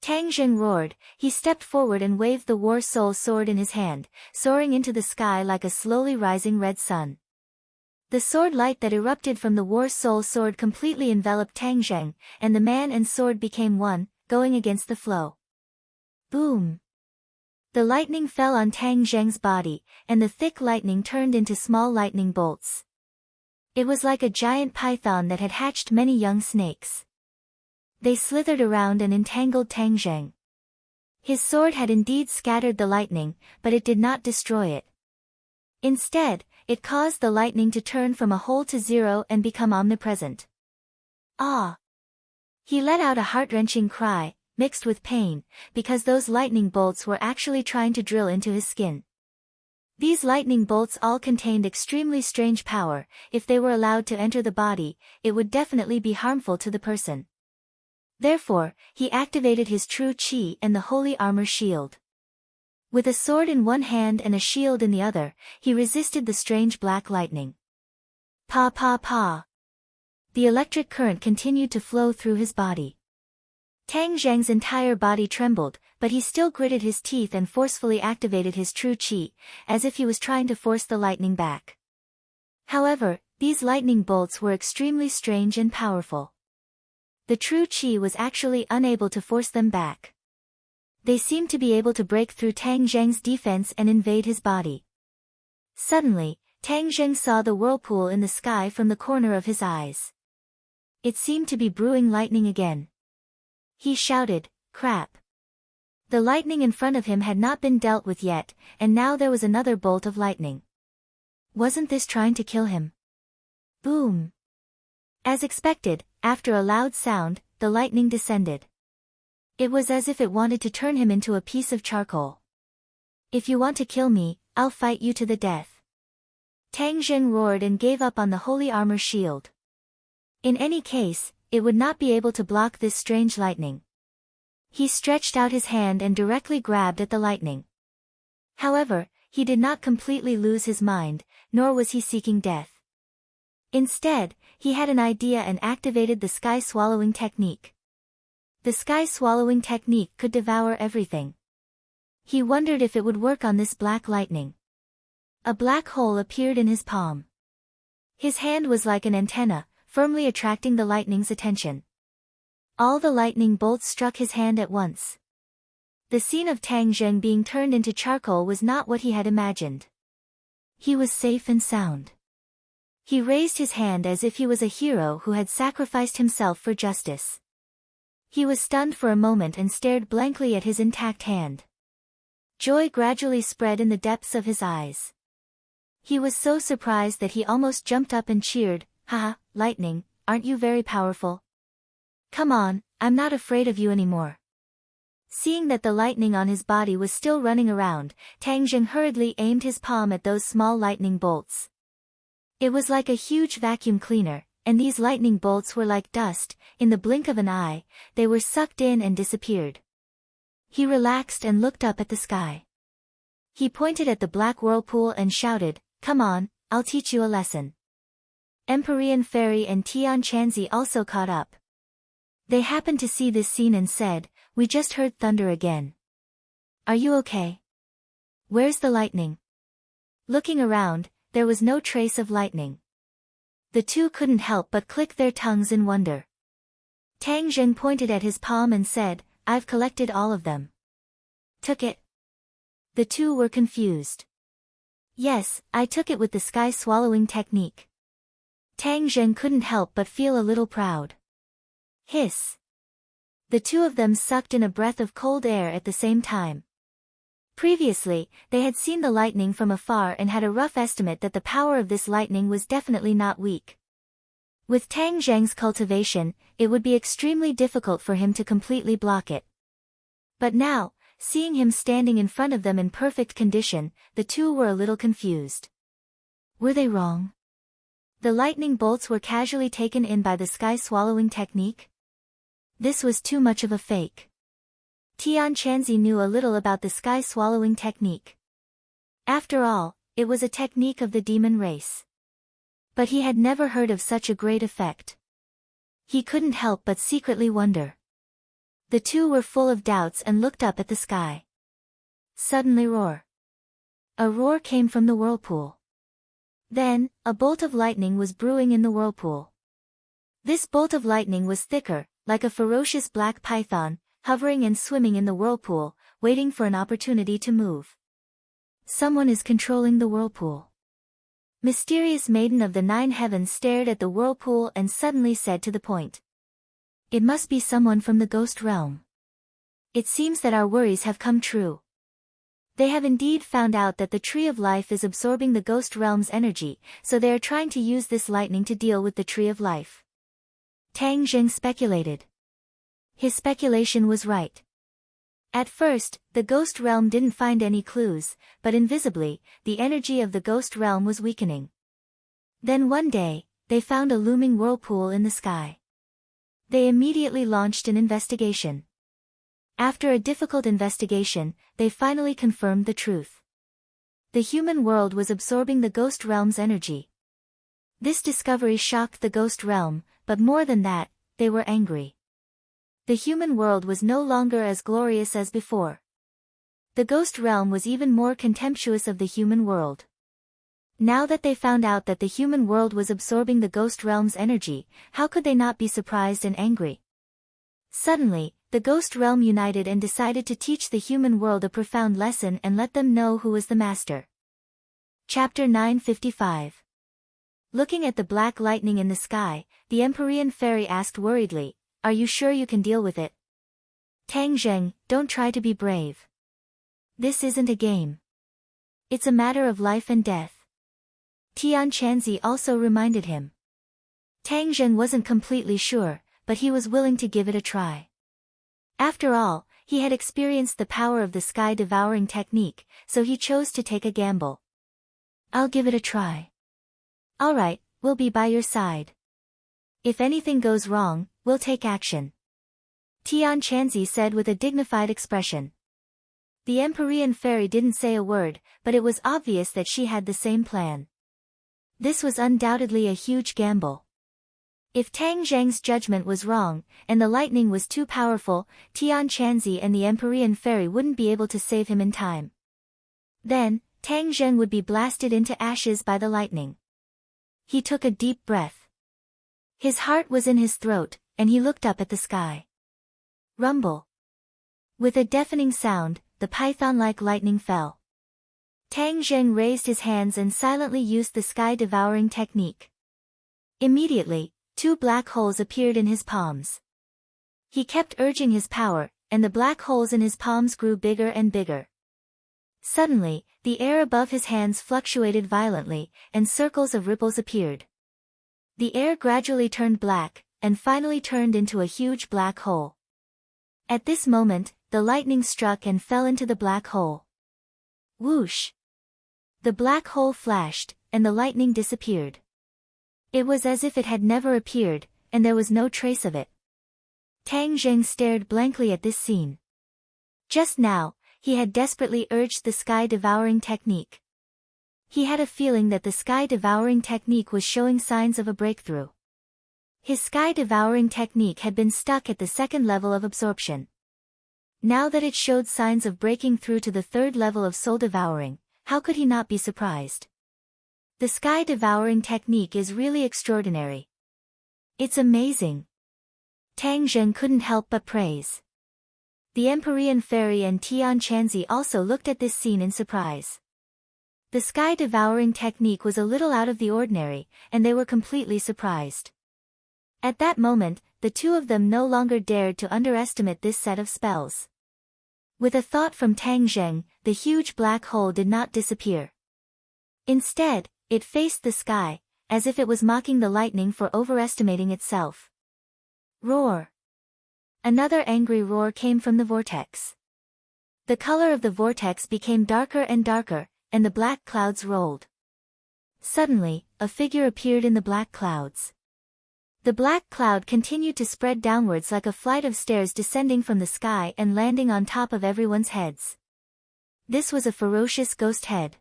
Tang Zheng roared. He stepped forward and waved the War Soul sword in his hand, soaring into the sky like a slowly rising red sun. The sword light that erupted from the War Soul sword completely enveloped Tang Zheng, and the man and sword became one, going against the flow. Boom! The lightning fell on Tang Zheng's body, and the thick lightning turned into small lightning bolts. It was like a giant python that had hatched many young snakes. They slithered around and entangled Tang Zheng. His sword had indeed scattered the lightning, but it did not destroy it. Instead, it caused the lightning to turn from a whole to 0 and become omnipresent. Ah! He let out a heart-wrenching cry, mixed with pain, because those lightning bolts were actually trying to drill into his skin. These lightning bolts all contained extremely strange power. If they were allowed to enter the body, it would definitely be harmful to the person. Therefore, he activated his true chi and the holy armor shield. With a sword in one hand and a shield in the other, he resisted the strange black lightning. Pa pa pa. The electric current continued to flow through his body. Tang Zheng's entire body trembled, but he still gritted his teeth and forcefully activated his true qi, as if he was trying to force the lightning back. However, these lightning bolts were extremely strange and powerful. The true qi was actually unable to force them back. They seemed to be able to break through Tang Zheng's defense and invade his body. Suddenly, Tang Zheng saw the whirlpool in the sky from the corner of his eyes. It seemed to be brewing lightning again. He shouted, "Crap!" The lightning in front of him had not been dealt with yet, and now there was another bolt of lightning. Wasn't this trying to kill him? Boom! As expected, after a loud sound, the lightning descended. It was as if it wanted to turn him into a piece of charcoal. "If you want to kill me, I'll fight you to the death." Tang Zheng roared and gave up on the holy armor shield. In any case, it would not be able to block this strange lightning. He stretched out his hand and directly grabbed at the lightning. However, he did not completely lose his mind, nor was he seeking death. Instead, he had an idea and activated the sky-swallowing technique. The sky-swallowing technique could devour everything. He wondered if it would work on this black lightning. A black hole appeared in his palm. His hand was like an antenna, firmly attracting the lightning's attention. All the lightning bolts struck his hand at once. The scene of Tang Zheng being turned into charcoal was not what he had imagined. He was safe and sound. He raised his hand as if he was a hero who had sacrificed himself for justice. He was stunned for a moment and stared blankly at his intact hand. Joy gradually spread in the depths of his eyes. He was so surprised that he almost jumped up and cheered, "Haha, lightning, aren't you very powerful? Come on, I'm not afraid of you anymore." Seeing that the lightning on his body was still running around, Tang Zheng hurriedly aimed his palm at those small lightning bolts. It was like a huge vacuum cleaner, and these lightning bolts were like dust. In the blink of an eye, they were sucked in and disappeared. He relaxed and looked up at the sky. He pointed at the black whirlpool and shouted, "Come on, I'll teach you a lesson." Empyrean Fairy and Tian Chanzi also caught up. They happened to see this scene and said, "We just heard thunder again. Are you okay? Where's the lightning?" Looking around, there was no trace of lightning. The two couldn't help but click their tongues in wonder. Tang Zheng pointed at his palm and said, "I've collected all of them." "Took it?" The two were confused. "Yes, I took it with the sky-swallowing technique." Tang Zheng couldn't help but feel a little proud. Hiss. The two of them sucked in a breath of cold air at the same time. Previously, they had seen the lightning from afar and had a rough estimate that the power of this lightning was definitely not weak. With Tang Zheng's cultivation, it would be extremely difficult for him to completely block it. But now, seeing him standing in front of them in perfect condition, the two were a little confused. Were they wrong? The lightning bolts were casually taken in by the sky-swallowing technique? This was too much of a fake. Tian Chanzi knew a little about the sky-swallowing technique. After all, it was a technique of the demon race. But he had never heard of such a great effect. He couldn't help but secretly wonder. The two were full of doubts and looked up at the sky. Suddenly roar. A roar came from the whirlpool. Then, a bolt of lightning was brewing in the whirlpool. This bolt of lightning was thicker, like a ferocious black python, hovering and swimming in the whirlpool, waiting for an opportunity to move. Someone is controlling the whirlpool. Mysterious Maiden of the Nine Heavens stared at the whirlpool and suddenly said to the point. It must be someone from the ghost realm. It seems that our worries have come true. They have indeed found out that the Tree of Life is absorbing the ghost realm's energy, so they are trying to use this lightning to deal with the Tree of Life. Tang Zheng speculated. His speculation was right. At first, the ghost realm didn't find any clues, but invisibly, the energy of the ghost realm was weakening. Then one day, they found a looming whirlpool in the sky. They immediately launched an investigation. After a difficult investigation, they finally confirmed the truth. The human world was absorbing the ghost realm's energy. This discovery shocked the ghost realm, but more than that, they were angry. The human world was no longer as glorious as before. The ghost realm was even more contemptuous of the human world. Now that they found out that the human world was absorbing the ghost realm's energy, how could they not be surprised and angry? Suddenly, the ghost realm united and decided to teach the human world a profound lesson and let them know who was the master. Chapter 955. Looking at the black lightning in the sky, the Empyrean fairy asked worriedly, "Are you sure you can deal with it? Tang Zheng, don't try to be brave. This isn't a game. It's a matter of life and death." Tian Chanzi also reminded him. Tang Zheng wasn't completely sure, but he was willing to give it a try. After all, he had experienced the power of the sky-devouring technique, so he chose to take a gamble. "I'll give it a try." "All right, we'll be by your side. If anything goes wrong, we'll take action," Tian Chanzi said with a dignified expression. The Empyrean fairy didn't say a word, but it was obvious that she had the same plan. This was undoubtedly a huge gamble. If Tang Zheng's judgment was wrong, and the lightning was too powerful, Tian Chanzi and the Empyrean fairy wouldn't be able to save him in time. Then, Tang Zheng would be blasted into ashes by the lightning. He took a deep breath. His heart was in his throat, and he looked up at the sky. Rumble. With a deafening sound, the python-like lightning fell. Tang Zheng raised his hands and silently used the sky-devouring technique. Immediately, 2 black holes appeared in his palms. He kept urging his power, and the black holes in his palms grew bigger and bigger. Suddenly, the air above his hands fluctuated violently, and circles of ripples appeared. The air gradually turned black, and finally turned into a huge black hole. At this moment, the lightning struck and fell into the black hole. Whoosh! The black hole flashed, and the lightning disappeared. It was as if it had never appeared, and there was no trace of it. Tang Zheng stared blankly at this scene. Just now, he had desperately urged the sky-devouring technique. He had a feeling that the sky-devouring technique was showing signs of a breakthrough. His sky-devouring technique had been stuck at the 2nd level of absorption. Now that it showed signs of breaking through to the 3rd level of soul-devouring, how could he not be surprised? The sky-devouring technique is really extraordinary. It's amazing. Tang Zheng couldn't help but praise. The Empyrean fairy and Tian Chanzi also looked at this scene in surprise. The sky-devouring technique was a little out of the ordinary, and they were completely surprised. At that moment, the 2 of them no longer dared to underestimate this set of spells. With a thought from Tang Zheng, the huge black hole did not disappear. Instead, it faced the sky, as if it was mocking the lightning for overestimating itself. Roar! Another angry roar came from the vortex. The color of the vortex became darker and darker, and the black clouds rolled. Suddenly, a figure appeared in the black clouds. The black cloud continued to spread downwards like a flight of stairs descending from the sky and landing on top of everyone's heads. This was a ferocious ghost head.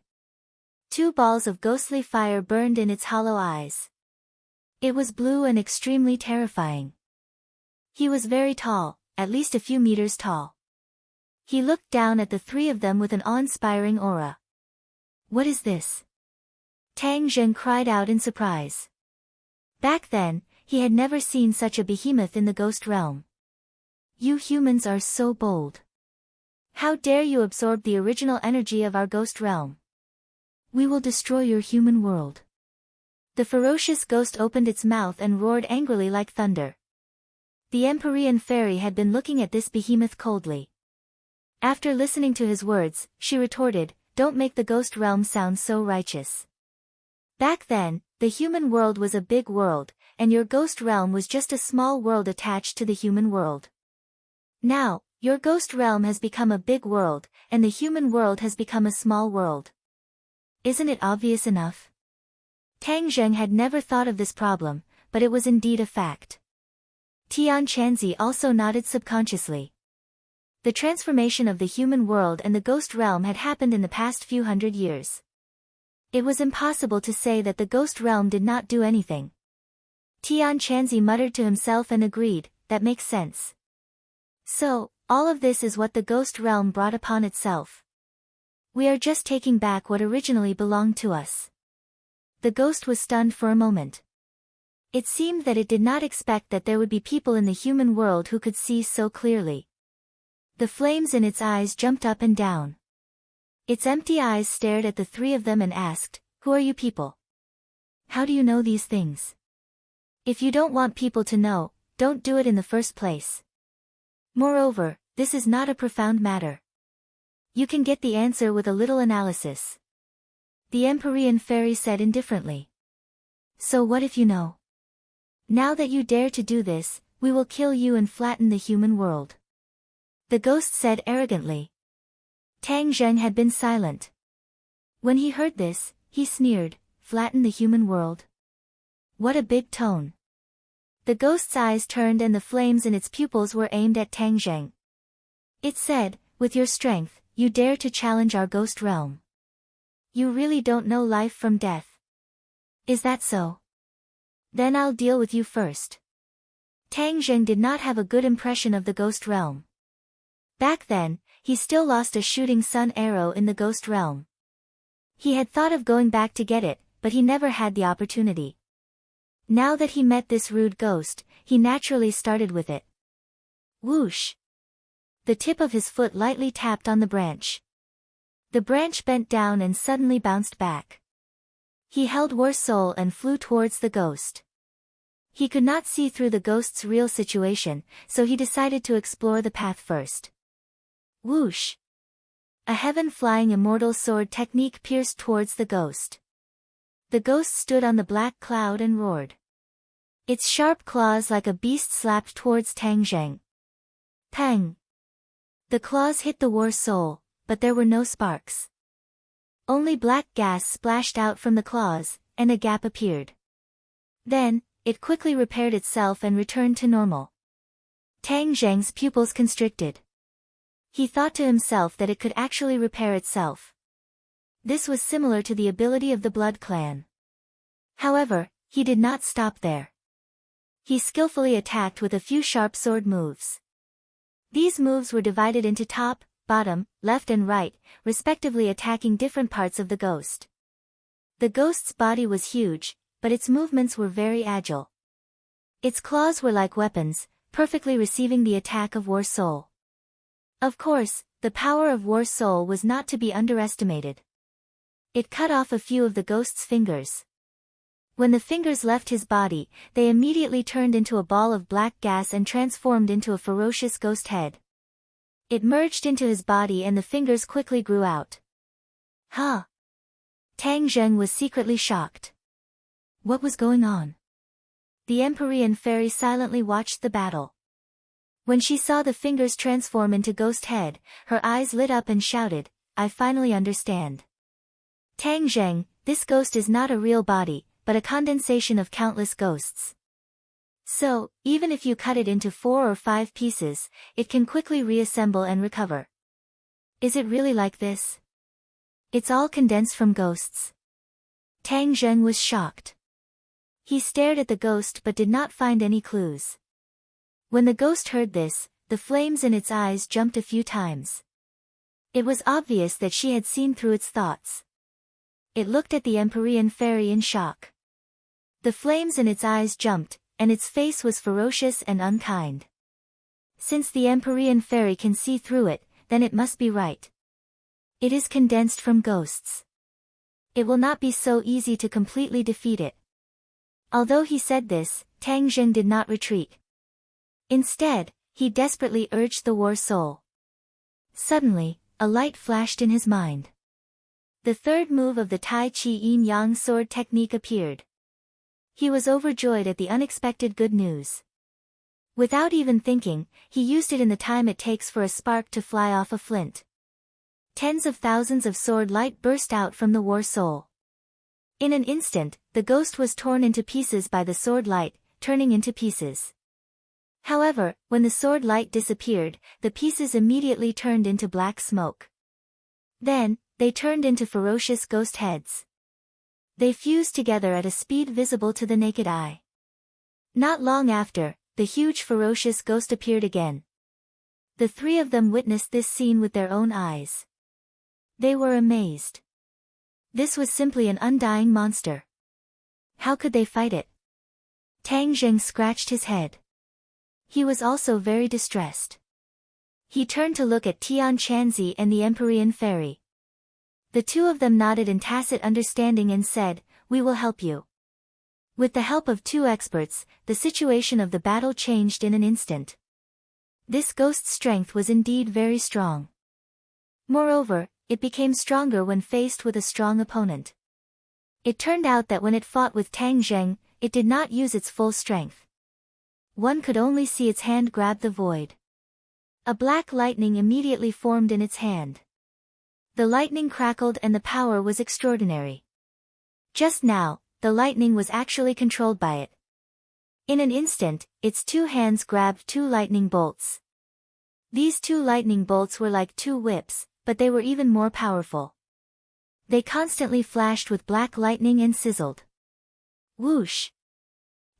2 balls of ghostly fire burned in its hollow eyes. It was blue and extremely terrifying. He was very tall, at least a few meters tall. He looked down at the 3 of them with an awe-inspiring aura. "What is this?" Tang Zheng cried out in surprise. Back then, he had never seen such a behemoth in the ghost realm. "You humans are so bold. How dare you absorb the original energy of our ghost realm? We will destroy your human world." The ferocious ghost opened its mouth and roared angrily like thunder. The Empyrean fairy had been looking at this behemoth coldly. After listening to his words, she retorted, "Don't make the ghost realm sound so righteous. Back then, the human world was a big world, and your ghost realm was just a small world attached to the human world. Now, your ghost realm has become a big world, and the human world has become a small world. Isn't it obvious enough? Tang Zheng had never thought of this problem, but it was indeed a fact. Tian Chanzi also nodded subconsciously. The transformation of the human world and the ghost realm had happened in the past few hundred years. It was impossible to say that the ghost realm did not do anything. Tian Chanzi muttered to himself and agreed, that makes sense. So, all of this is what the ghost realm brought upon itself. We are just taking back what originally belonged to us. The ghost was stunned for a moment. It seemed that it did not expect that there would be people in the human world who could see so clearly. The flames in its eyes jumped up and down. Its empty eyes stared at the three of them and asked, "Who are you people? How do you know these things? If you don't want people to know, don't do it in the first place. Moreover, this is not a profound matter. You can get the answer with a little analysis." The Empyrean fairy said indifferently. "So what if you know? Now that you dare to do this, we will kill you and flatten the human world." The ghost said arrogantly. Tang Zheng had been silent. When he heard this, he sneered, "Flatten the human world? What a big tone." The ghost's eyes turned and the flames in its pupils were aimed at Tang Zheng. It said, "With your strength, you dare to challenge our ghost realm. You really don't know life from death. Is that so? Then I'll deal with you first." Tang Zheng did not have a good impression of the ghost realm. Back then, he still lost a shooting sun arrow in the ghost realm. He had thought of going back to get it, but he never had the opportunity. Now that he met this rude ghost, he naturally started with it. Whoosh! The tip of his foot lightly tapped on the branch. The branch bent down and suddenly bounced back. He held War Soul and flew towards the ghost. He could not see through the ghost's real situation, so he decided to explore the path first. Whoosh! A heaven-flying immortal sword technique pierced towards the ghost. The ghost stood on the black cloud and roared. Its sharp claws like a beast slapped towards Tang Zheng. Pang! The claws hit the War Soul, but there were no sparks. Only black gas splashed out from the claws, and a gap appeared. Then, it quickly repaired itself and returned to normal. Tang Zheng's pupils constricted. He thought to himself that it could actually repair itself. This was similar to the ability of the Blood Clan. However, he did not stop there. He skillfully attacked with a few sharp sword moves. These moves were divided into top, bottom, left and right, respectively attacking different parts of the ghost. The ghost's body was huge, but its movements were very agile. Its claws were like weapons, perfectly receiving the attack of War Soul. Of course, the power of War Soul was not to be underestimated. It cut off a few of the ghost's fingers. When the fingers left his body, they immediately turned into a ball of black gas and transformed into a ferocious ghost head. It merged into his body and the fingers quickly grew out. Huh! Tang Zheng was secretly shocked. What was going on? The Empyrean fairy silently watched the battle. When she saw the fingers transform into ghost head, her eyes lit up and shouted, "I finally understand. Tang Zheng, this ghost is not a real body, but a condensation of countless ghosts. So, even if you cut it into 4 or 5 pieces, it can quickly reassemble and recover. Is it really like this? It's all condensed from ghosts?" Tang Zheng was shocked. He stared at the ghost but did not find any clues. When the ghost heard this, the flames in its eyes jumped a few times. It was obvious that she had seen through its thoughts. It looked at the Empyrean fairy in shock. The flames in its eyes jumped, and its face was ferocious and unkind. Since the Empyrean fairy can see through it, then it must be right. It is condensed from ghosts. It will not be so easy to completely defeat it. Although he said this, Tang Zheng did not retreat. Instead, he desperately urged the War Soul. Suddenly, a light flashed in his mind. The third move of the Tai Chi Yin Yang sword technique appeared. He was overjoyed at the unexpected good news. Without even thinking, he used it in the time it takes for a spark to fly off a flint. Tens of thousands of sword light burst out from the war soul. In an instant, the ghost was torn into pieces by the sword light, turning into pieces. However, when the sword light disappeared, the pieces immediately turned into black smoke. Then, they turned into ferocious ghost heads. They fused together at a speed visible to the naked eye. Not long after, the huge ferocious ghost appeared again. The three of them witnessed this scene with their own eyes. They were amazed. This was simply an undying monster. How could they fight it? Tang Zheng scratched his head. He was also very distressed. He turned to look at Tian Chanzi and the Empyrean Fairy. The two of them nodded in tacit understanding and said, "We will help you." With the help of two experts, the situation of the battle changed in an instant. This ghost's strength was indeed very strong. Moreover, it became stronger when faced with a strong opponent. It turned out that when it fought with Tang Zheng, it did not use its full strength. One could only see its hand grab the void. A black lightning immediately formed in its hand. The lightning crackled and the power was extraordinary. Just now, the lightning was actually controlled by it. In an instant, its two hands grabbed two lightning bolts. These two lightning bolts were like two whips, but they were even more powerful. They constantly flashed with black lightning and sizzled. Whoosh!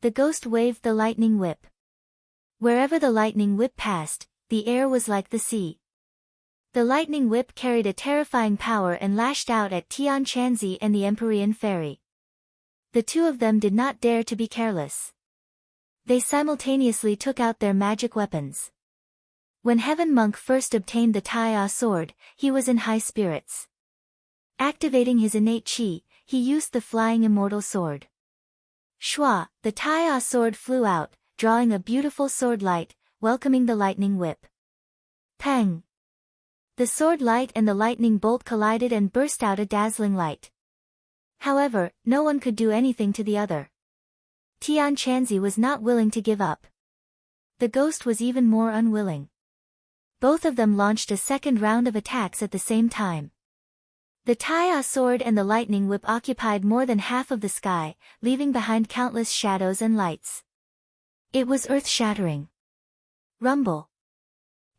The ghost waved the lightning whip. Wherever the lightning whip passed, the air was like the sea. The lightning whip carried a terrifying power and lashed out at Tian Chanzi and the Empyrean Fairy. The two of them did not dare to be careless. They simultaneously took out their magic weapons. When Heaven Monk first obtained the Taiya sword, he was in high spirits. Activating his innate chi, he used the flying immortal sword. Shua, the Taiya sword flew out, drawing a beautiful sword light, welcoming the lightning whip. Pang! The sword light and the lightning bolt collided and burst out a dazzling light. However, no one could do anything to the other. Tian Chanzi was not willing to give up. The ghost was even more unwilling. Both of them launched a second round of attacks at the same time. The Taiya sword and the lightning whip occupied more than half of the sky, leaving behind countless shadows and lights. It was earth-shattering. Rumble.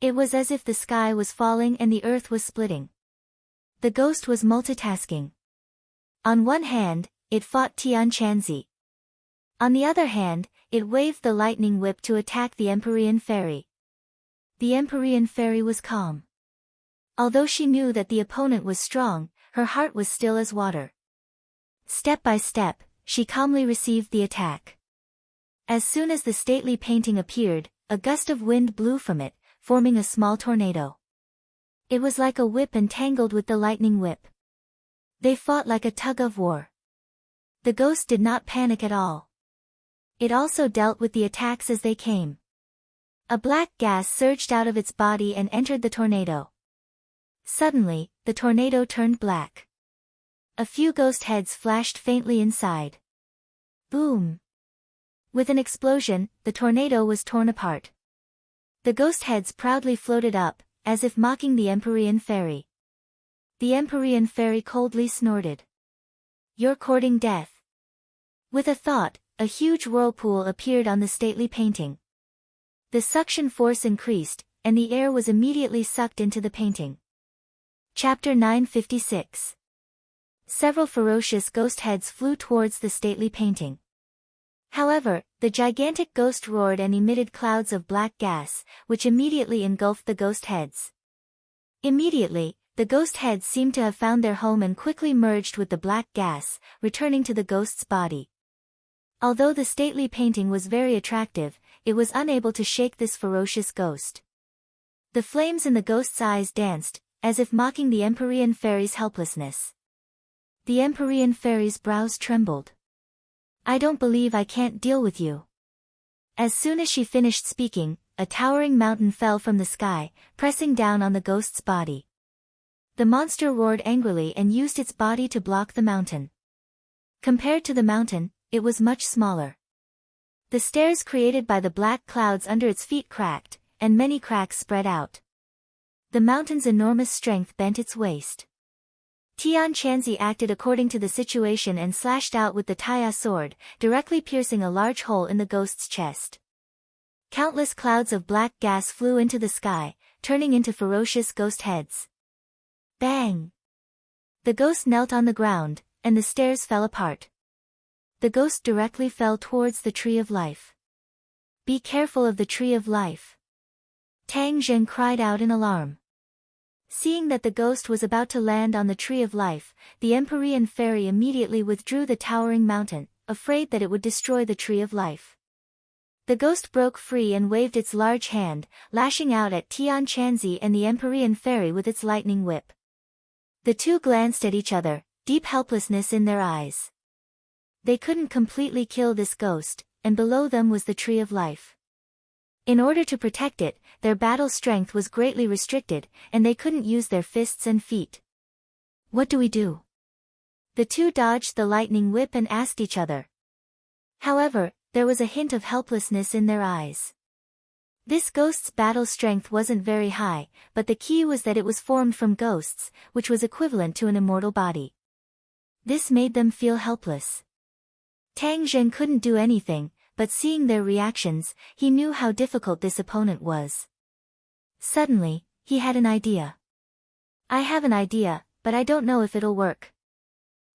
It was as if the sky was falling and the earth was splitting. The ghost was multitasking. On one hand, it fought Tian Chanzi. On the other hand, it waved the lightning whip to attack the Empyrean Fairy. The Empyrean Fairy was calm. Although she knew that the opponent was strong, her heart was still as water. Step by step, she calmly received the attack. As soon as the stately painting appeared, a gust of wind blew from it, forming a small tornado. It was like a whip entangled with the lightning whip. They fought like a tug of war. The ghost did not panic at all. It also dealt with the attacks as they came. A black gas surged out of its body and entered the tornado. Suddenly, the tornado turned black. A few ghost heads flashed faintly inside. Boom! With an explosion, the tornado was torn apart. The ghost heads proudly floated up, as if mocking the Empyrean Fairy. The Empyrean Fairy coldly snorted. "You're courting death." With a thought, a huge whirlpool appeared on the stately painting. The suction force increased, and the air was immediately sucked into the painting. Chapter 956. Several ferocious ghost heads flew towards the stately painting. However, the gigantic ghost roared and emitted clouds of black gas, which immediately engulfed the ghost heads. Immediately, the ghost heads seemed to have found their home and quickly merged with the black gas, returning to the ghost's body. Although the stately painting was very attractive, it was unable to shake this ferocious ghost. The flames in the ghost's eyes danced, as if mocking the Empyrean Fairy's helplessness. The Empyrean Fairy's brows trembled. "I don't believe I can't deal with you." As soon as she finished speaking, a towering mountain fell from the sky, pressing down on the ghost's body. The monster roared angrily and used its body to block the mountain. Compared to the mountain, it was much smaller. The stairs created by the black clouds under its feet cracked, and many cracks spread out. The mountain's enormous strength bent its waist. Tian Chanzi acted according to the situation and slashed out with the Taya sword, directly piercing a large hole in the ghost's chest. Countless clouds of black gas flew into the sky, turning into ferocious ghost heads. Bang! The ghost knelt on the ground, and the stairs fell apart. The ghost directly fell towards the Tree of Life. Be careful of the Tree of Life. Tang Zheng cried out in alarm. Seeing that the ghost was about to land on the Tree of Life, the Empyrean fairy immediately withdrew the towering mountain, afraid that it would destroy the Tree of Life. The ghost broke free and waved its large hand, lashing out at Tian Chanzi and the Empyrean fairy with its lightning whip. The two glanced at each other, deep helplessness in their eyes. They couldn't completely kill this ghost, and below them was the Tree of Life. In order to protect it, their battle strength was greatly restricted, and they couldn't use their fists and feet. What do we do? The two dodged the lightning whip and asked each other. However, there was a hint of helplessness in their eyes. This ghost's battle strength wasn't very high, but the key was that it was formed from ghosts, which was equivalent to an immortal body. This made them feel helpless. Tang Zheng couldn't do anything, but seeing their reactions, he knew how difficult this opponent was. Suddenly, he had an idea. I have an idea, but I don't know if it'll work.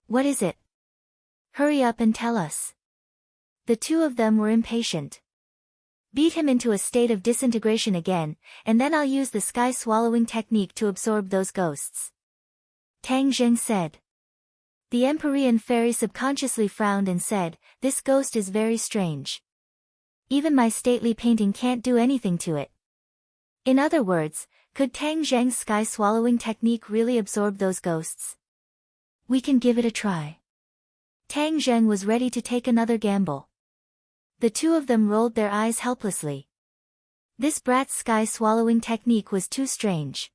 What is it? Hurry up and tell us. The two of them were impatient. Beat him into a state of disintegration again, and then I'll use the sky-swallowing technique to absorb those ghosts. Tang Zheng said. The Empyrean fairy subconsciously frowned and said, this ghost is very strange. Even my stately painting can't do anything to it. In other words, could Tang Zheng's sky-swallowing technique really absorb those ghosts? We can give it a try. Tang Zheng was ready to take another gamble. The two of them rolled their eyes helplessly. This brat's sky-swallowing technique was too strange.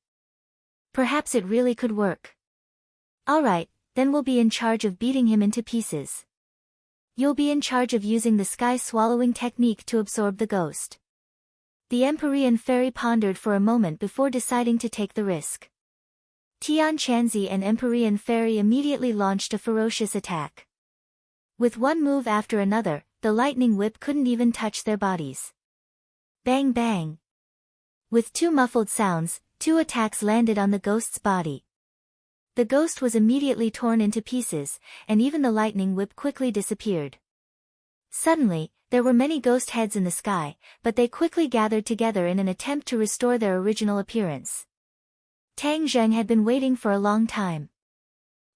Perhaps it really could work. All right. Then we'll be in charge of beating him into pieces. You'll be in charge of using the sky-swallowing technique to absorb the ghost. The Empyrean fairy pondered for a moment before deciding to take the risk. Tian Chanzi and Empyrean fairy immediately launched a ferocious attack. With one move after another, the lightning whip couldn't even touch their bodies. Bang bang! With two muffled sounds, two attacks landed on the ghost's body. The ghost was immediately torn into pieces, and even the lightning whip quickly disappeared. Suddenly, there were many ghost heads in the sky, but they quickly gathered together in an attempt to restore their original appearance. Tang Zheng had been waiting for a long time.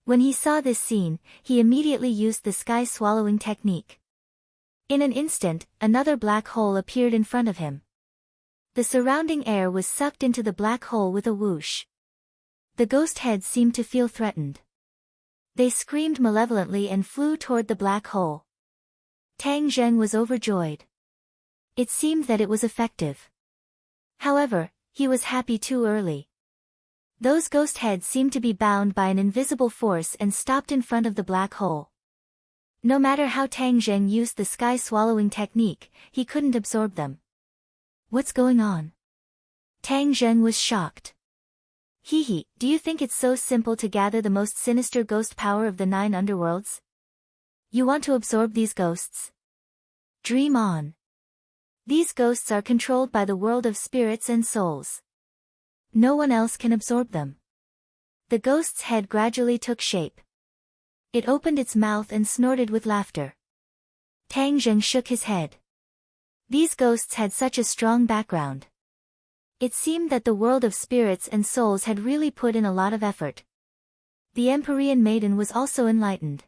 When he saw this scene, he immediately used the sky-swallowing technique. In an instant, another black hole appeared in front of him. The surrounding air was sucked into the black hole with a whoosh. The ghost heads seemed to feel threatened. They screamed malevolently and flew toward the black hole. Tang Zheng was overjoyed. It seemed that it was effective. However, he was happy too early. Those ghost heads seemed to be bound by an invisible force and stopped in front of the black hole. No matter how Tang Zheng used the sky-swallowing technique, he couldn't absorb them. What's going on? Tang Zheng was shocked. Hee, do you think it's so simple to gather the most sinister ghost power of the 9 underworlds? You want to absorb these ghosts? Dream on. These ghosts are controlled by the world of spirits and souls. No one else can absorb them. The ghost's head gradually took shape. It opened its mouth and snorted with laughter. Tang Zheng shook his head. These ghosts had such a strong background. It seemed that the world of spirits and souls had really put in a lot of effort. The Empyrean maiden was also enlightened.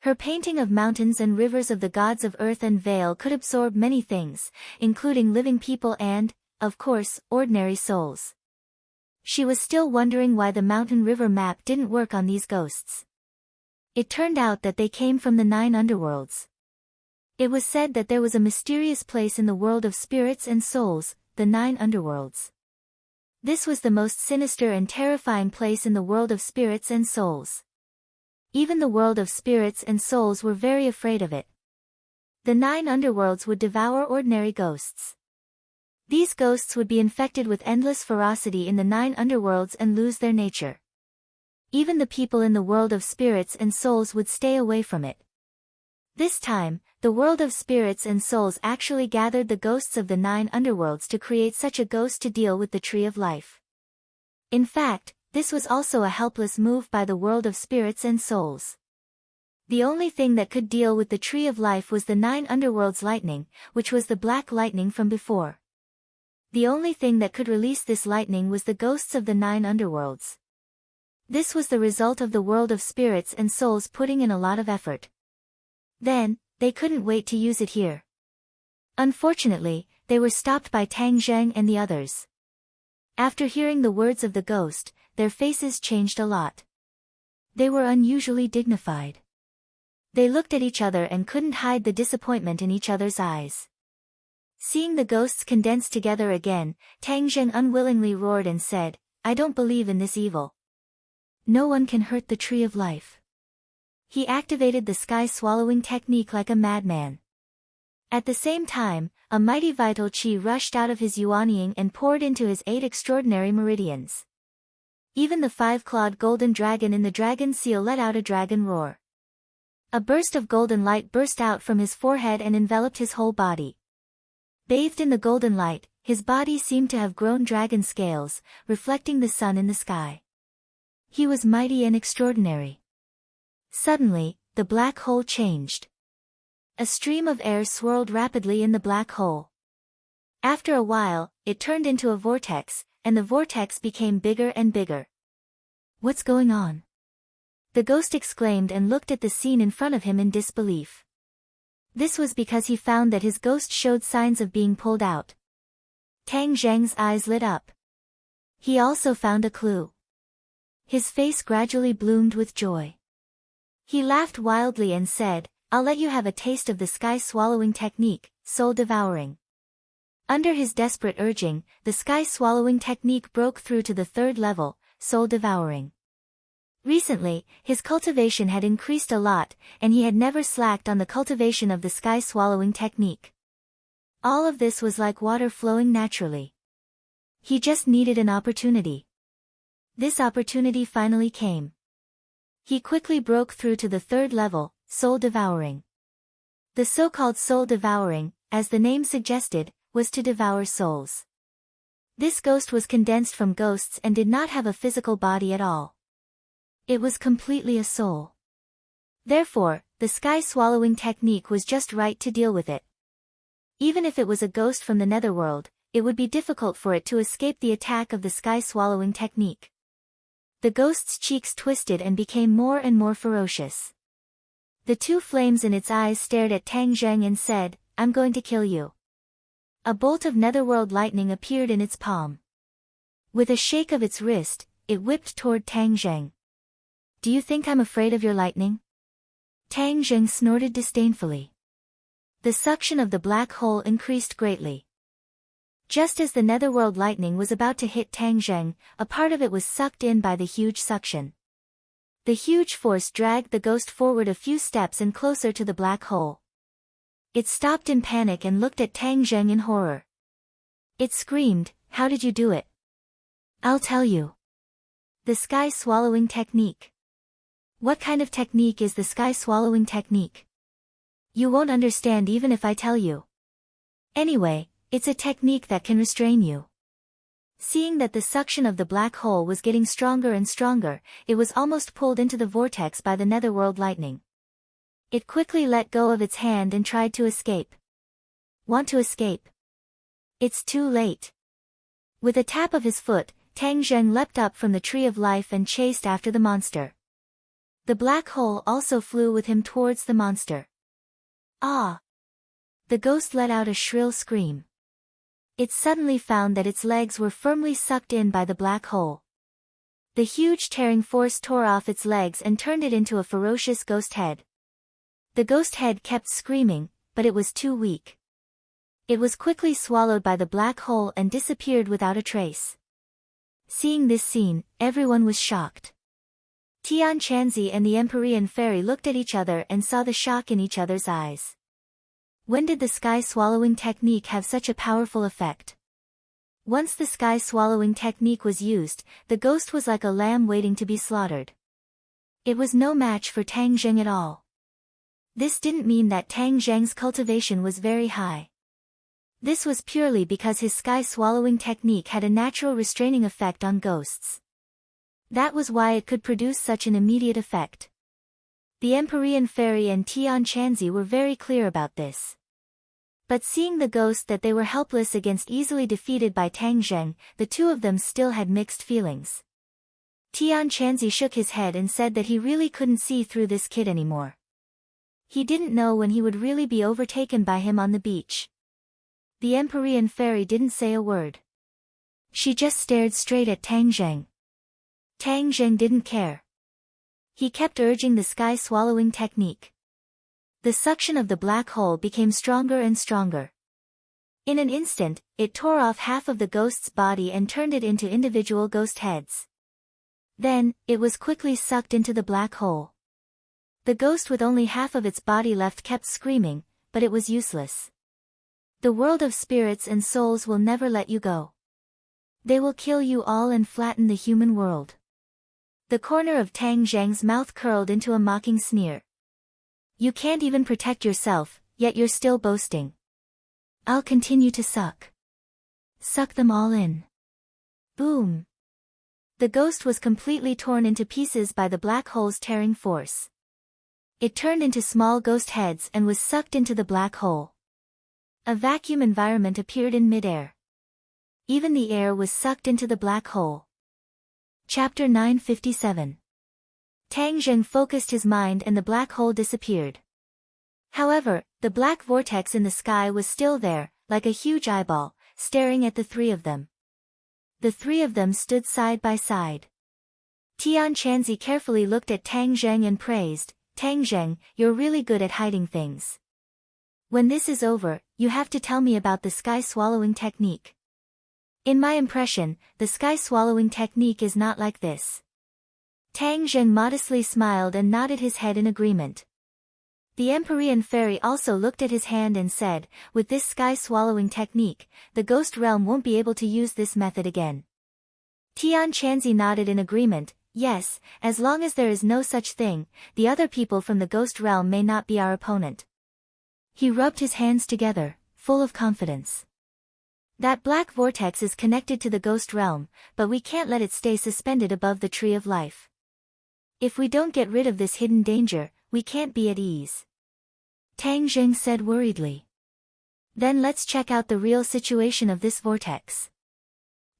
Her painting of mountains and rivers of the gods of earth and Vale could absorb many things, including living people and, of course, ordinary souls. She was still wondering why the mountain-river map didn't work on these ghosts. It turned out that they came from the 9 underworlds. It was said that there was a mysterious place in the world of spirits and souls, the 9 underworlds. This was the most sinister and terrifying place in the world of spirits and souls. Even the world of spirits and souls were very afraid of it. The 9 underworlds would devour ordinary ghosts. These ghosts would be infected with endless ferocity in the 9 underworlds and lose their nature. Even the people in the world of spirits and souls would stay away from it. This time, the world of spirits and souls actually gathered the ghosts of the 9 underworlds to create such a ghost to deal with the Tree of Life. In fact, this was also a helpless move by the world of spirits and souls. The only thing that could deal with the Tree of Life was the 9 underworlds lightning, which was the black lightning from before. The only thing that could release this lightning was the ghosts of the 9 underworlds. This was the result of the world of spirits and souls putting in a lot of effort. Then, they couldn't wait to use it here. Unfortunately, they were stopped by Tang Zheng and the others. After hearing the words of the ghost, their faces changed a lot. They were unusually dignified. They looked at each other and couldn't hide the disappointment in each other's eyes. Seeing the ghosts condensed together again, Tang Zheng unwillingly roared and said, "I don't believe in this evil. No one can hurt the Tree of Life." He activated the sky-swallowing technique like a madman. At the same time, a mighty vital qi rushed out of his yuanying and poured into his 8 extraordinary meridians. Even the 5-clawed golden dragon in the dragon seal let out a dragon roar. A burst of golden light burst out from his forehead and enveloped his whole body. Bathed in the golden light, his body seemed to have grown dragon scales, reflecting the sun in the sky. He was mighty and extraordinary. Suddenly, the black hole changed. A stream of air swirled rapidly in the black hole. After a while, it turned into a vortex, and the vortex became bigger and bigger. "What's going on?" the ghost exclaimed and looked at the scene in front of him in disbelief. This was because he found that his ghost showed signs of being pulled out. Tang Zheng's eyes lit up. He also found a clue. His face gradually bloomed with joy. He laughed wildly and said, "I'll let you have a taste of the sky-swallowing technique, soul devouring." Under his desperate urging, the sky-swallowing technique broke through to the 3rd level, soul devouring. Recently, his cultivation had increased a lot, and he had never slacked on the cultivation of the sky-swallowing technique. All of this was like water flowing naturally. He just needed an opportunity. This opportunity finally came. He quickly broke through to the 3rd level, soul devouring. The so-called soul devouring, as the name suggested, was to devour souls. This ghost was condensed from ghosts and did not have a physical body at all. It was completely a soul. Therefore, the sky-swallowing technique was just right to deal with it. Even if it was a ghost from the netherworld, it would be difficult for it to escape the attack of the sky-swallowing technique. The ghost's cheeks twisted and became more and more ferocious. The 2 flames in its eyes stared at Tang Zheng and said, "I'm going to kill you." A bolt of netherworld lightning appeared in its palm. With a shake of its wrist, it whipped toward Tang Zheng. "Do you think I'm afraid of your lightning?" Tang Zheng snorted disdainfully. The suction of the black hole increased greatly. Just as the netherworld lightning was about to hit Tang Zheng, a part of it was sucked in by the huge suction. The huge force dragged the ghost forward a few steps and closer to the black hole. It stopped in panic and looked at Tang Zheng in horror. It screamed, "How did you do it?" "I'll tell you. The sky-swallowing technique." "What kind of technique is the sky-swallowing technique?" "You won't understand even if I tell you. Anyway, it's a technique that can restrain you." Seeing that the suction of the black hole was getting stronger and stronger, it was almost pulled into the vortex by the netherworld lightning. It quickly let go of its hand and tried to escape. "Want to escape? It's too late." With a tap of his foot, Tang Zheng leapt up from the Tree of Life and chased after the monster. The black hole also flew with him towards the monster. "Ah!" The ghost let out a shrill scream. It suddenly found that its legs were firmly sucked in by the black hole. The huge tearing force tore off its legs and turned it into a ferocious ghost head. The ghost head kept screaming, but it was too weak. It was quickly swallowed by the black hole and disappeared without a trace. Seeing this scene, everyone was shocked. Tian Chanzi and the Empyrean fairy looked at each other and saw the shock in each other's eyes. When did the sky-swallowing technique have such a powerful effect? Once the sky-swallowing technique was used, the ghost was like a lamb waiting to be slaughtered. It was no match for Tang Zheng at all. This didn't mean that Tang Zheng's cultivation was very high. This was purely because his sky-swallowing technique had a natural restraining effect on ghosts. That was why it could produce such an immediate effect. The Empyrean Fairy and Tian Chanzi were very clear about this. But seeing the ghost that they were helpless against easily defeated by Tang Zheng, the two of them still had mixed feelings. Tian Chanzi shook his head and said that he really couldn't see through this kid anymore. He didn't know when he would really be overtaken by him on the beach. The Empyrean Fairy didn't say a word. She just stared straight at Tang Zheng. Tang Zheng didn't care. He kept urging the sky-swallowing technique. The suction of the black hole became stronger and stronger. In an instant, it tore off half of the ghost's body and turned it into individual ghost heads. Then, it was quickly sucked into the black hole. The ghost with only half of its body left kept screaming, but it was useless. The world of spirits and souls will never let you go. They will kill you all and flatten the human world. The corner of Tang Zheng's mouth curled into a mocking sneer. You can't even protect yourself, yet you're still boasting. I'll continue to suck. Suck them all in. Boom. The ghost was completely torn into pieces by the black hole's tearing force. It turned into small ghost heads and was sucked into the black hole. A vacuum environment appeared in midair. Even the air was sucked into the black hole. Chapter 957. Tang Zheng focused his mind and the black hole disappeared. However, the black vortex in the sky was still there, like a huge eyeball, staring at the three of them. The three of them stood side by side. Tian Chanzi carefully looked at Tang Zheng and praised, Tang Zheng, you're really good at hiding things. When this is over, you have to tell me about the sky-swallowing technique. In my impression, the sky-swallowing technique is not like this. Tang Zheng modestly smiled and nodded his head in agreement. The Empyrean Fairy also looked at his hand and said, with this sky-swallowing technique, the ghost realm won't be able to use this method again. Tian Chanzi nodded in agreement, yes, as long as there is no such thing, the other people from the ghost realm may not be our opponent. He rubbed his hands together, full of confidence. That black vortex is connected to the ghost realm, but we can't let it stay suspended above the tree of life. If we don't get rid of this hidden danger, we can't be at ease. Tang Zheng said worriedly. Then let's check out the real situation of this vortex.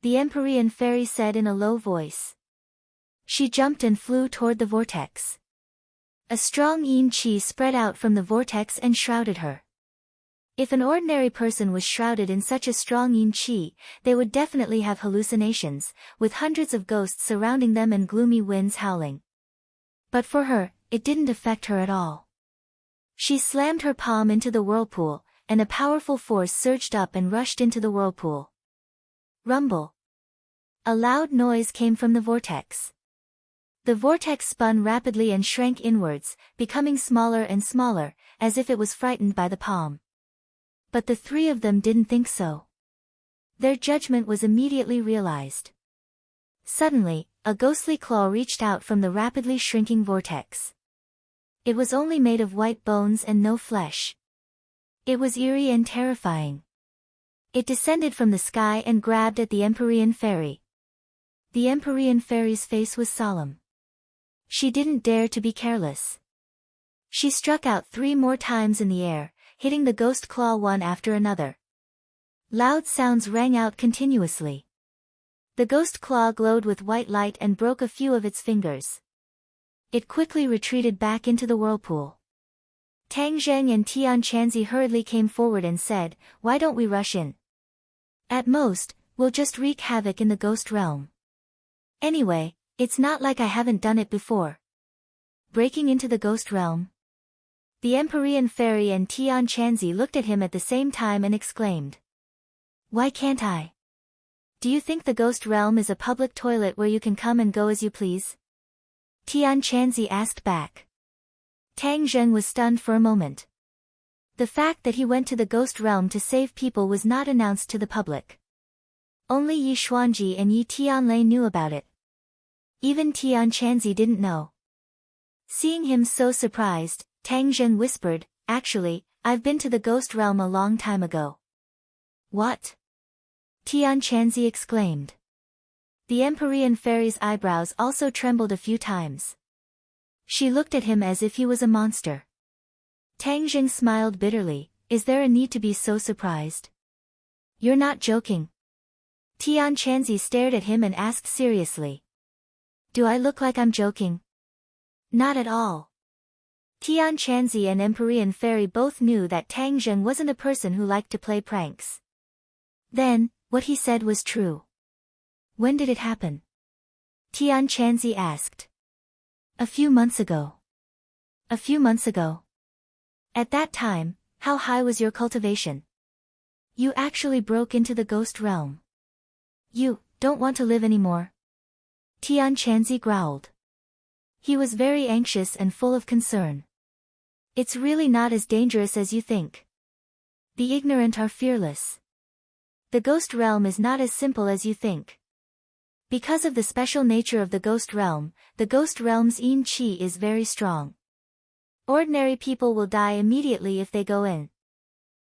The Empyrean Fairy said in a low voice. She jumped and flew toward the vortex. A strong yin qi spread out from the vortex and shrouded her. If an ordinary person was shrouded in such a strong yin qi, they would definitely have hallucinations, with hundreds of ghosts surrounding them and gloomy winds howling. But for her, it didn't affect her at all. She slammed her palm into the whirlpool, and a powerful force surged up and rushed into the whirlpool. Rumble. A loud noise came from the vortex. The vortex spun rapidly and shrank inwards, becoming smaller and smaller, as if it was frightened by the palm. But the three of them didn't think so. Their judgment was immediately realized. Suddenly, a ghostly claw reached out from the rapidly shrinking vortex. It was only made of white bones and no flesh. It was eerie and terrifying. It descended from the sky and grabbed at the Empyrean Fairy. The Empyrean Fairy's face was solemn. She didn't dare to be careless. She struck out 3 more times in the air, hitting the ghost claw one after another. Loud sounds rang out continuously. The ghost claw glowed with white light and broke a few of its fingers. It quickly retreated back into the whirlpool. Tang Zheng and Tian Chanzi hurriedly came forward and said, "Why don't we rush in? At most, we'll just wreak havoc in the ghost realm. Anyway, it's not like I haven't done it before." Breaking into the ghost realm? The Empyrean Fairy and Tian Chanzi looked at him at the same time and exclaimed. "Why can't I? Do you think the ghost realm is a public toilet where you can come and go as you please?" Tian Chanzi asked back. Tang Zheng was stunned for a moment. The fact that he went to the ghost realm to save people was not announced to the public. Only Yi Xuanji and Yi Tianlei knew about it. Even Tian Chanzi didn't know. Seeing him so surprised, Tang Zheng whispered, "Actually, I've been to the ghost realm a long time ago." "What?" Tian Chanzi exclaimed. The Empyrean fairy's eyebrows also trembled a few times. She looked at him as if he was a monster. Tang Zheng smiled bitterly. "Is there a need to be so surprised? You're not joking." Tian Chanzi stared at him and asked seriously. "Do I look like I'm joking?" "Not at all." Tian Chanzi and Empyrean fairy both knew that Tang Zheng wasn't a person who liked to play pranks. Then, what he said was true. "When did it happen?" Tian Chanzi asked. "A few months ago." "A few months ago? At that time, how high was your cultivation? You actually broke into the ghost realm. You don't want to live anymore?" Tian Chanzi growled. He was very anxious and full of concern. "It's really not as dangerous as you think. The ignorant are fearless. The ghost realm is not as simple as you think. Because of the special nature of the ghost realm's yin qi is very strong. Ordinary people will die immediately if they go in.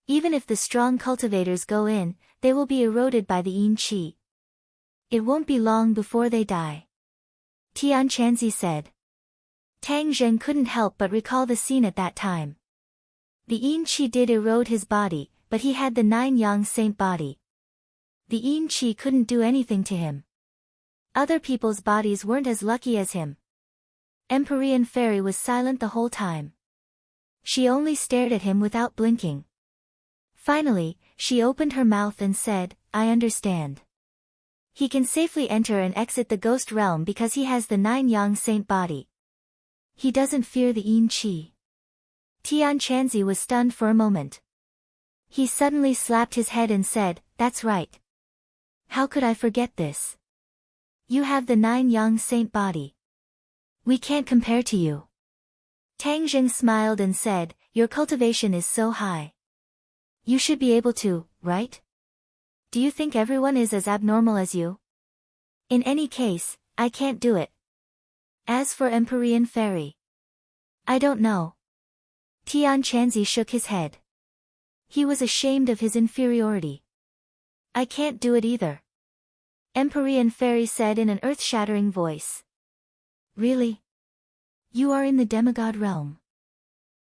Even if the strong cultivators go in, they will be eroded by the yin qi. It won't be long before they die," Tian Chanzi said. Tang Zheng couldn't help but recall the scene at that time. The yin qi did erode his body, but he had the 9-yang saint body. The yin qi couldn't do anything to him. Other people's bodies weren't as lucky as him. Empyrean fairy was silent the whole time. She only stared at him without blinking. Finally, she opened her mouth and said, "I understand. He can safely enter and exit the ghost realm because he has the 9-yang saint body. He doesn't fear the yin qi." Tian Chanzi was stunned for a moment. He suddenly slapped his head and said, "That's right. How could I forget this? You have the 9-yang saint body. We can't compare to you." Tang Zheng smiled and said, "Your cultivation is so high. You should be able to, right? Do you think everyone is as abnormal as you? In any case, I can't do it." As for Empyrean fairy, "I don't know." Tian Chanzi shook his head. He was ashamed of his inferiority. "I can't do it either," Empyrean fairy said in an earth-shattering voice. "Really? You are in the demigod realm.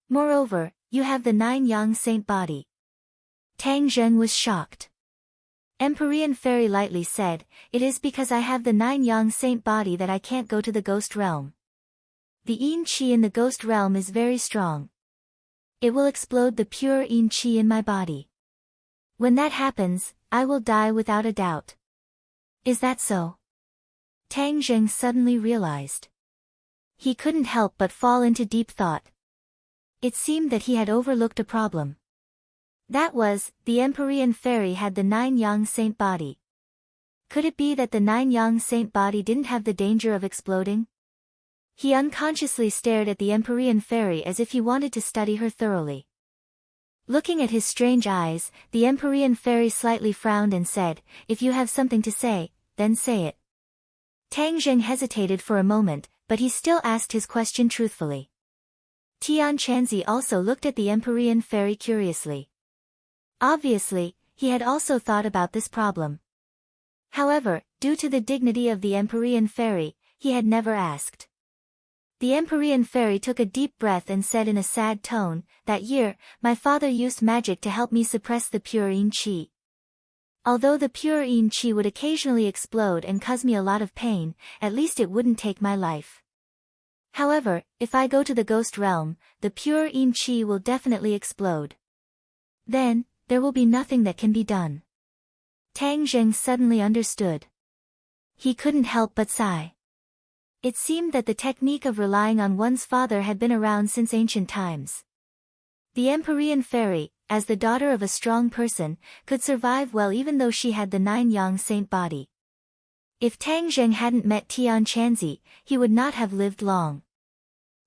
Moreover, you have the 9-yang saint body." Tang Zheng was shocked. Empyrean fairy lightly said, "It is because I have the 9-yang saint body that I can't go to the ghost realm. The yin qi in the ghost realm is very strong. It will explode the pure yin qi in my body. When that happens, I will die without a doubt." "Is that so?" Tang Zheng suddenly realized. He couldn't help but fall into deep thought. It seemed that he had overlooked a problem. That was, the Empyrean fairy had the 9-yang saint body. Could it be that the 9-yang saint body didn't have the danger of exploding? He unconsciously stared at the Empyrean fairy as if he wanted to study her thoroughly. Looking at his strange eyes, the Empyrean fairy slightly frowned and said, "If you have something to say, then say it." Tang Zheng hesitated for a moment, but he still asked his question truthfully. Tian Chanzi also looked at the Empyrean fairy curiously. Obviously, he had also thought about this problem. However, due to the dignity of the Empyrean fairy, he had never asked. The Empyrean fairy took a deep breath and said in a sad tone, "That year, my father used magic to help me suppress the pure yin qi. Although the pure yin qi would occasionally explode and cause me a lot of pain, at least it wouldn't take my life. However, if I go to the ghost realm, the pure yin qi will definitely explode. Then, there will be nothing that can be done." Tang Zheng suddenly understood. He couldn't help but sigh. It seemed that the technique of relying on one's father had been around since ancient times. The Empyrean fairy, as the daughter of a strong person, could survive well even though she had the 9-yang saint body. If Tang Zheng hadn't met Tian Chanzi, he would not have lived long.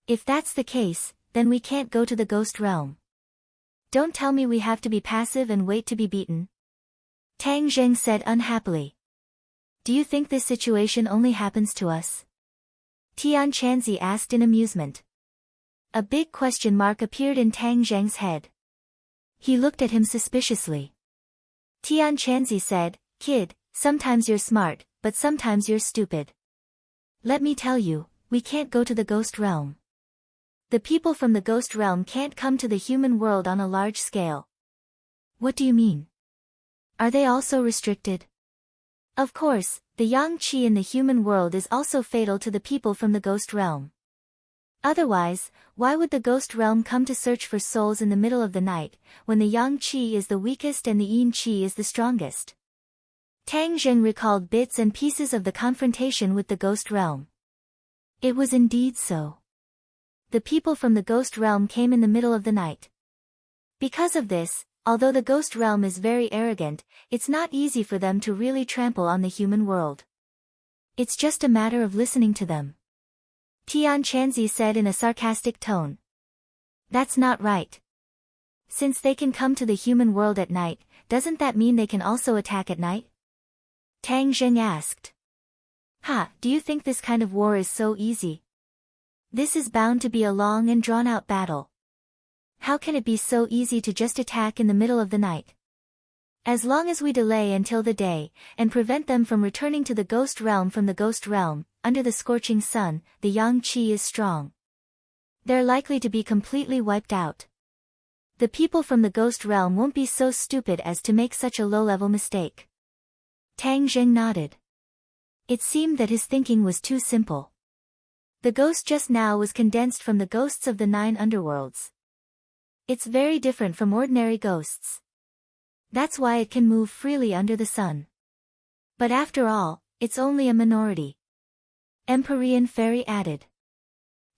"If that's the case, then we can't go to the ghost realm." Don't tell me we have to be passive and wait to be beaten. Tang Zheng said unhappily. Do you think this situation only happens to us? Tian Chanzi asked in amusement. A big question mark appeared in Tang Zheng's head. He looked at him suspiciously. Tian Chanzi said, Kid, sometimes you're smart, but sometimes you're stupid. Let me tell you, we can't go to the ghost realm. The people from the ghost realm can't come to the human world on a large scale. What do you mean? Are they also restricted? Of course, the yang qi in the human world is also fatal to the people from the ghost realm. Otherwise, why would the ghost realm come to search for souls in the middle of the night, when the yang qi is the weakest and the yin qi is the strongest? Tang Zheng recalled bits and pieces of the confrontation with the ghost realm. It was indeed so. The people from the ghost realm came in the middle of the night. Because of this, although the ghost realm is very arrogant, it's not easy for them to really trample on the human world. It's just a matter of listening to them. Tian Chanzi said in a sarcastic tone. That's not right. Since they can come to the human world at night, doesn't that mean they can also attack at night? Tang Zheng asked. Do you think this kind of war is so easy? This is bound to be a long and drawn-out battle. How can it be so easy to just attack in the middle of the night? As long as we delay until the day, and prevent them from returning to the ghost realm from the ghost realm, under the scorching sun, the yang qi is strong. They're likely to be completely wiped out. The people from the ghost realm won't be so stupid as to make such a low-level mistake. Tang Zheng nodded. It seemed that his thinking was too simple. The ghost just now was condensed from the ghosts of the 9 underworlds. It's very different from ordinary ghosts. That's why it can move freely under the sun. But after all, it's only a minority. Empyrean Fairy added.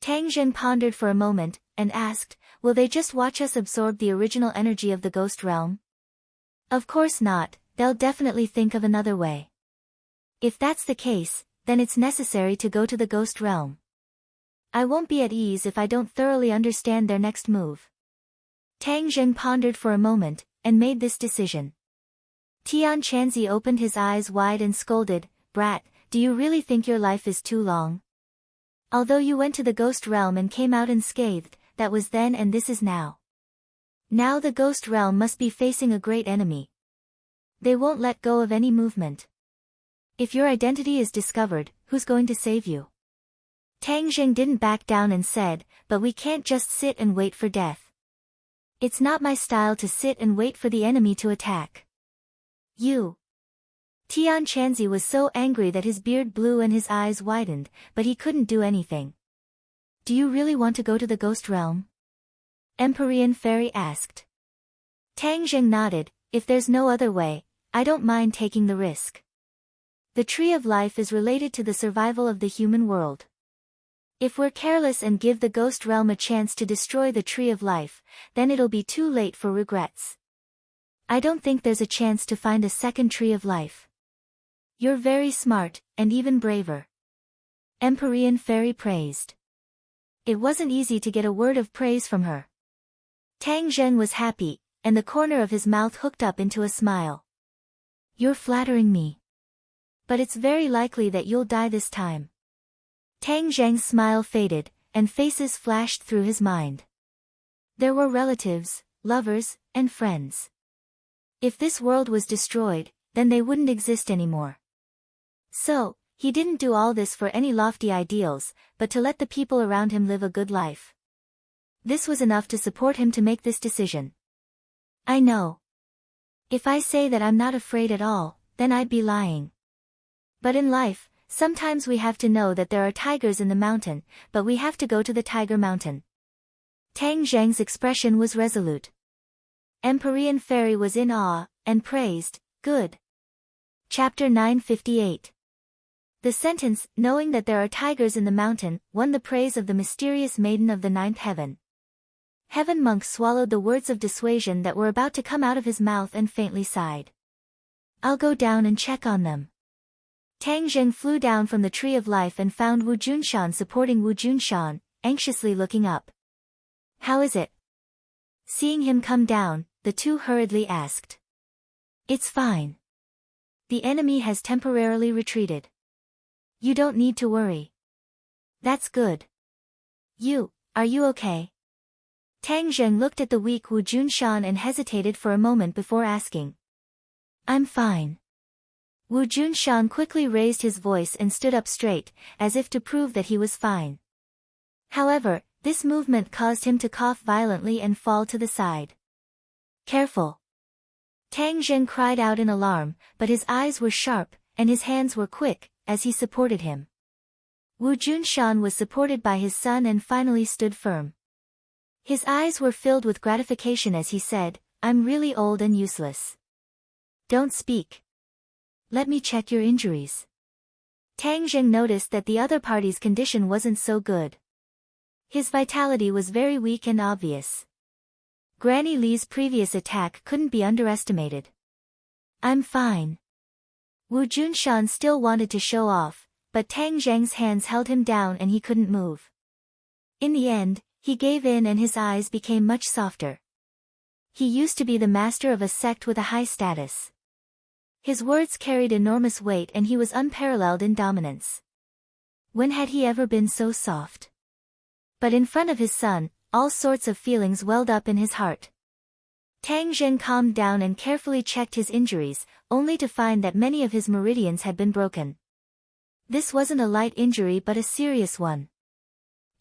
Tang Zheng pondered for a moment, and asked, will they just watch us absorb the original energy of the ghost realm? Of course not, they'll definitely think of another way. If that's the case, then it's necessary to go to the ghost realm. I won't be at ease if I don't thoroughly understand their next move. Tang Zheng pondered for a moment, and made this decision. Tian Chanzi opened his eyes wide and scolded, Brat, do you really think your life is too long? Although you went to the ghost realm and came out unscathed, that was then and this is now. Now the ghost realm must be facing a great enemy. They won't let go of any movement. If your identity is discovered, who's going to save you? Tang Zheng didn't back down and said, but we can't just sit and wait for death. It's not my style to sit and wait for the enemy to attack. You. Tian Chanzi was so angry that his beard blew and his eyes widened, but he couldn't do anything. Do you really want to go to the ghost realm? Empyrean Fairy asked. Tang Zheng nodded, if there's no other way, I don't mind taking the risk. The Tree of Life is related to the survival of the human world. If we're careless and give the ghost realm a chance to destroy the Tree of Life, then it'll be too late for regrets. I don't think there's a chance to find a second Tree of Life. You're very smart, and even braver. Empyrean Fairy praised. It wasn't easy to get a word of praise from her. Tang Zheng was happy, and the corner of his mouth hooked up into a smile. You're flattering me. But it's very likely that you'll die this time. Tang Zheng's smile faded, and faces flashed through his mind. There were relatives, lovers, and friends. If this world was destroyed, then they wouldn't exist anymore. So, he didn't do all this for any lofty ideals, but to let the people around him live a good life. This was enough to support him to make this decision. I know. If I say that I'm not afraid at all, then I'd be lying. But in life, sometimes we have to know that there are tigers in the mountain, but we have to go to the Tiger Mountain. Tang Zheng's expression was resolute. Empyrean Fairy was in awe, and praised, good. Chapter 958. The sentence, knowing that there are tigers in the mountain, won the praise of the mysterious maiden of the 9th heaven. Heaven Monk swallowed the words of dissuasion that were about to come out of his mouth and faintly sighed. I'll go down and check on them. Tang Zheng flew down from the Tree of Life and found Wu Junshan supporting Wu Junshan, anxiously looking up. How is it? Seeing him come down, the two hurriedly asked. It's fine. The enemy has temporarily retreated. You don't need to worry. That's good. Are you okay? Tang Zheng looked at the weak Wu Junshan and hesitated for a moment before asking. I'm fine. Wu Junshan quickly raised his voice and stood up straight, as if to prove that he was fine. However, this movement caused him to cough violently and fall to the side. Careful! Tang Zheng cried out in alarm, but his eyes were sharp, and his hands were quick, as he supported him. Wu Junshan was supported by his son and finally stood firm. His eyes were filled with gratification as he said, I'm really old and useless. Don't speak. Let me check your injuries. Tang Zheng noticed that the other party's condition wasn't so good. His vitality was very weak and obvious. Granny Li's previous attack couldn't be underestimated. I'm fine. Wu Junshan still wanted to show off, but Tang Zheng's hands held him down and he couldn't move. In the end, he gave in and his eyes became much softer. He used to be the master of a sect with a high status. His words carried enormous weight and he was unparalleled in dominance. When had he ever been so soft? But in front of his son, all sorts of feelings welled up in his heart. Tang Zheng calmed down and carefully checked his injuries, only to find that many of his meridians had been broken. This wasn't a light injury but a serious one.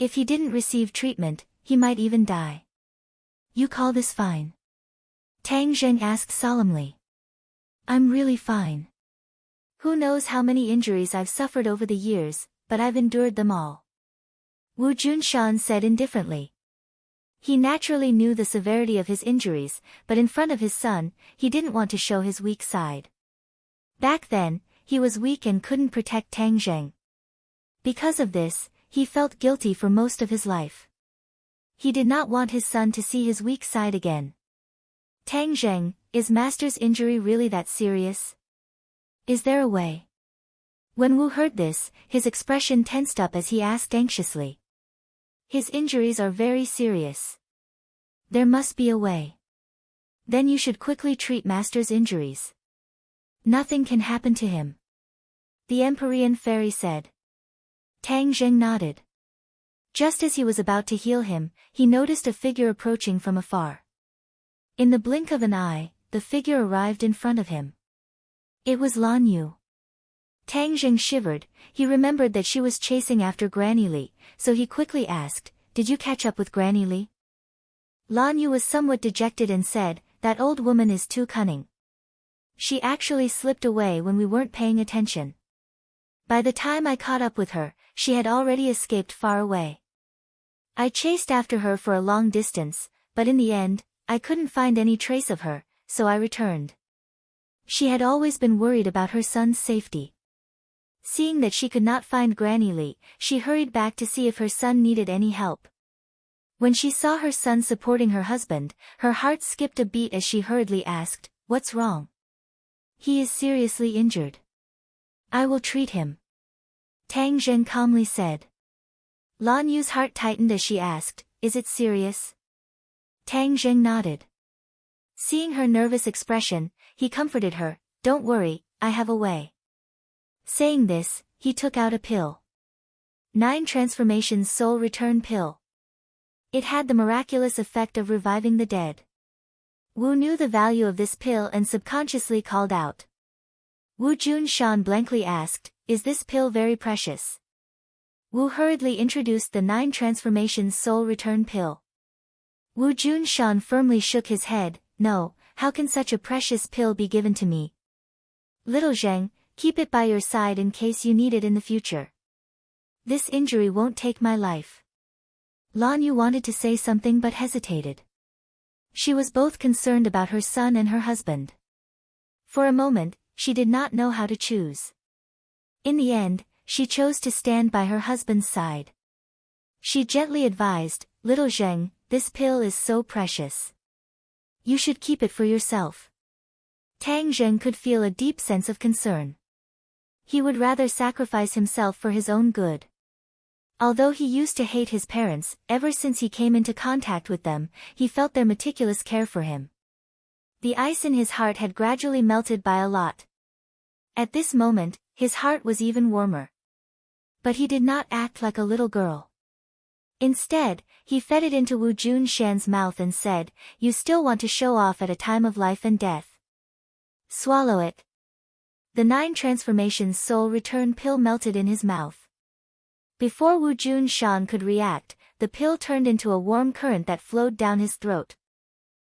If he didn't receive treatment, he might even die. You call this fine? Tang Zheng asked solemnly. I'm really fine. Who knows how many injuries I've suffered over the years, but I've endured them all. Wu Junshan said indifferently. He naturally knew the severity of his injuries, but in front of his son, he didn't want to show his weak side. Back then, he was weak and couldn't protect Tang Zheng. Because of this, he felt guilty for most of his life. He did not want his son to see his weak side again. Tang Zheng, is Master's injury really that serious? Is there a way? When Wu heard this, his expression tensed up as he asked anxiously. His injuries are very serious. There must be a way. Then you should quickly treat Master's injuries. Nothing can happen to him. The Empyrean fairy said. Tang Zheng nodded. Just as he was about to heal him, he noticed a figure approaching from afar. In the blink of an eye, the figure arrived in front of him. It was Lan Yu. Tang Zheng shivered, he remembered that she was chasing after Granny Li, so he quickly asked, Did you catch up with Granny Li? Lan Yu was somewhat dejected and said, That old woman is too cunning. She actually slipped away when we weren't paying attention. By the time I caught up with her, she had already escaped far away. I chased after her for a long distance, but in the end, I couldn't find any trace of her, so I returned. She had always been worried about her son's safety. Seeing that she could not find Granny Li, she hurried back to see if her son needed any help. When she saw her son supporting her husband, her heart skipped a beat as she hurriedly asked, What's wrong? He is seriously injured. I will treat him. Tang Zheng calmly said. Lan Yu's heart tightened as she asked, Is it serious? Tang Zheng nodded. Seeing her nervous expression, he comforted her, Don't worry, I have a way. Saying this, he took out a pill. 9 Transformations Soul Return Pill. It had the miraculous effect of reviving the dead. Wu knew the value of this pill and subconsciously called out. Wu Junshan blankly asked, Is this pill very precious? Wu hurriedly introduced the 9 Transformations Soul Return Pill. Wu Junshan firmly shook his head, No, how can such a precious pill be given to me? Little Zheng, keep it by your side in case you need it in the future. This injury won't take my life. Lan Yu wanted to say something but hesitated. She was both concerned about her son and her husband. For a moment, she did not know how to choose. In the end, she chose to stand by her husband's side. She gently advised, Little Zheng, this pill is so precious. You should keep it for yourself. Tang Zheng could feel a deep sense of concern. He would rather sacrifice himself for his own good. Although he used to hate his parents, ever since he came into contact with them, he felt their meticulous care for him. The ice in his heart had gradually melted by a lot. At this moment, his heart was even warmer. But he did not act like a little girl. Instead, he fed it into Wu Junshan's mouth and said, "You still want to show off at a time of life and death. Swallow it." The 9 transformations soul return pill melted in his mouth. Before Wu Junshan could react, the pill turned into a warm current that flowed down his throat.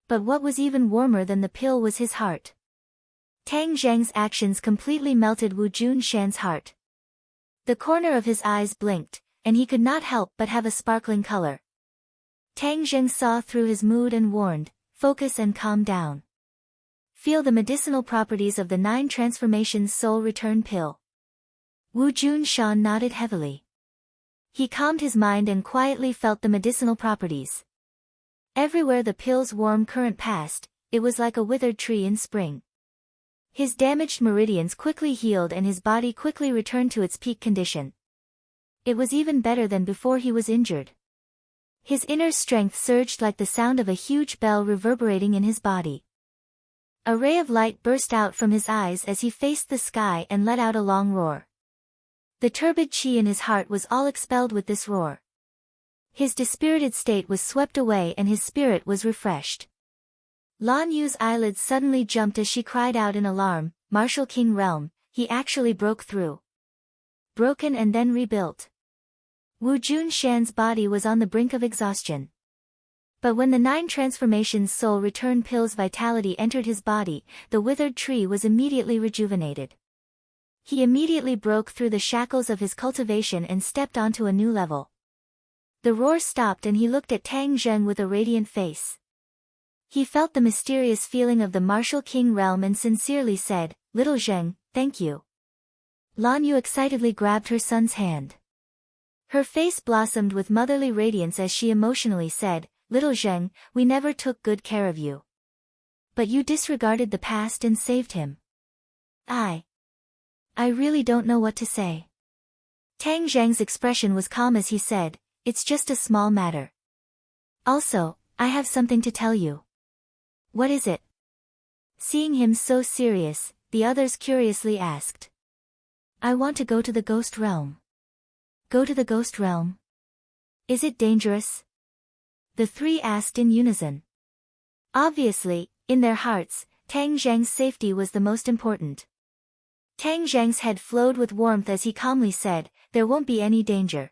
But what was even warmer than the pill was his heart. Tang Zheng's actions completely melted Wu Junshan's heart. The corner of his eyes blinked, and he could not help but have a sparkling color. Tang Zheng saw through his mood and warned, "Focus and calm down. Feel the medicinal properties of the 9 transformations soul return pill." Wu Junshan nodded heavily. He calmed his mind and quietly felt the medicinal properties. Everywhere the pill's warm current passed, it was like a withered tree in spring. His damaged meridians quickly healed and his body quickly returned to its peak condition. It was even better than before he was injured. His inner strength surged like the sound of a huge bell reverberating in his body. A ray of light burst out from his eyes as he faced the sky and let out a long roar. The turbid chi in his heart was all expelled with this roar. His dispirited state was swept away and his spirit was refreshed. Lan Yu's eyelids suddenly jumped as she cried out in alarm, "Martial King Realm, he actually broke through." Broken and then rebuilt. Wu Junshan's body was on the brink of exhaustion. But when the 9 transformations soul return pill's vitality entered his body, the withered tree was immediately rejuvenated. He immediately broke through the shackles of his cultivation and stepped onto a new level. The roar stopped and he looked at Tang Zheng with a radiant face. He felt the mysterious feeling of the martial king realm and sincerely said, "Little Zheng, thank you." Lan Yu excitedly grabbed her son's hand. Her face blossomed with motherly radiance as she emotionally said, "Little Zheng, we never took good care of you. But you disregarded the past and saved him. I really don't know what to say." Tang Zheng's expression was calm as he said, "It's just a small matter. Also, I have something to tell you." "What is it?" Seeing him so serious, the others curiously asked. "I want to go to the ghost realm." "Go to the ghost realm? Is it dangerous?" The 3 asked in unison. Obviously, in their hearts, Tang Zheng's safety was the most important. Tang Zheng's head flowed with warmth as he calmly said, "There won't be any danger."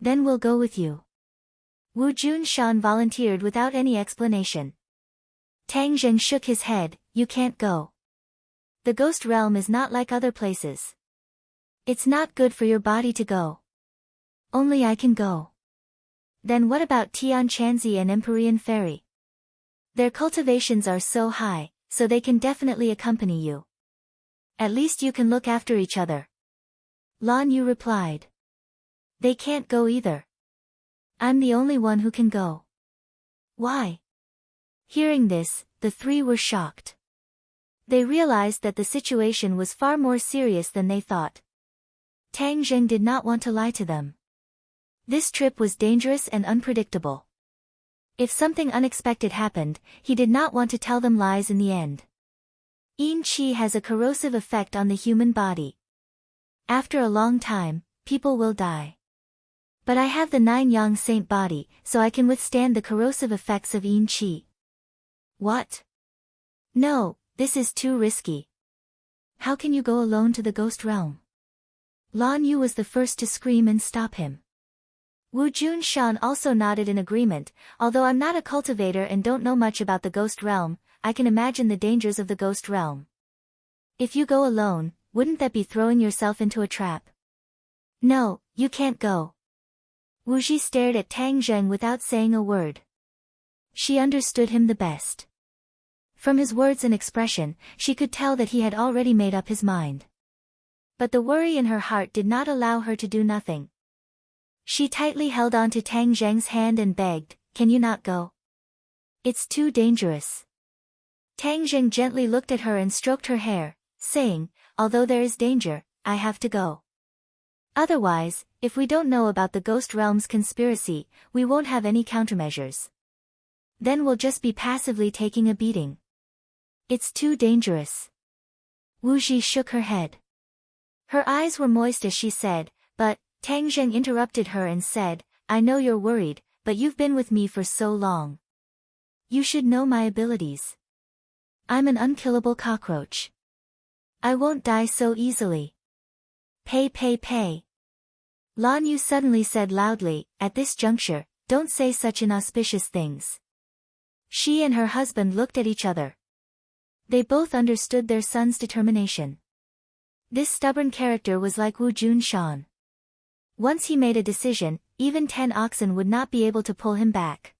"Then we'll go with you." Wu Junshan volunteered without any explanation. Tang Zheng shook his head, "You can't go. The ghost realm is not like other places. It's not good for your body to go. Only I can go." "Then what about Tian Chanzi and Empyrean Fairy? Their cultivations are so high, so they can definitely accompany you. At least you can look after each other." Lan Yu replied. "They can't go either. I'm the only one who can go." "Why?" Hearing this, the 3 were shocked. They realized that the situation was far more serious than they thought. Tang Zheng did not want to lie to them. This trip was dangerous and unpredictable. If something unexpected happened, he did not want to tell them lies in the end. Yin Qi has a corrosive effect on the human body. After a long time, people will die. But I have the 9 Yang Saint body, so I can withstand the corrosive effects of Yin Qi. "What? No, this is too risky. How can you go alone to the ghost realm?" Lan Yu was the first to scream and stop him. Wu Junshan also nodded in agreement, "Although I'm not a cultivator and don't know much about the ghost realm, I can imagine the dangers of the ghost realm. If you go alone, wouldn't that be throwing yourself into a trap?" "No, you can't go." Wu Ji stared at Tang Zheng without saying a word. She understood him the best. From his words and expression, she could tell that he had already made up his mind. But the worry in her heart did not allow her to do nothing. She tightly held on to Tang Zheng's hand and begged, "Can you not go? It's too dangerous." Tang Zheng gently looked at her and stroked her hair, saying, "Although there is danger, I have to go. Otherwise, if we don't know about the Ghost Realm's conspiracy, we won't have any countermeasures. Then we'll just be passively taking a beating. It's too dangerous. Wu Ji shook her head. Her eyes were moist as she said, but, Tang Zheng interrupted her and said, I know you're worried, but you've been with me for so long. You should know my abilities. I'm an unkillable cockroach. I won't die so easily. Pay. Lan Yu suddenly said loudly, at this juncture, don't say such inauspicious things. She and her husband looked at each other. They both understood their son's determination. This stubborn character was like Wu Junshan. Once he made a decision, even 10 oxen would not be able to pull him back.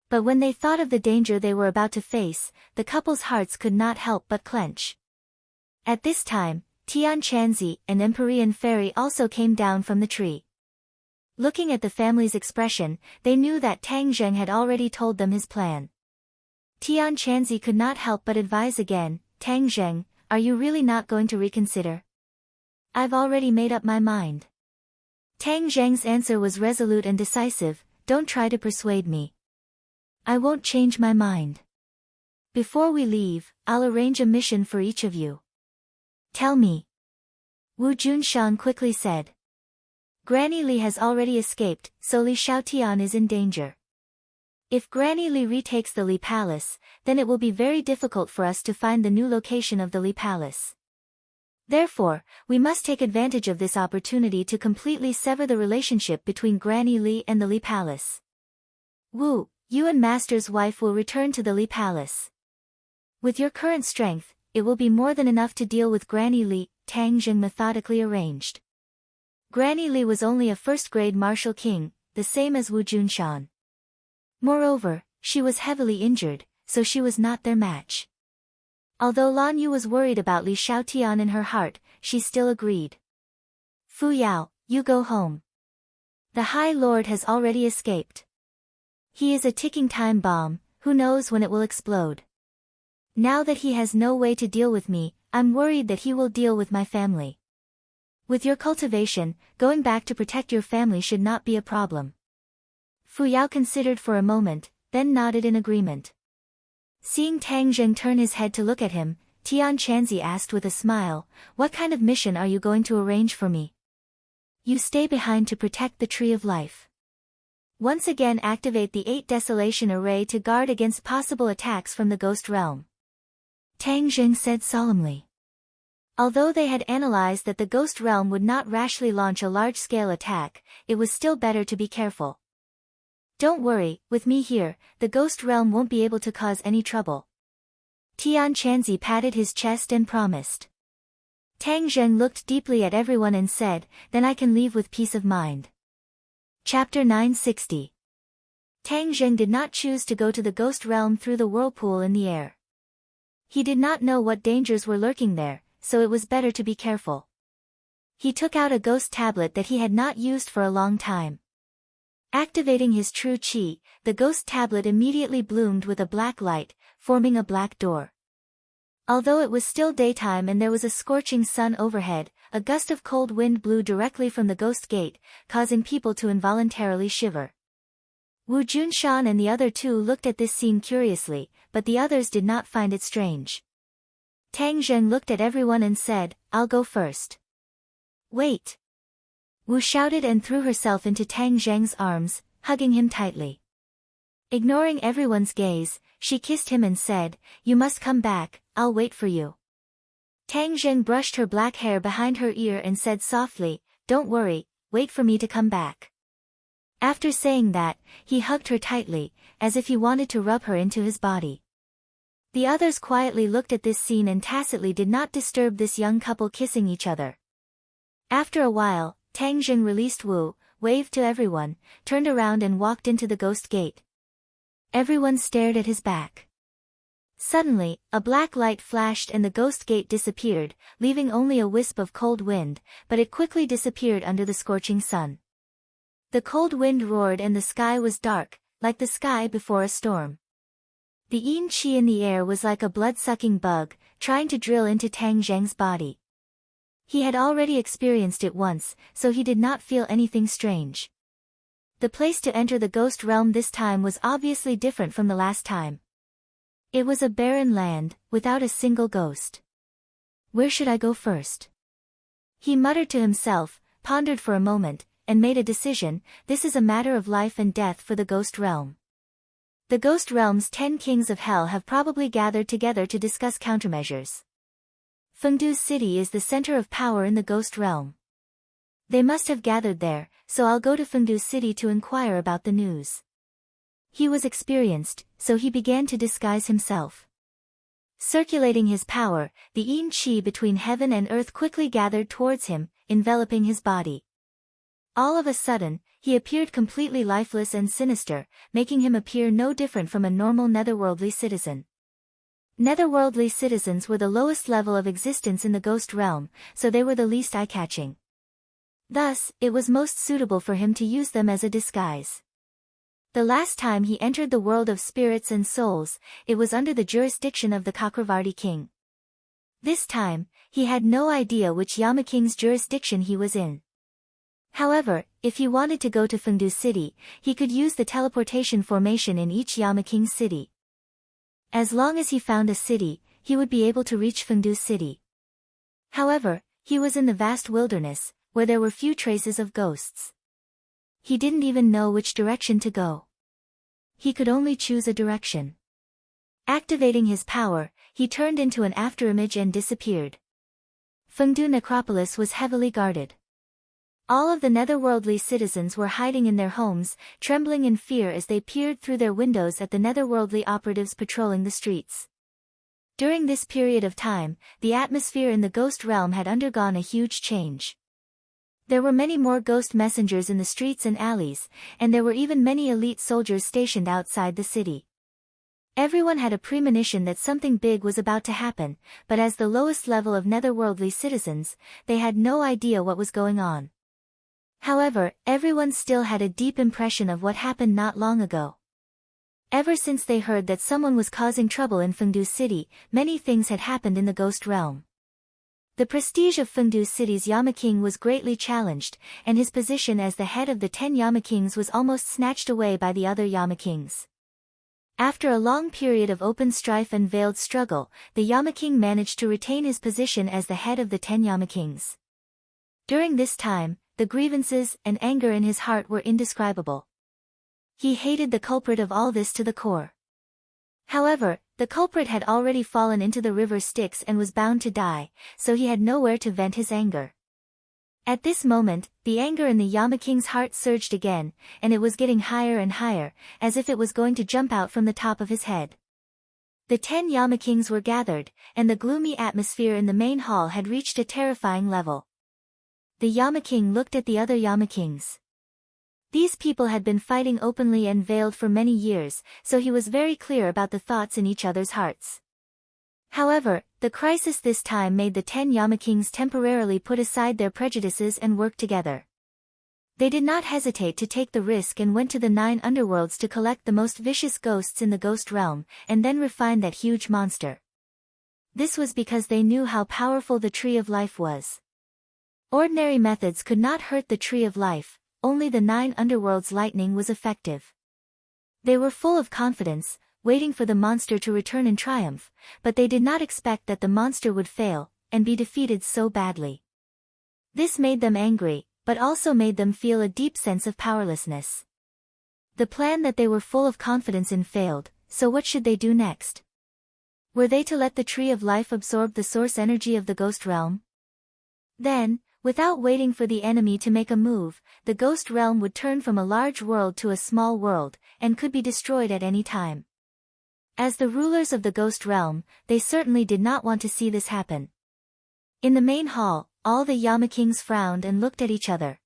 But when they thought of the danger they were about to face, the couple's hearts could not help but clench. At this time, Tian Chanzi, an Empyrean fairy, also came down from the tree. Looking at the family's expression, they knew that Tang Zheng had already told them his plan. Tian Chanzi could not help but advise again, Tang Zheng, are you really not going to reconsider? I've already made up my mind. Tang Zheng's answer was resolute and decisive, don't try to persuade me. I won't change my mind. Before we leave, I'll arrange a mission for each of you. Tell me. Wu Junshan quickly said. Granny Li has already escaped, so Li Xiaotian is in danger. If Granny Li retakes the Li Palace, then it will be very difficult for us to find the new location of the Li Palace. Therefore, we must take advantage of this opportunity to completely sever the relationship between Granny Li and the Li Palace. Wu, you and Master's wife will return to the Li Palace. With your current strength, it will be more than enough to deal with Granny Li, Tang Zheng methodically arranged. Granny Li was only a first-grade martial king, the same as Wu Junshan. Moreover, she was heavily injured, so she was not their match. Although Lan Yu was worried about Li Xiaotian in her heart, she still agreed. Fu Yao, you go home. The High Lord has already escaped. He is a ticking time bomb, who knows when it will explode. Now that he has no way to deal with me, I'm worried that he will deal with my family. With your cultivation, going back to protect your family should not be a problem. Fu Yao considered for a moment, then nodded in agreement. Seeing Tang Zheng turn his head to look at him, Tian Chanzi asked with a smile, what kind of mission are you going to arrange for me? You stay behind to protect the Tree of Life. Once again activate the 8 Desolation Array to guard against possible attacks from the Ghost Realm. Tang Zheng said solemnly. Although they had analyzed that the Ghost Realm would not rashly launch a large-scale attack, it was still better to be careful. Don't worry, with me here, the Ghost Realm won't be able to cause any trouble. Tian Chanzi patted his chest and promised. Tang Zheng looked deeply at everyone and said, then I can leave with peace of mind. Chapter 960. Tang Zheng did not choose to go to the Ghost Realm through the whirlpool in the air. He did not know what dangers were lurking there, so it was better to be careful. He took out a ghost tablet that he had not used for a long time. Activating his true chi, the ghost tablet immediately bloomed with a black light, forming a black door. Although it was still daytime and there was a scorching sun overhead, a gust of cold wind blew directly from the ghost gate, causing people to involuntarily shiver. Wu Junshan and the other 2 looked at this scene curiously, but the others did not find it strange. Tang Zheng looked at everyone and said, I'll go first. Wait! Wu shouted and threw herself into Tang Zheng's arms, hugging him tightly. Ignoring everyone's gaze, she kissed him and said, you must come back, I'll wait for you. Tang Zheng brushed her black hair behind her ear and said softly, don't worry, wait for me to come back. After saying that, he hugged her tightly, as if he wanted to rub her into his body. The others quietly looked at this scene and tacitly did not disturb this young couple kissing each other. After a while, Tang Zheng released Wu, waved to everyone, turned around and walked into the ghost gate. Everyone stared at his back. Suddenly, a black light flashed and the ghost gate disappeared, leaving only a wisp of cold wind, but it quickly disappeared under the scorching sun. The cold wind roared and the sky was dark, like the sky before a storm. The yin qi in the air was like a blood-sucking bug, trying to drill into Tang Zheng's body. He had already experienced it once, so he did not feel anything strange. The place to enter the ghost realm this time was obviously different from the last time. It was a barren land, without a single ghost. Where should I go first? He muttered to himself, pondered for a moment, and made a decision. This is a matter of life and death for the ghost realm. The ghost realm's 10 kings of hell have probably gathered together to discuss countermeasures. Fengdu's city is the center of power in the ghost realm. They must have gathered there, so I'll go to Fengdu's city to inquire about the news. He was experienced, so he began to disguise himself. Circulating his power, the yin qi between heaven and earth quickly gathered towards him, enveloping his body. All of a sudden, he appeared completely lifeless and sinister, making him appear no different from a normal netherworldly citizen. Netherworldly citizens were the lowest level of existence in the ghost realm, so they were the least eye-catching. Thus, it was most suitable for him to use them as a disguise. The last time he entered the world of spirits and souls, it was under the jurisdiction of the Chakravarti king. This time, he had no idea which Yama king's jurisdiction he was in. However, if he wanted to go to Fengdu city, he could use the teleportation formation in each Yama king's city. As long as he found a city, he would be able to reach Fengdu city. However, he was in the vast wilderness, where there were few traces of ghosts. He didn't even know which direction to go. He could only choose a direction. Activating his power, he turned into an afterimage and disappeared. Fengdu necropolis was heavily guarded. All of the netherworldly citizens were hiding in their homes, trembling in fear as they peered through their windows at the netherworldly operatives patrolling the streets. During this period of time, the atmosphere in the ghost realm had undergone a huge change. There were many more ghost messengers in the streets and alleys, and there were even many elite soldiers stationed outside the city. Everyone had a premonition that something big was about to happen, but as the lowest level of netherworldly citizens, they had no idea what was going on. However, everyone still had a deep impression of what happened not long ago. Ever since they heard that someone was causing trouble in Fengdu city, many things had happened in the ghost realm. The prestige of Fengdu city's Yama king was greatly challenged, and his position as the head of the 10 Yama kings was almost snatched away by the other Yama kings. After a long period of open strife and veiled struggle, the Yama king managed to retain his position as the head of the 10 Yama kings. During this time, the grievances and anger in his heart were indescribable. He hated the culprit of all this to the core. However, the culprit had already fallen into the river Styx and was bound to die, so he had nowhere to vent his anger. At this moment, the anger in the Yama king's heart surged again, and it was getting higher and higher, as if it was going to jump out from the top of his head. The 10 Yama kings were gathered, and the gloomy atmosphere in the main hall had reached a terrifying level. The Yama king looked at the other Yama kings. These people had been fighting openly and veiled for many years, so he was very clear about the thoughts in each other's hearts. However, the crisis this time made the 10 Yama kings temporarily put aside their prejudices and work together. They did not hesitate to take the risk and went to the 9 underworlds to collect the most vicious ghosts in the ghost realm, and then refine that huge monster. This was because they knew how powerful the Tree of Life was. Ordinary methods could not hurt the Tree of Life, only the 9 underworlds' lightning was effective. They were full of confidence, waiting for the monster to return in triumph, but they did not expect that the monster would fail, and be defeated so badly. This made them angry, but also made them feel a deep sense of powerlessness. The plan that they were full of confidence in failed, so what should they do next? Were they to let the Tree of Life absorb the source energy of the ghost realm? Then, without waiting for the enemy to make a move, the ghost realm would turn from a large world to a small world, and could be destroyed at any time. As the rulers of the ghost realm, they certainly did not want to see this happen. In the main hall, all the Yama kings frowned and looked at each other.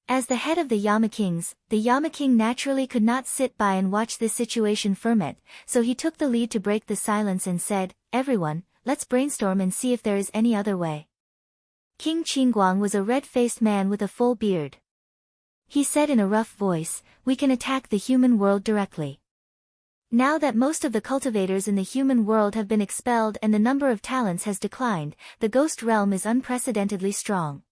As the head of the Yama kings, the Yama king naturally could not sit by and watch this situation ferment, so he took the lead to break the silence and said, "Everyone, let's brainstorm and see if there is any other way." King Qingguang was a red-faced man with a full beard. He said in a rough voice, "We can attack the human world directly. Now that most of the cultivators in the human world have been expelled and the number of talents has declined, the ghost realm is unprecedentedly strong.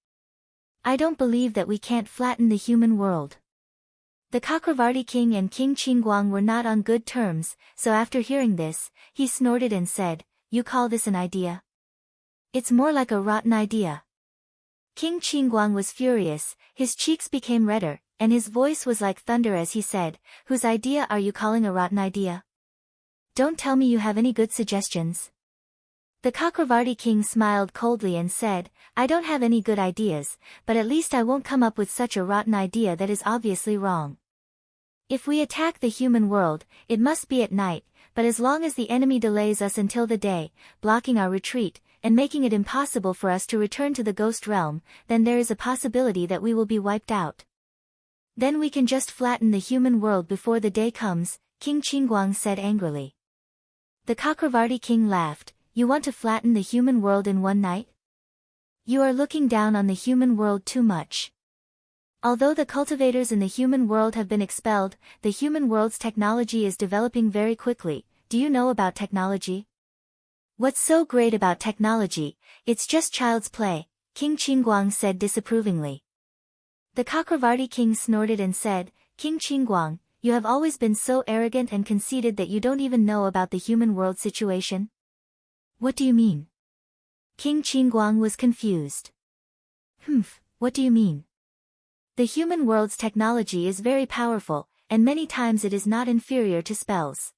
I don't believe that we can't flatten the human world. The Chakravarti king and King Qingguang were not on good terms, so after hearing this, he snorted and said, "You call this an idea? It's more like a rotten idea." King Qingguang was furious, his cheeks became redder, and his voice was like thunder as he said, "Whose idea are you calling a rotten idea? Don't tell me you have any good suggestions." The Chakravarti king smiled coldly and said, "I don't have any good ideas, but at least I won't come up with such a rotten idea that is obviously wrong. If we attack the human world, it must be at night, but as long as the enemy delays us until the day, blocking our retreat, and making it impossible for us to return to the ghost realm, then there is a possibility that we will be wiped out. Then we can just flatten the human world before the day comes," King Qingguang said angrily. The Chakravarti king laughed, "You want to flatten the human world in one night? You are looking down on the human world too much. Although the cultivators in the human world have been expelled, the human world's technology is developing very quickly. Do you know about technology? What's so great about technology? It's just child's play," King Qingguang said disapprovingly. The Chakravarti king snorted and said, "King Qingguang, you have always been so arrogant and conceited that you don't even know about the human world situation." "What do you mean?" King Qingguang was confused. What do you mean?" "The human world's technology is very powerful, and many times it is not inferior to spells.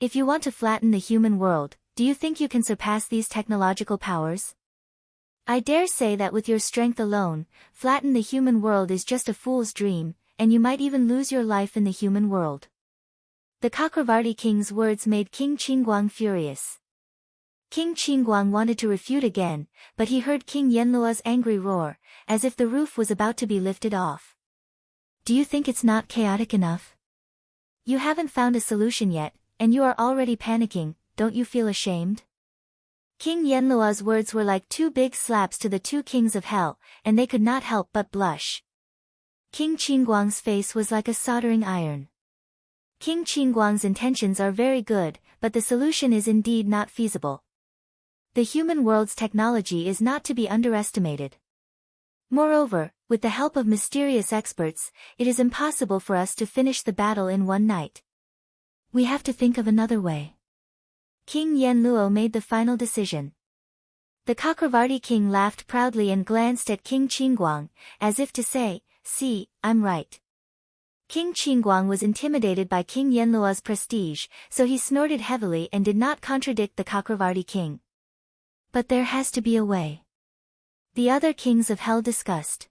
If you want to flatten the human world, do you think you can surpass these technological powers? I dare say that with your strength alone, flatten the human world is just a fool's dream, and you might even lose your life in the human world." The Chakravarti king's words made King Qingguang furious. King Qingguang wanted to refute again, but he heard King Yenlua's angry roar, as if the roof was about to be lifted off. "Do you think it's not chaotic enough? You haven't found a solution yet, and you are already panicking, don't you feel ashamed?" King Yenlua's words were like two big slaps to the two kings of hell, and they could not help but blush. King Qingguang's face was like a soldering iron. King Qingguang's intentions are very good, but the solution is indeed not feasible. The human world's technology is not to be underestimated. Moreover, with the help of mysterious experts, it is impossible for us to finish the battle in one night. We have to think of another way. King Yenluo made the final decision. The Chakravarti king laughed proudly and glanced at King Qingguang, as if to say, "See, I'm right." King Qingguang was intimidated by King Yenluo's prestige, so he snorted heavily and did not contradict the Chakravarti king. "But there has to be a way," the other kings of hell discussed.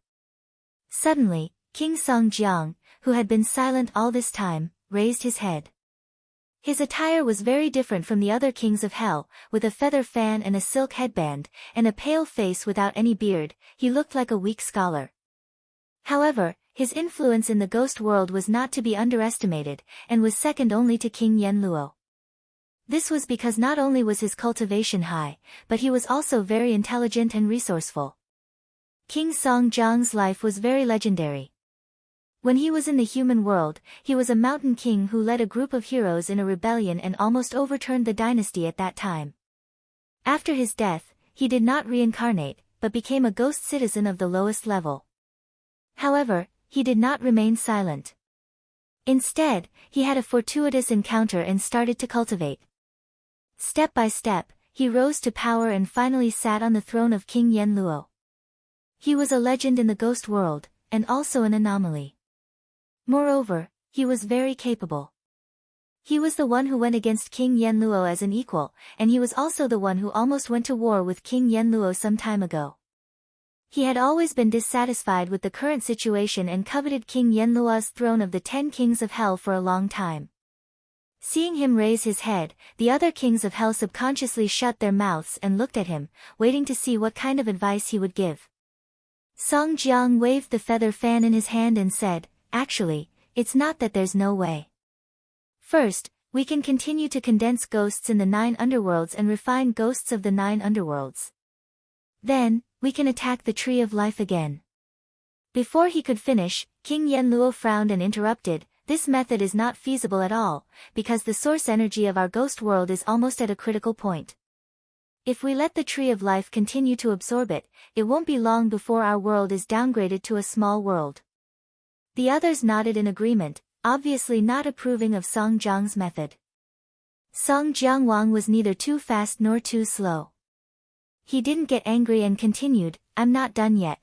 Suddenly, King Songjiang, who had been silent all this time, raised his head. His attire was very different from the other kings of hell, with a feather fan and a silk headband, and a pale face without any beard. He looked like a weak scholar. However, his influence in the ghost world was not to be underestimated, and was second only to King Yenluo. This was because not only was his cultivation high, but he was also very intelligent and resourceful. King Songjiang's life was very legendary. When he was in the human world, he was a mountain king who led a group of heroes in a rebellion and almost overturned the dynasty at that time. After his death, he did not reincarnate, but became a ghost citizen of the lowest level. However, he did not remain silent. Instead, he had a fortuitous encounter and started to cultivate. Step by step, he rose to power and finally sat on the throne of King Yenluo. He was a legend in the ghost world, and also an anomaly. Moreover, he was very capable. He was the one who went against King Yenluo as an equal, and he was also the one who almost went to war with King Yenluo some time ago. He had always been dissatisfied with the current situation and coveted King Yenluo's throne of the 10 kings of hell for a long time. Seeing him raise his head, the other kings of hell subconsciously shut their mouths and looked at him, waiting to see what kind of advice he would give. Songjiang waved the feather fan in his hand and said, "Actually, it's not that there's no way. First, we can continue to condense ghosts in the 9 underworlds and refine ghosts of the 9 underworlds. Then, we can attack the Tree of Life again." Before he could finish, King Yenluo frowned and interrupted, this method is not feasible at all, because the source energy of our ghost world is almost at a critical point. If we let the tree of life continue to absorb it, it won't be long before our world is downgraded to a small world. The others nodded in agreement, obviously not approving of Song Jiang's method. Song Jiangwang was neither too fast nor too slow. He didn't get angry and continued, "I'm not done yet.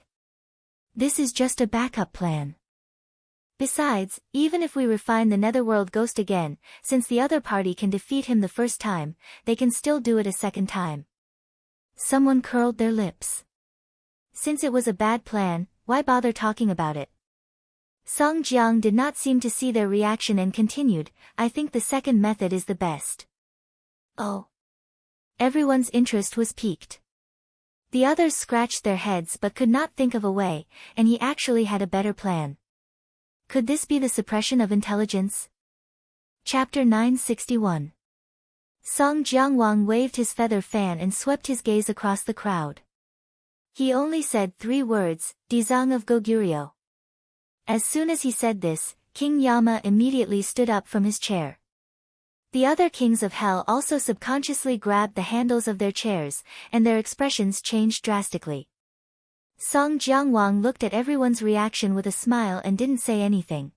This is just a backup plan. Besides, even if we refine the netherworld ghost again, since the other party can defeat him the first time, they can still do it a second time." Someone curled their lips. Since it was a bad plan, why bother talking about it? Song Jiang did not seem to see their reaction and continued, "I think the second method is the best." Oh. Everyone's interest was piqued. The others scratched their heads but could not think of a way, and he actually had a better plan. Could this be the suppression of intelligence? Chapter 961. Song Jiangwang waved his feather fan and swept his gaze across the crowd. He only said 3 words, "Dizang of Goguryeo." As soon as he said this, King Yama immediately stood up from his chair. The other kings of hell also subconsciously grabbed the handles of their chairs, and their expressions changed drastically. Song Jiangwang looked at everyone's reaction with a smile and didn't say anything.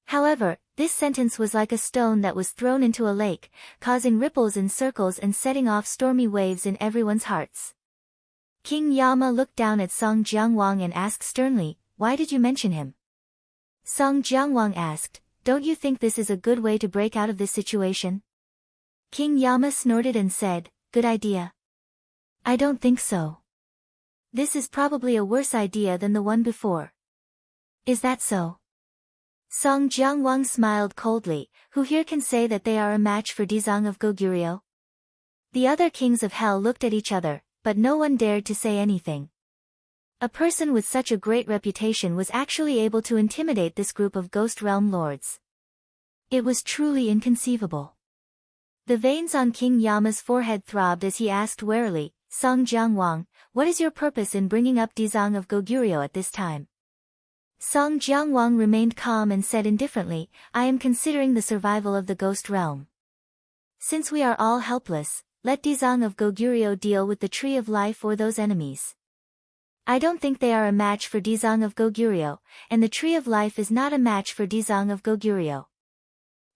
However, this sentence was like a stone that was thrown into a lake, causing ripples in circles and setting off stormy waves in everyone's hearts. King Yama looked down at Song Jiangwang and asked sternly, "Why did you mention him?" Song Jiangwang asked, "Don't you think this is a good way to break out of this situation?" King Yama snorted and said, "Good idea. I don't think so. This is probably a worse idea than the one before." "Is that so?" Song Jiangwang smiled coldly, "Who here can say that they are a match for Dizang of Goguryeo?" The other kings of hell looked at each other, but no one dared to say anything. A person with such a great reputation was actually able to intimidate this group of Ghost Realm lords. It was truly inconceivable. The veins on King Yama's forehead throbbed as he asked warily, "Song Jiangwang, what is your purpose in bringing up Dizang of Goguryeo at this time?" Song Jiangwang remained calm and said indifferently, "I am considering the survival of the Ghost Realm. Since we are all helpless, let Dizang of Goguryeo deal with the Tree of Life or those enemies. I don't think they are a match for Dizang of Goguryeo, and the Tree of Life is not a match for Dizang of Goguryeo."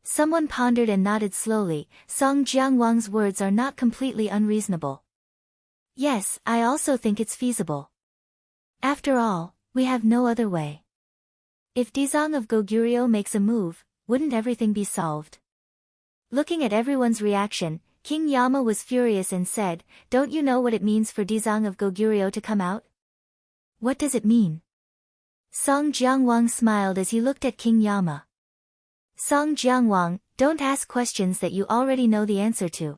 Someone pondered and nodded slowly. Song Jiangwang's words are not completely unreasonable. "Yes, I also think it's feasible. After all, we have no other way. If Dizang of Goguryeo makes a move, wouldn't everything be solved?" Looking at everyone's reaction, King Yama was furious and said, "Don't you know what it means for Dizang of Goguryeo to come out?" "What does it mean?" Song Jiangwang smiled as he looked at King Yama. "Song Jiangwang, don't ask questions that you already know the answer to.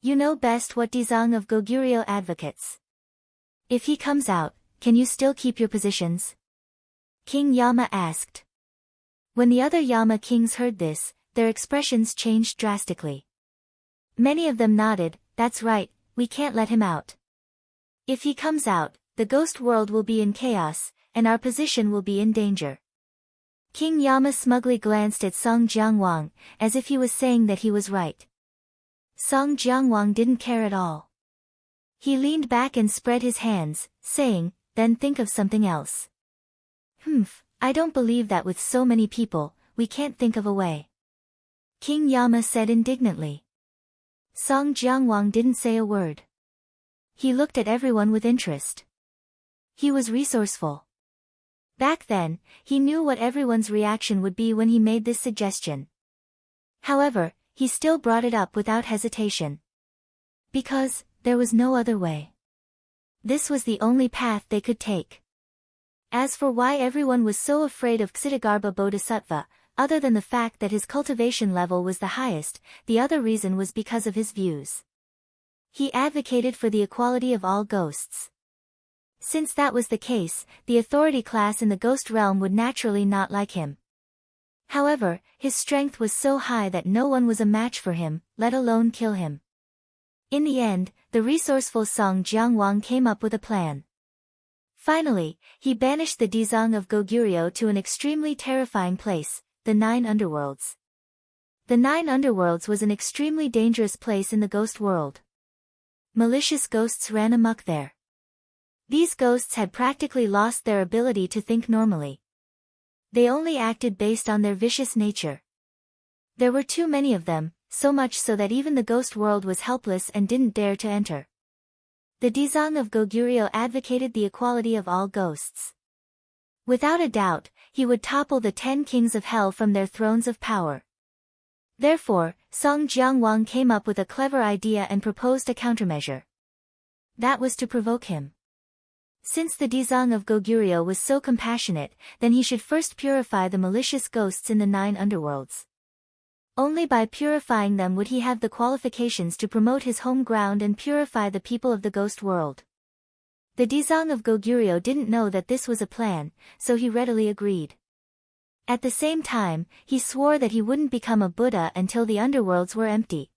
You know best what Dizang of Goguryeo advocates. If he comes out, can you still keep your positions?" King Yama asked. When the other Yama kings heard this, their expressions changed drastically. Many of them nodded, "That's right, we can't let him out. If he comes out, the ghost world will be in chaos, and our position will be in danger." King Yama smugly glanced at Song Jiangwang, as if he was saying that he was right. Song Jiangwang didn't care at all. He leaned back and spread his hands, saying, "Then think of something else." I don't believe that with so many people, we can't think of a way," King Yama said indignantly. Song Jiangwang didn't say a word. He looked at everyone with interest. He was resourceful. Back then, he knew what everyone's reaction would be when he made this suggestion. However, he still brought it up without hesitation. Because, there was no other way. This was the only path they could take. As for why everyone was so afraid of Ksitigarbha Bodhisattva, other than the fact that his cultivation level was the highest, the other reason was because of his views. He advocated for the equality of all ghosts. Since that was the case, the authority class in the ghost realm would naturally not like him. However, his strength was so high that no one was a match for him, let alone kill him. In the end, the resourceful Song Jiangwang came up with a plan. Finally, he banished the Dizang of Goguryeo to an extremely terrifying place, the 9 underworlds. The 9 underworlds was an extremely dangerous place in the ghost world. Malicious ghosts ran amok there. These ghosts had practically lost their ability to think normally. They only acted based on their vicious nature. There were too many of them, so much so that even the ghost world was helpless and didn't dare to enter. The Dizang of Goguryeo advocated the equality of all ghosts. Without a doubt, he would topple the 10 kings of hell from their thrones of power. Therefore, Song Jiangwang came up with a clever idea and proposed a countermeasure. That was to provoke him. Since the Dizang of Goguryeo was so compassionate, then he should first purify the malicious ghosts in the 9 underworlds. Only by purifying them would he have the qualifications to promote his home ground and purify the people of the ghost world. The Dizang of Goguryeo didn't know that this was a plan, so he readily agreed. At the same time, he swore that he wouldn't become a Buddha until the underworlds were empty.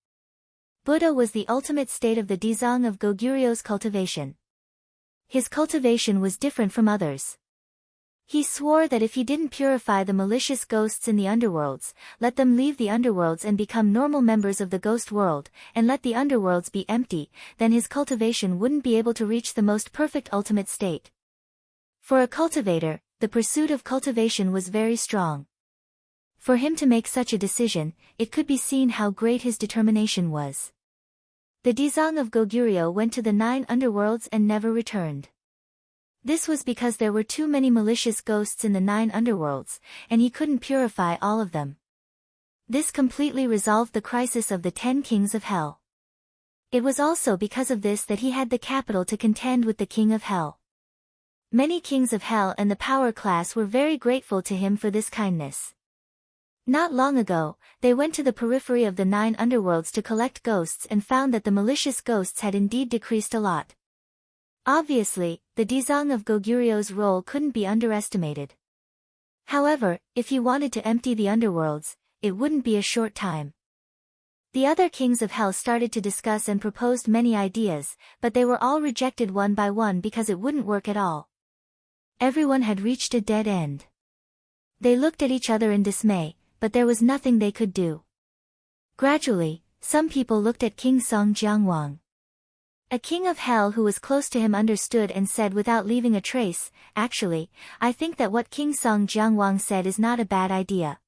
Buddha was the ultimate state of the Dizang of Goguryeo's cultivation. His cultivation was different from others. He swore that if he didn't purify the malicious ghosts in the underworlds, let them leave the underworlds and become normal members of the ghost world, and let the underworlds be empty, then his cultivation wouldn't be able to reach the most perfect ultimate state. For a cultivator, the pursuit of cultivation was very strong. For him to make such a decision, it could be seen how great his determination was. The Dizang of Goguryeo went to the 9 underworlds and never returned. This was because there were too many malicious ghosts in the 9 underworlds, and he couldn't purify all of them. This completely resolved the crisis of the 10 kings of hell. It was also because of this that he had the capital to contend with the king of hell. Many kings of hell and the power class were very grateful to him for this kindness. Not long ago, they went to the periphery of the 9 underworlds to collect ghosts and found that the malicious ghosts had indeed decreased a lot. Obviously, the Dizang of Goguryeo's role couldn't be underestimated. However, if he wanted to empty the underworlds, it wouldn't be a short time. The other kings of hell started to discuss and proposed many ideas, but they were all rejected one by one because it wouldn't work at all. Everyone had reached a dead end. They looked at each other in dismay, but there was nothing they could do. Gradually, some people looked at King Song Jiangwang. A king of hell who was close to him understood and said without leaving a trace, "Actually, I think that what King Song Jiangwang said is not a bad idea.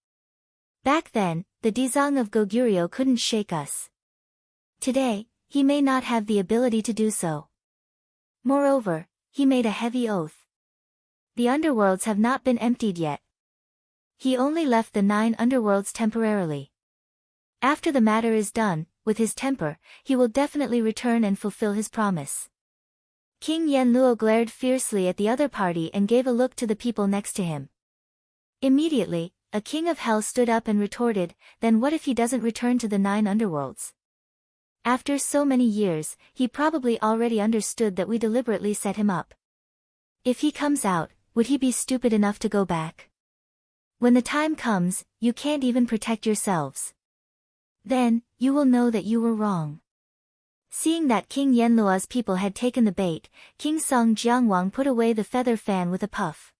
Back then, the Dizang of Goguryeo couldn't shake us. Today, he may not have the ability to do so." Moreover, he made a heavy oath. The underworlds have not been emptied yet. He only left the 9 underworlds temporarily. After the matter is done, with his temper, he will definitely return and fulfill his promise. King Yanluo glared fiercely at the other party and gave a look to the people next to him. Immediately, a king of hell stood up and retorted, "Then what if he doesn't return to the 9 underworlds? After so many years, he probably already understood that we deliberately set him up. If he comes out, would he be stupid enough to go back? When the time comes, you can't even protect yourselves. Then, you will know that you were wrong." Seeing that King Yanluo's people had taken the bait, King Song Jiangwang put away the feather fan with a puff.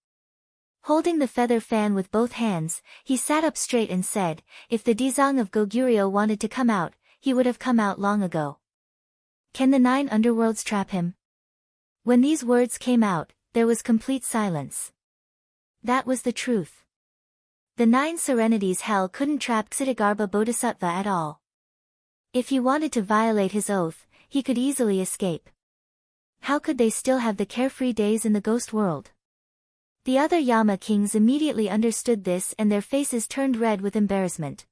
Holding the feather fan with both hands, he sat up straight and said, "If the Dizang of Goguryeo wanted to come out, he would have come out long ago. Can the 9 underworlds trap him?" When these words came out, there was complete silence. That was the truth. The 9 serenities hell couldn't trap Ksitigarbha Bodhisattva at all. If he wanted to violate his oath, he could easily escape. How could they still have the carefree days in the ghost world? The other Yama kings immediately understood this and their faces turned red with embarrassment.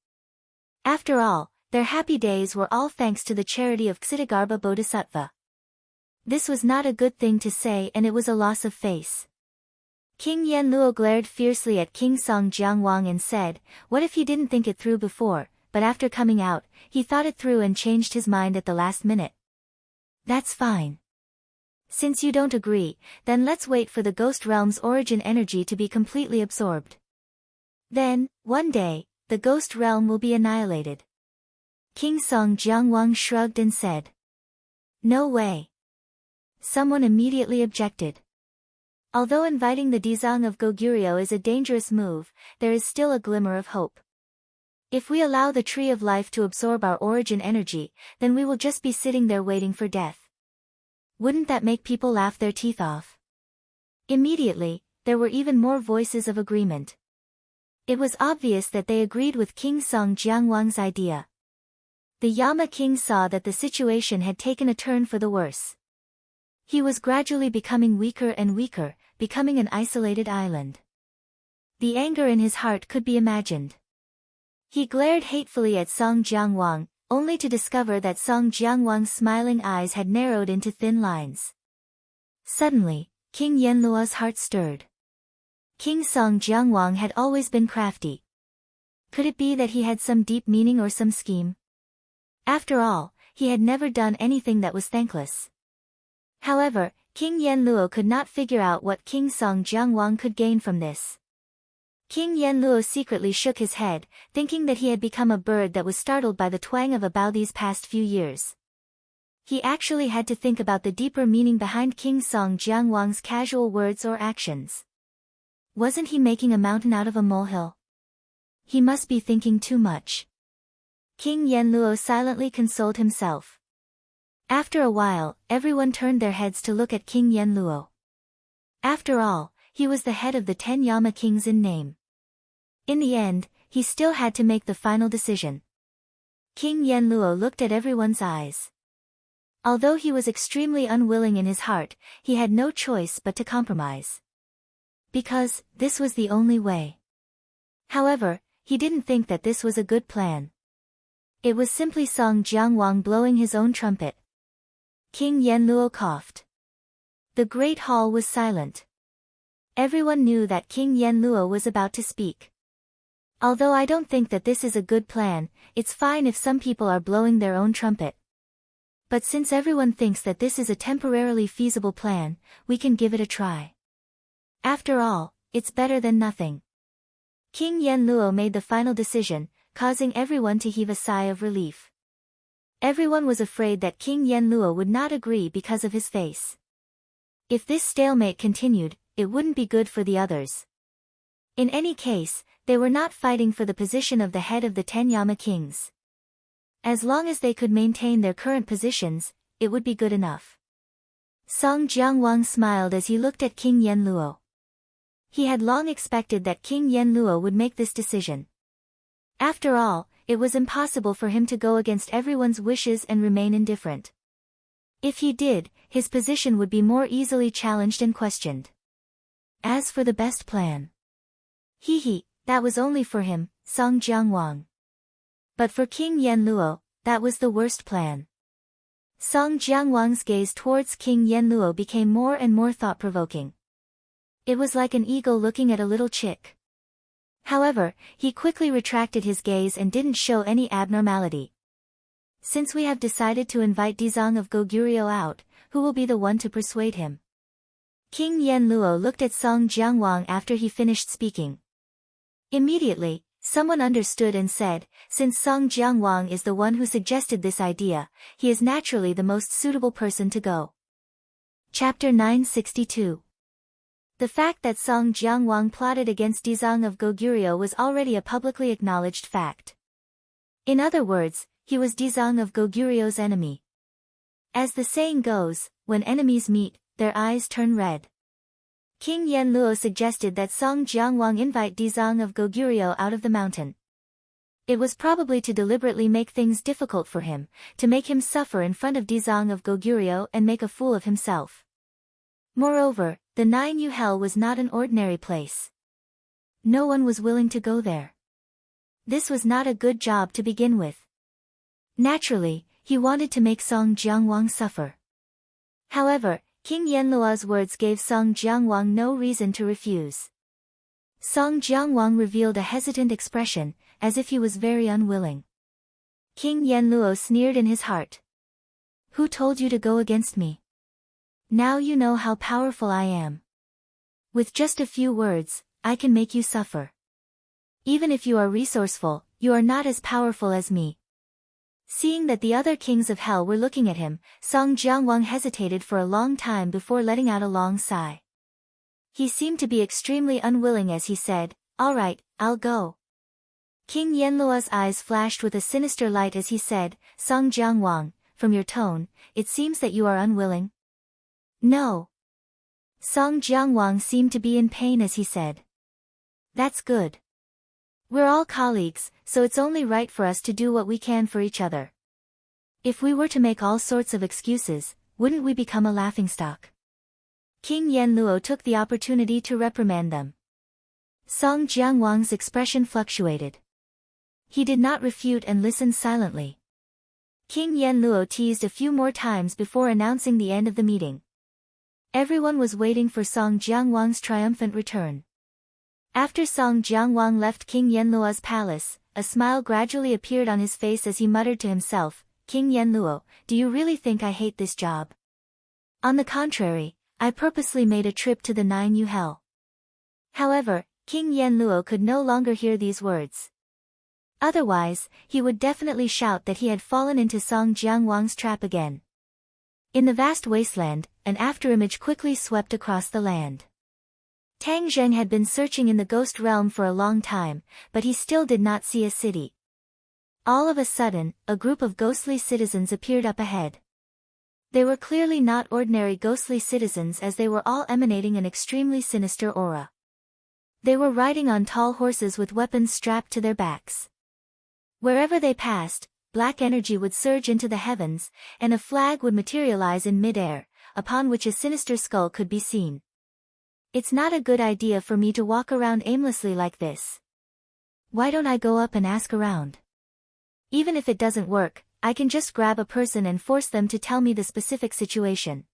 After all, their happy days were all thanks to the charity of Ksitigarbha Bodhisattva. This was not a good thing to say and it was a loss of face. King Yanluo glared fiercely at King Song Jiangwang and said, "What if he didn't think it through before, but after coming out, he thought it through and changed his mind at the last minute? That's fine. Since you don't agree, then let's wait for the ghost realm's origin energy to be completely absorbed. Then, one day, the ghost realm will be annihilated." King Song Jiangwang shrugged and said, "No way." Someone immediately objected. Although inviting the Dizang of Goguryeo is a dangerous move, there is still a glimmer of hope. If we allow the tree of life to absorb our origin energy, then we will just be sitting there waiting for death. Wouldn't that make people laugh their teeth off? Immediately, there were even more voices of agreement. It was obvious that they agreed with King Song Jiangwang's idea. The Yama king saw that the situation had taken a turn for the worse. He was gradually becoming weaker and weaker, becoming an isolated island. The anger in his heart could be imagined. He glared hatefully at Song Jiangwang, only to discover that Song Jiangwang's smiling eyes had narrowed into thin lines. Suddenly, King Yenluo's heart stirred. King Song Jiangwang had always been crafty. Could it be that he had some deep meaning or some scheme? After all, he had never done anything that was thankless. However, King Yenluo could not figure out what King Song Jiangwang could gain from this. King Yenluo secretly shook his head, thinking that he had become a bird that was startled by the twang of a bow these past few years. He actually had to think about the deeper meaning behind King Song Jiangwang's casual words or actions. Wasn't he making a mountain out of a molehill? He must be thinking too much. King Yenluo silently consoled himself. After a while, everyone turned their heads to look at King Yenluo. After all, he was the head of the 10 Yama kings in name. In the end, he still had to make the final decision. King Yenluo looked at everyone's eyes. Although he was extremely unwilling in his heart, he had no choice but to compromise. Because, this was the only way. However, he didn't think that this was a good plan. It was simply Song Jiangwang blowing his own trumpet. King Yenluo coughed. The great hall was silent. Everyone knew that King Yenluo was about to speak. Although I don't think that this is a good plan, it's fine if some people are blowing their own trumpet. But since everyone thinks that this is a temporarily feasible plan, we can give it a try. After all, it's better than nothing. King Yenluo made the final decision, causing everyone to heave a sigh of relief. Everyone was afraid that King Yenluo would not agree because of his face. If this stalemate continued, it wouldn't be good for the others. In any case, they were not fighting for the position of the head of the 10 Yama kings. As long as they could maintain their current positions, it would be good enough. Song Jiangwang smiled as he looked at King Yenluo. He had long expected that King Yenluo would make this decision. After all, it was impossible for him to go against everyone's wishes and remain indifferent. If he did, his position would be more easily challenged and questioned. As for the best plan. That was only for him, Song Jiangwang. But for King Yenluo, that was the worst plan. Song Jiangwang's gaze towards King Yenluo became more and more thought-provoking. It was like an eagle looking at a little chick. However, he quickly retracted his gaze and didn't show any abnormality. Since we have decided to invite Dizang of Goguryeo out, who will be the one to persuade him? King Yenluo looked at Song Jiangwang after he finished speaking. Immediately, someone understood and said, since Song Jiangwang is the one who suggested this idea, he is naturally the most suitable person to go. Chapter 962. The fact that Song Jiangwang plotted against Dizang of Goguryeo was already a publicly acknowledged fact. In other words, he was Dizang of Goguryeo's enemy. As the saying goes, when enemies meet, their eyes turn red. King Yenluo suggested that Song Jiangwang invite Dizang of Goguryeo out of the mountain. It was probably to deliberately make things difficult for him, to make him suffer in front of Dizang of Goguryeo and make a fool of himself. Moreover, the 9U Hell was not an ordinary place. No one was willing to go there. This was not a good job to begin with. Naturally, he wanted to make Song Jiangwang suffer. However, King Yenluo's words gave Song Jiangwang no reason to refuse. Song Jiangwang revealed a hesitant expression, as if he was very unwilling. King Yenluo sneered in his heart. Who told you to go against me? Now you know how powerful I am. With just a few words, I can make you suffer. Even if you are resourceful, you are not as powerful as me. Seeing that the other kings of hell were looking at him, Song Jiangwang hesitated for a long time before letting out a long sigh. He seemed to be extremely unwilling as he said, "All right, I'll go." King Yenluo's eyes flashed with a sinister light as he said, "Song Jiangwang, from your tone, it seems that you are unwilling." "No." Song Jiangwang seemed to be in pain as he said. "That's good. We're all colleagues, so it's only right for us to do what we can for each other. If we were to make all sorts of excuses, wouldn't we become a laughingstock?" King Yenluo took the opportunity to reprimand them. Song Jiangwang's expression fluctuated. He did not refute and listened silently. King Yenluo teased a few more times before announcing the end of the meeting. Everyone was waiting for Song Jiangwang's triumphant return. After Song Jiangwang left King Yenluo's palace, a smile gradually appeared on his face as he muttered to himself, "King Yenluo, do you really think I hate this job? On the contrary, I purposely made a trip to the 9 Hell." However, King Yenluo could no longer hear these words. Otherwise, he would definitely shout that he had fallen into Song Jiangwang's trap again. In the vast wasteland, an afterimage quickly swept across the land. Tang Zheng had been searching in the ghost realm for a long time, but he still did not see a city. All of a sudden, a group of ghostly citizens appeared up ahead. They were clearly not ordinary ghostly citizens as they were all emanating an extremely sinister aura. They were riding on tall horses with weapons strapped to their backs. Wherever they passed, black energy would surge into the heavens, and a flag would materialize in mid-air, upon which a sinister skull could be seen. "It's not a good idea for me to walk around aimlessly like this. Why don't I go up and ask around? Even if it doesn't work, I can just grab a person and force them to tell me the specific situation."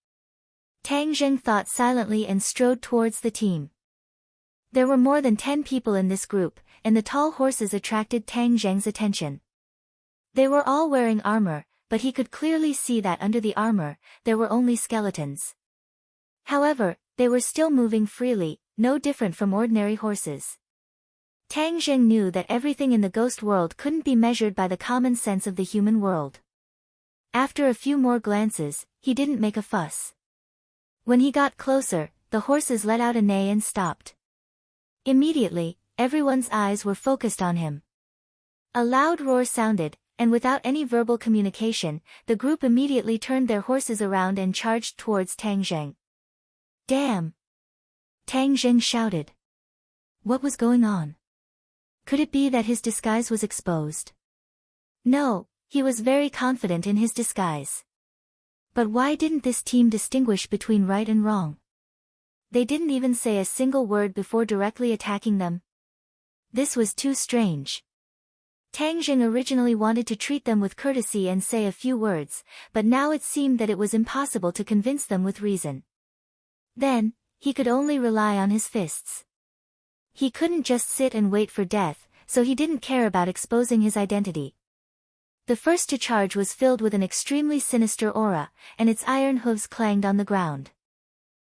Tang Zheng thought silently and strode towards the team. There were more than 10 people in this group, and the tall horses attracted Tang Zheng's attention. They were all wearing armor, but he could clearly see that under the armor, there were only skeletons. However, they were still moving freely, no different from ordinary horses. Tang Zheng knew that everything in the ghost world couldn't be measured by the common sense of the human world. After a few more glances, he didn't make a fuss. When he got closer, the horses let out a neigh and stopped. Immediately, everyone's eyes were focused on him. A loud roar sounded, and without any verbal communication, the group immediately turned their horses around and charged towards Tang Zheng. "Damn!" Tang Zheng shouted. What was going on? Could it be that his disguise was exposed? No, he was very confident in his disguise. But why didn't this team distinguish between right and wrong? They didn't even say a single word before directly attacking them. This was too strange. Tang Zheng originally wanted to treat them with courtesy and say a few words, but now it seemed that it was impossible to convince them with reason. Then, he could only rely on his fists. He couldn't just sit and wait for death, so he didn't care about exposing his identity. The first to charge was filled with an extremely sinister aura, and its iron hooves clanged on the ground.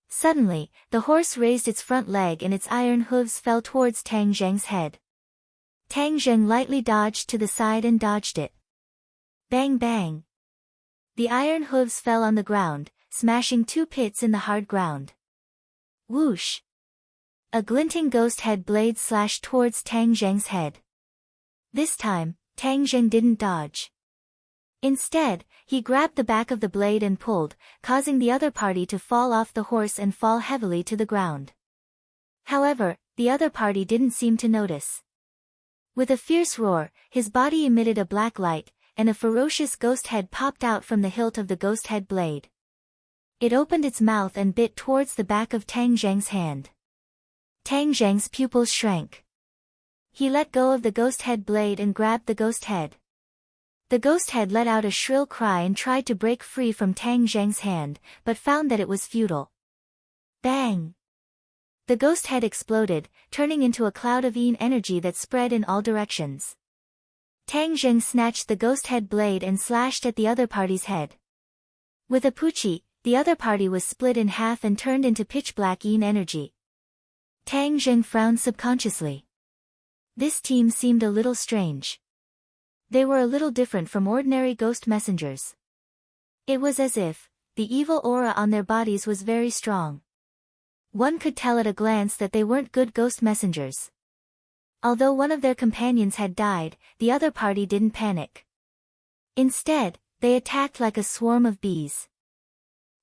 Suddenly, the horse raised its front leg and its iron hooves fell towards Tang Zheng's head. Tang Zheng lightly dodged to the side and dodged it. Bang bang! The iron hooves fell on the ground, smashing 2 pits in the hard ground. Whoosh! A glinting ghost head blade slashed towards Tang Zheng's head. This time, Tang Zheng didn't dodge. Instead, he grabbed the back of the blade and pulled, causing the other party to fall off the horse and fall heavily to the ground. However, the other party didn't seem to notice. With a fierce roar, his body emitted a black light, and a ferocious ghost head popped out from the hilt of the ghost head blade. It opened its mouth and bit towards the back of Tang Zheng's hand. Tang Zheng's pupils shrank. He let go of the ghost head blade and grabbed the ghost head. The ghost head let out a shrill cry and tried to break free from Tang Zheng's hand, but found that it was futile. Bang! The ghost head exploded, turning into a cloud of yin energy that spread in all directions. Tang Zheng snatched the ghost head blade and slashed at the other party's head. With a puchi, the other party was split in half and turned into pitch-black yin energy. Tang Zheng frowned subconsciously. This team seemed a little strange. They were a little different from ordinary ghost messengers. It was as if the evil aura on their bodies was very strong. One could tell at a glance that they weren't good ghost messengers. Although one of their companions had died, the other party didn't panic. Instead, they attacked like a swarm of bees.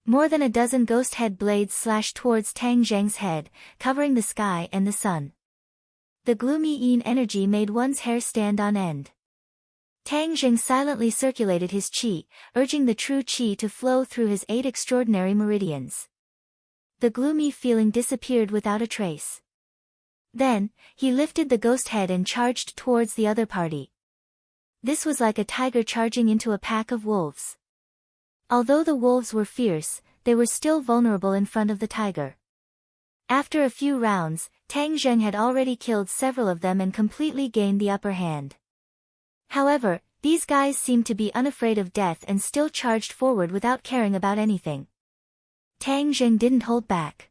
More than a dozen ghost head blades slashed towards Tang Zheng's head, covering the sky and the sun. The gloomy yin energy made one's hair stand on end. Tang Zheng silently circulated his qi, urging the true qi to flow through his 8 extraordinary meridians. The gloomy feeling disappeared without a trace. Then, he lifted the ghost head and charged towards the other party. This was like a tiger charging into a pack of wolves. Although the wolves were fierce, they were still vulnerable in front of the tiger. After a few rounds, Tang Zheng had already killed several of them and completely gained the upper hand. However, these guys seemed to be unafraid of death and still charged forward without caring about anything. Tang Zheng didn't hold back.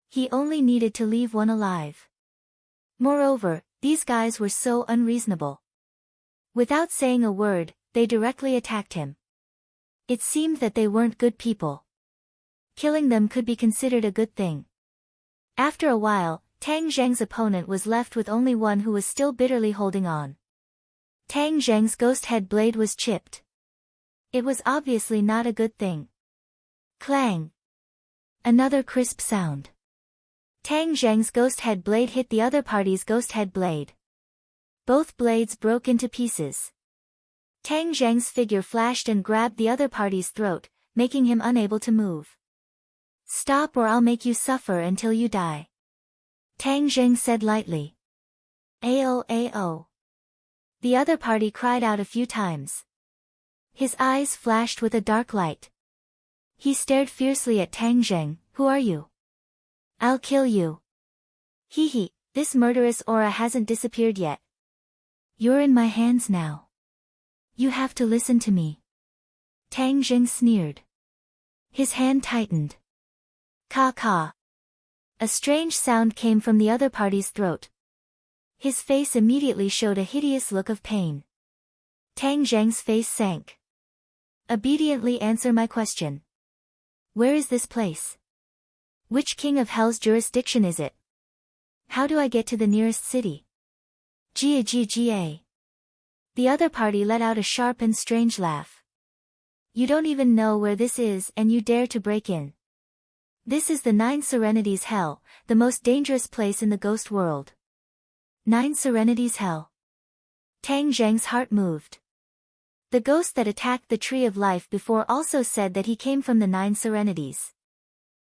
He only needed to leave one alive. Moreover, these guys were so unreasonable. Without saying a word, they directly attacked him. It seemed that they weren't good people. Killing them could be considered a good thing. After a while, Tang Zheng's opponent was left with only one who was still bitterly holding on. Tang Zheng's ghost head blade was chipped. It was obviously not a good thing. Clang! Another crisp sound. Tang Zheng's ghost head blade hit the other party's ghost head blade. Both blades broke into pieces. Tang Zheng's figure flashed and grabbed the other party's throat, making him unable to move. "Stop or I'll make you suffer until you die," Tang Zheng said lightly. "Ao ao." The other party cried out a few times. His eyes flashed with a dark light. He stared fiercely at Tang Zheng. "Who are you? I'll kill you." "Hee hee, this murderous aura hasn't disappeared yet. You're in my hands now. You have to listen to me." Tang Zheng sneered. His hand tightened. "Ka ka." A strange sound came from the other party's throat. His face immediately showed a hideous look of pain. Tang Zheng's face sank. "Obediently answer my question. Where is this place? Which king of hell's jurisdiction is it? How do I get to the nearest city?" "Ga. The other party let out a sharp and strange laugh. "You don't even know where this is and you dare to break in. This is the 9 Serenities Hell, the most dangerous place in the ghost world." 9 Serenities Hell. Tang Zheng's heart moved. The ghost that attacked the Tree of Life before also said that he came from the 9 Serenities.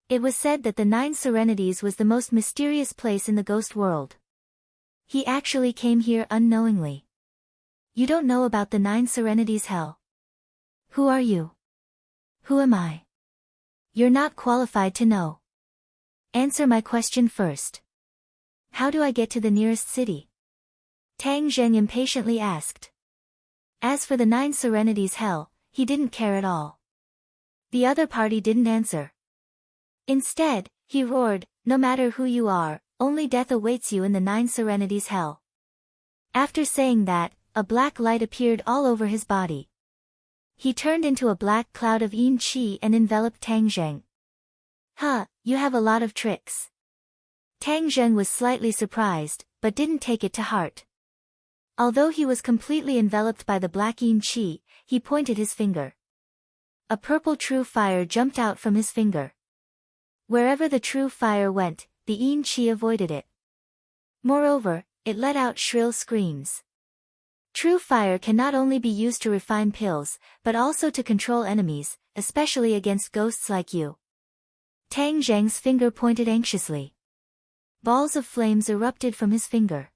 It was said that the 9 Serenities was the most mysterious place in the ghost world. He actually came here unknowingly. "You don't know about the 9 Serenities Hell. Who are you? Who am I? You're not qualified to know. Answer my question first. How do I get to the nearest city?" Tang Zheng impatiently asked. As for the 9 Serenities Hell, he didn't care at all. The other party didn't answer. Instead, he roared, "No matter who you are, only death awaits you in the 9 Serenities Hell." After saying that, a black light appeared all over his body. He turned into a black cloud of yin qi and enveloped Tang Zheng. "Huh, you have a lot of tricks." Tang Zheng was slightly surprised, but didn't take it to heart. Although he was completely enveloped by the black yin qi, he pointed his finger. A purple true fire jumped out from his finger. Wherever the true fire went, the yin qi avoided it. Moreover, it let out shrill screams. True fire can not only be used to refine pills, but also to control enemies, especially against ghosts like you. Tang Zheng's finger pointed anxiously. Balls of flames erupted from his finger.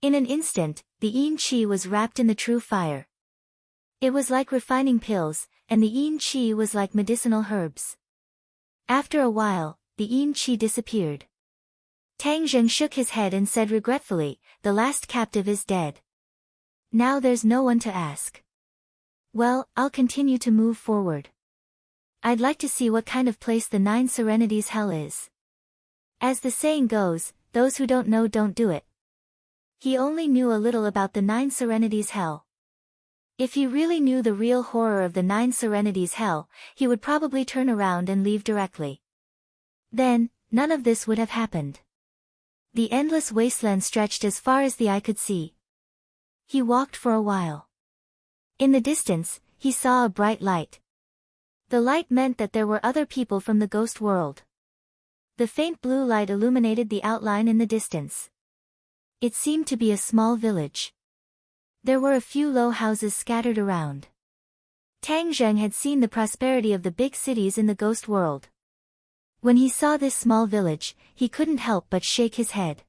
In an instant, the yin qi was wrapped in the true fire. It was like refining pills, and the yin qi was like medicinal herbs. After a while, the yin qi disappeared. Tang Zheng shook his head and said regretfully, "The last captive is dead. Now there's no one to ask. Well, I'll continue to move forward. I'd like to see what kind of place the 9 Serenities Hell is. As the saying goes, those who don't know don't do it." He only knew a little about the 9 Serenities Hell. If he really knew the real horror of the 9 Serenities Hell, he would probably turn around and leave directly. Then, none of this would have happened. The endless wasteland stretched as far as the eye could see. He walked for a while. In the distance, he saw a bright light. The light meant that there were other people from the ghost world. The faint blue light illuminated the outline in the distance. It seemed to be a small village. There were a few low houses scattered around. Tang Zheng had seen the prosperity of the big cities in the ghost world. When he saw this small village, he couldn't help but shake his head.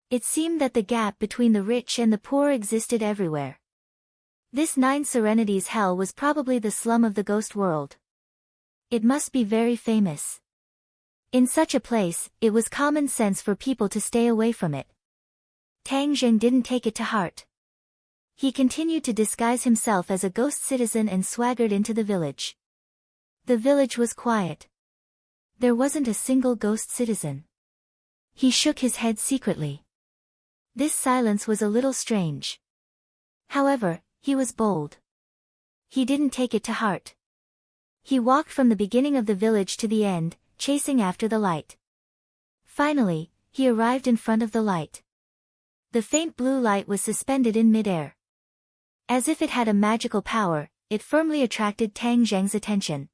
It seemed that the gap between the rich and the poor existed everywhere. This 9 Serenities hell was probably the slum of the ghost world. It must be very famous. In such a place, it was common sense for people to stay away from it. Tang Zheng didn't take it to heart. He continued to disguise himself as a ghost citizen and swaggered into the village. The village was quiet. There wasn't a single ghost citizen. He shook his head secretly. This silence was a little strange. However, he was bold. He didn't take it to heart. He walked from the beginning of the village to the end, chasing after the light. Finally, he arrived in front of the light. The faint blue light was suspended in midair. As if it had a magical power, it firmly attracted Tang Zheng's attention.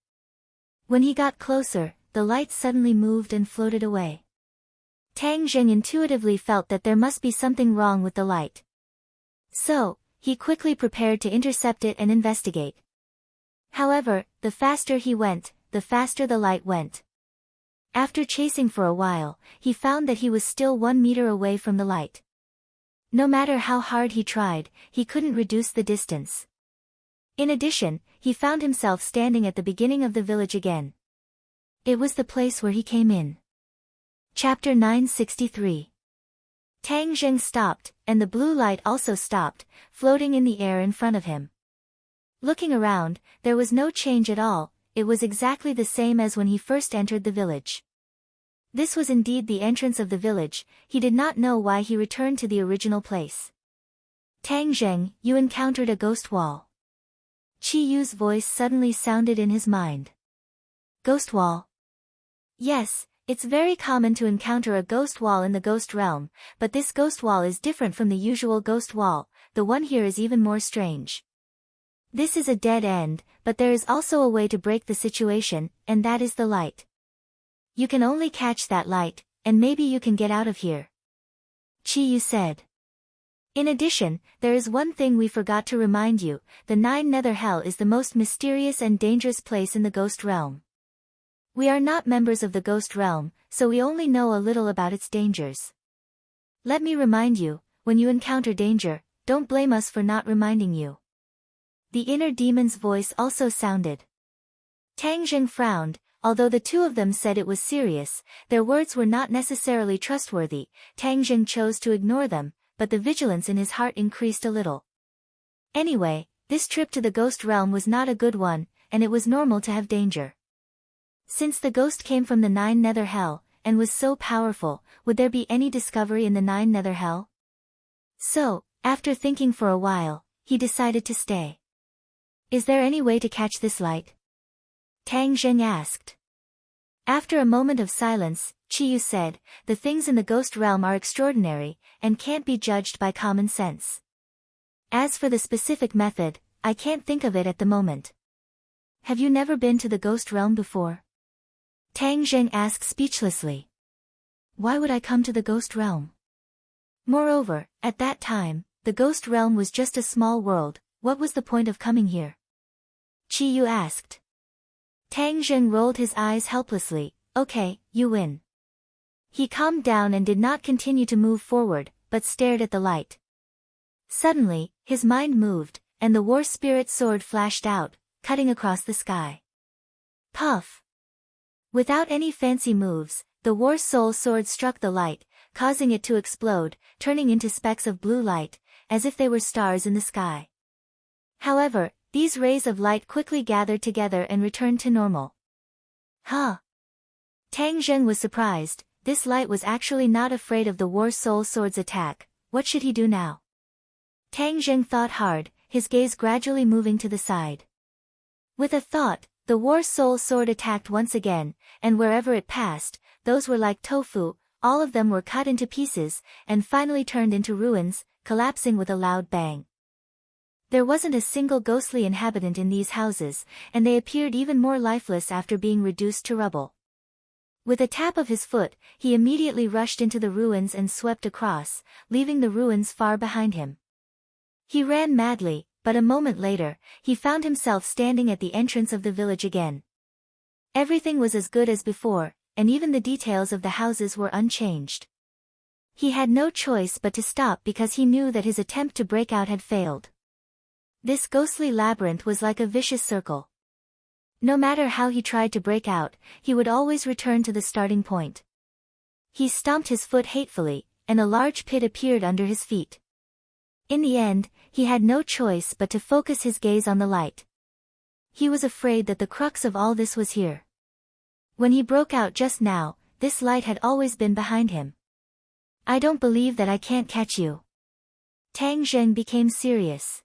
When he got closer, the light suddenly moved and floated away. Tang Zheng intuitively felt that there must be something wrong with the light. So, he quickly prepared to intercept it and investigate. However, the faster he went, the faster the light went. After chasing for a while, he found that he was still 1 meter away from the light. No matter how hard he tried, he couldn't reduce the distance. In addition, he found himself standing at the beginning of the village again. It was the place where he came in. Chapter 963. Tang Zheng stopped, and the blue light also stopped, floating in the air in front of him. Looking around, there was no change at all, it was exactly the same as when he first entered the village. This was indeed the entrance of the village, he did not know why he returned to the original place. Tang Zheng, you encountered a ghost wall. Qi Yu's voice suddenly sounded in his mind. Ghost wall? Yes, it's very common to encounter a ghost wall in the ghost realm, but this ghost wall is different from the usual ghost wall, the one here is even more strange. This is a dead end, but there is also a way to break the situation, and that is the light. You can only catch that light, and maybe you can get out of here. Qi Yu said. In addition, there is one thing we forgot to remind you, the 9 Nether Hell is the most mysterious and dangerous place in the ghost realm. We are not members of the ghost realm, so we only know a little about its dangers. Let me remind you, when you encounter danger, don't blame us for not reminding you. The inner demon's voice also sounded. Tang Zheng frowned. Although the two of them said it was serious, their words were not necessarily trustworthy. Tang Zheng chose to ignore them, but the vigilance in his heart increased a little. Anyway, this trip to the ghost realm was not a good one, and it was normal to have danger. Since the ghost came from the 9 Nether Hell, and was so powerful, would there be any discovery in the 9 Nether Hell? So, after thinking for a while, he decided to stay. Is there any way to catch this light? Tang Zheng asked. After a moment of silence, Qi Yu said, the things in the ghost realm are extraordinary, and can't be judged by common sense. As for the specific method, I can't think of it at the moment. Have you never been to the ghost realm before? Tang Zheng asked speechlessly. Why would I come to the ghost realm? Moreover, at that time, the ghost realm was just a small world, what was the point of coming here? Qi Yu asked. Tang Zheng rolled his eyes helplessly. Okay, you win. He calmed down and did not continue to move forward, but stared at the light. Suddenly, his mind moved, and the war spirit sword flashed out, cutting across the sky. Puff! Without any fancy moves, the war soul sword struck the light, causing it to explode, turning into specks of blue light, as if they were stars in the sky. However, these rays of light quickly gathered together and returned to normal. Huh? Tang Zheng was surprised, this light was actually not afraid of the war soul sword's attack, what should he do now? Tang Zheng thought hard, his gaze gradually moving to the side. With a thought, The war soul sword attacked once again, and wherever it passed, those were like tofu, all of them were cut into pieces, and finally turned into ruins, collapsing with a loud bang. There wasn't a single ghostly inhabitant in these houses, and they appeared even more lifeless after being reduced to rubble. With a tap of his foot, he immediately rushed into the ruins and swept across, leaving the ruins far behind him. He ran madly, but a moment later, he found himself standing at the entrance of the village again. Everything was as good as before, and even the details of the houses were unchanged. He had no choice but to stop because he knew that his attempt to break out had failed. This ghostly labyrinth was like a vicious circle. No matter how he tried to break out, he would always return to the starting point. He stomped his foot hatefully, and a large pit appeared under his feet. In the end, he had no choice but to focus his gaze on the light. He was afraid that the crux of all this was here. When he broke out just now, this light had always been behind him. I don't believe that I can't catch you. Tang Zheng became serious.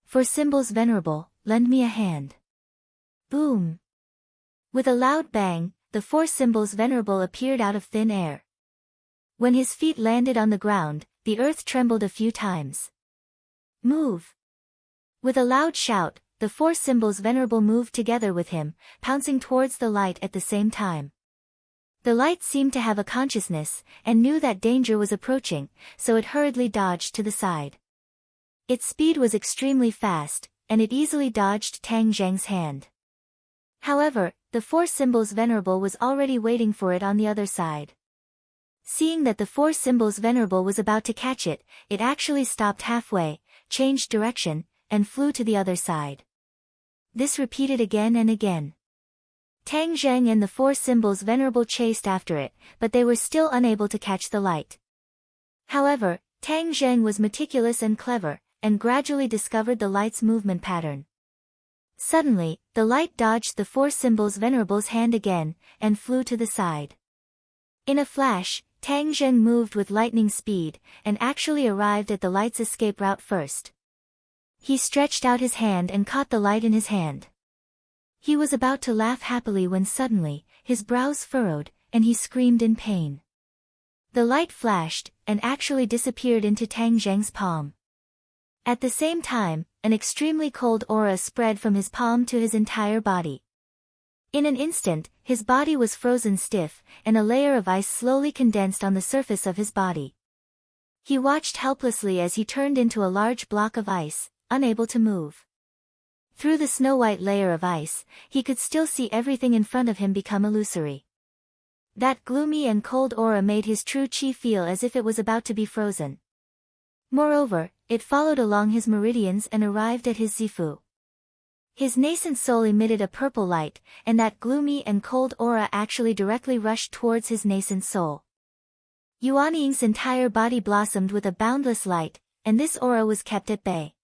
For symbols venerable, lend me a hand. Boom! With a loud bang, the 4 symbols venerable appeared out of thin air. When his feet landed on the ground, the earth trembled a few times. Move! With a loud shout, the 4 symbols venerable moved together with him, pouncing towards the light at the same time. The light seemed to have a consciousness, and knew that danger was approaching, so it hurriedly dodged to the side. Its speed was extremely fast, and it easily dodged Tang Zheng's hand. However, the 4 symbols venerable was already waiting for it on the other side. Seeing that the 4 symbols venerable was about to catch it, it actually stopped halfway, changed direction, and flew to the other side. This repeated again and again. Tang Zheng and the 4 symbols venerable chased after it, but they were still unable to catch the light. However, Tang Zheng was meticulous and clever, and gradually discovered the light's movement pattern. Suddenly, the light dodged the 4 symbols venerable's hand again, and flew to the side. In a flash, Tang Zheng moved with lightning speed, and actually arrived at the light's escape route first. He stretched out his hand and caught the light in his hand. He was about to laugh happily when suddenly, his brows furrowed, and he screamed in pain. The light flashed, and actually disappeared into Tang Zheng's palm. At the same time, an extremely cold aura spread from his palm to his entire body. In an instant, his body was frozen stiff, and a layer of ice slowly condensed on the surface of his body. He watched helplessly as he turned into a large block of ice, unable to move. Through the snow-white layer of ice, he could still see everything in front of him become illusory. That gloomy and cold aura made his true chi feel as if it was about to be frozen. Moreover, it followed along his meridians and arrived at his zifu. His nascent soul emitted a purple light, and that gloomy and cold aura actually directly rushed towards his nascent soul. Yuan Ying's entire body blossomed with a boundless light, and this aura was kept at bay.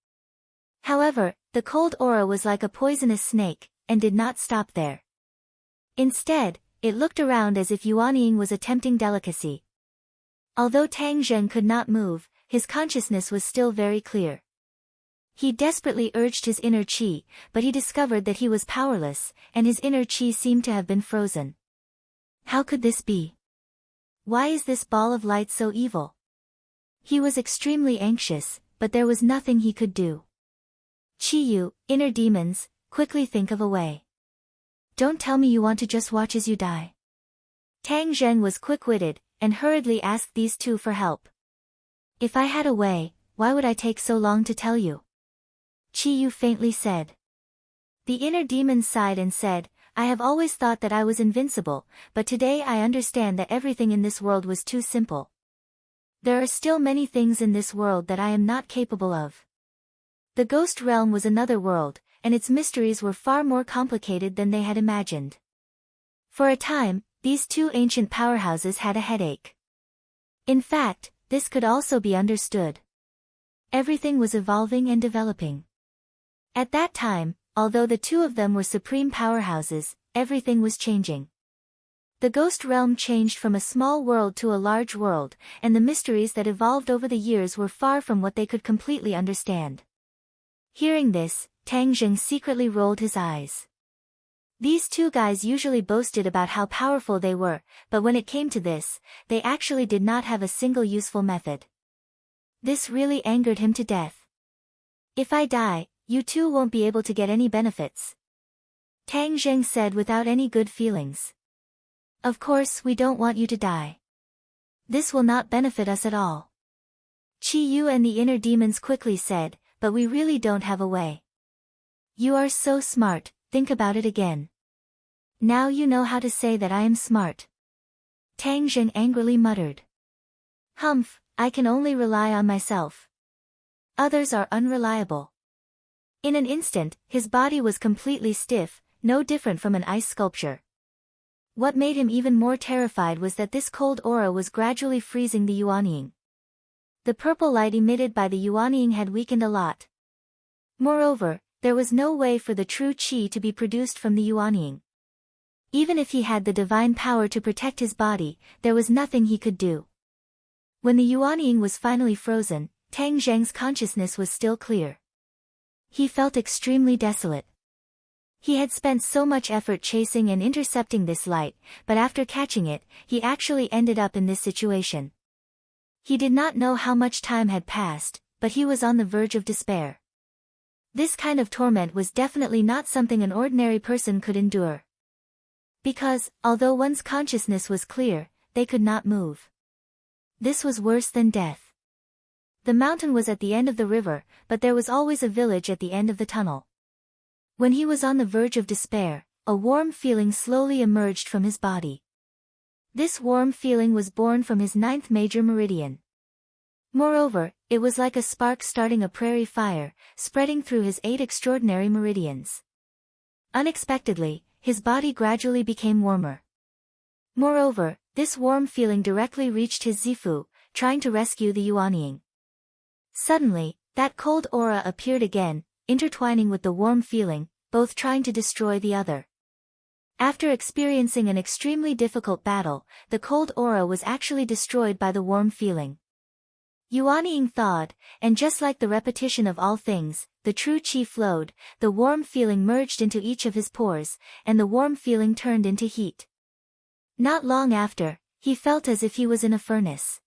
However, the cold aura was like a poisonous snake, and did not stop there. Instead, it looked around as if Yuan Ying was a tempting delicacy. Although Tang Zheng could not move, his consciousness was still very clear. He desperately urged his inner chi, but he discovered that he was powerless, and his inner chi seemed to have been frozen. How could this be? Why is this ball of light so evil? He was extremely anxious, but there was nothing he could do. Chi-yu, inner demons, quickly think of a way. Don't tell me you want to just watch as you die. Tang Zheng was quick-witted, and hurriedly asked these two for help. If I had a way, why would I take so long to tell you? Chi-yu faintly said. The inner demon sighed and said, I have always thought that I was invincible, but today I understand that everything in this world was too simple. There are still many things in this world that I am not capable of. The ghost realm was another world, and its mysteries were far more complicated than they had imagined. For a time, these two ancient powerhouses had a headache. In fact, this could also be understood. Everything was evolving and developing. At that time, although the two of them were supreme powerhouses, everything was changing. The ghost realm changed from a small world to a large world, and the mysteries that evolved over the years were far from what they could completely understand. Hearing this, Tang Zheng secretly rolled his eyes. These two guys usually boasted about how powerful they were, but when it came to this, they actually did not have a single useful method. This really angered him to death. If I die, you two won't be able to get any benefits. Tang Zheng said without any good feelings. Of course we don't want you to die. This will not benefit us at all. Qi Yu and the inner demons quickly said, but we really don't have a way. You are so smart, think about it again. Now you know how to say that I am smart. Tang Zheng angrily muttered. Humph, I can only rely on myself. Others are unreliable. In an instant, his body was completely stiff, no different from an ice sculpture. What made him even more terrified was that this cold aura was gradually freezing the Yuanying. The purple light emitted by the Yuanying had weakened a lot. Moreover, there was no way for the true qi to be produced from the Yuanying. Even if he had the divine power to protect his body, there was nothing he could do. When the Yuanying was finally frozen, Tang Zheng's consciousness was still clear. He felt extremely desolate. He had spent so much effort chasing and intercepting this light, but after catching it, he actually ended up in this situation. He did not know how much time had passed, but he was on the verge of despair. This kind of torment was definitely not something an ordinary person could endure. Because, although one's consciousness was clear, they could not move. This was worse than death. The mountain was at the end of the river, but there was always a village at the end of the tunnel. When he was on the verge of despair, a warm feeling slowly emerged from his body. This warm feeling was born from his 9th major meridian. Moreover, it was like a spark starting a prairie fire, spreading through his 8 extraordinary meridians. Unexpectedly, his body gradually became warmer. Moreover, this warm feeling directly reached his Zifu, trying to rescue the Yuanying. Suddenly, that cold aura appeared again, intertwining with the warm feeling, both trying to destroy the other. After experiencing an extremely difficult battle, the cold aura was actually destroyed by the warm feeling. Yuanying thawed, and just like the repetition of all things, the true qi flowed, the warm feeling merged into each of his pores, and the warm feeling turned into heat. Not long after, he felt as if he was in a furnace.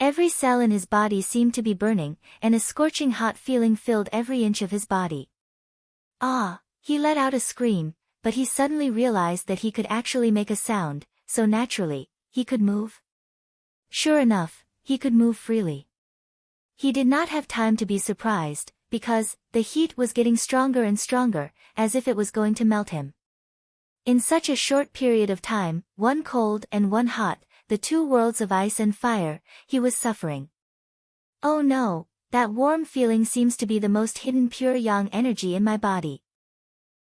Every cell in his body seemed to be burning, and a scorching hot feeling filled every inch of his body. Ah! He let out a scream, but he suddenly realized that he could actually make a sound, so naturally, he could move. Sure enough, he could move freely. He did not have time to be surprised, because the heat was getting stronger and stronger, as if it was going to melt him. In such a short period of time, one cold and one hot, the two worlds of ice and fire, he was suffering. Oh no, that warm feeling seems to be the most hidden pure yang energy in my body.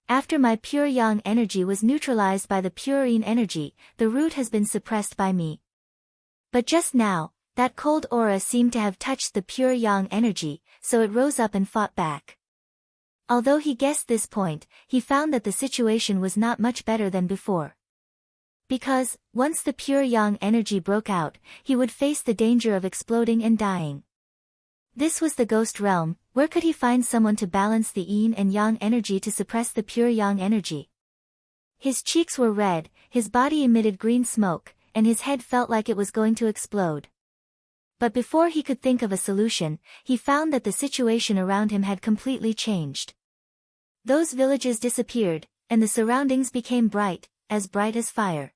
After my pure yang energy was neutralized by the pure yin energy, the root has been suppressed by me. But just now, that cold aura seemed to have touched the pure yang energy, so it rose up and fought back. Although he guessed this point, he found that the situation was not much better than before. Because, once the pure yang energy broke out, he would face the danger of exploding and dying. This was the ghost realm. Where could he find someone to balance the yin and yang energy to suppress the pure yang energy? His cheeks were red, his body emitted green smoke, and his head felt like it was going to explode. But before he could think of a solution, he found that the situation around him had completely changed. Those villages disappeared, and the surroundings became bright as fire.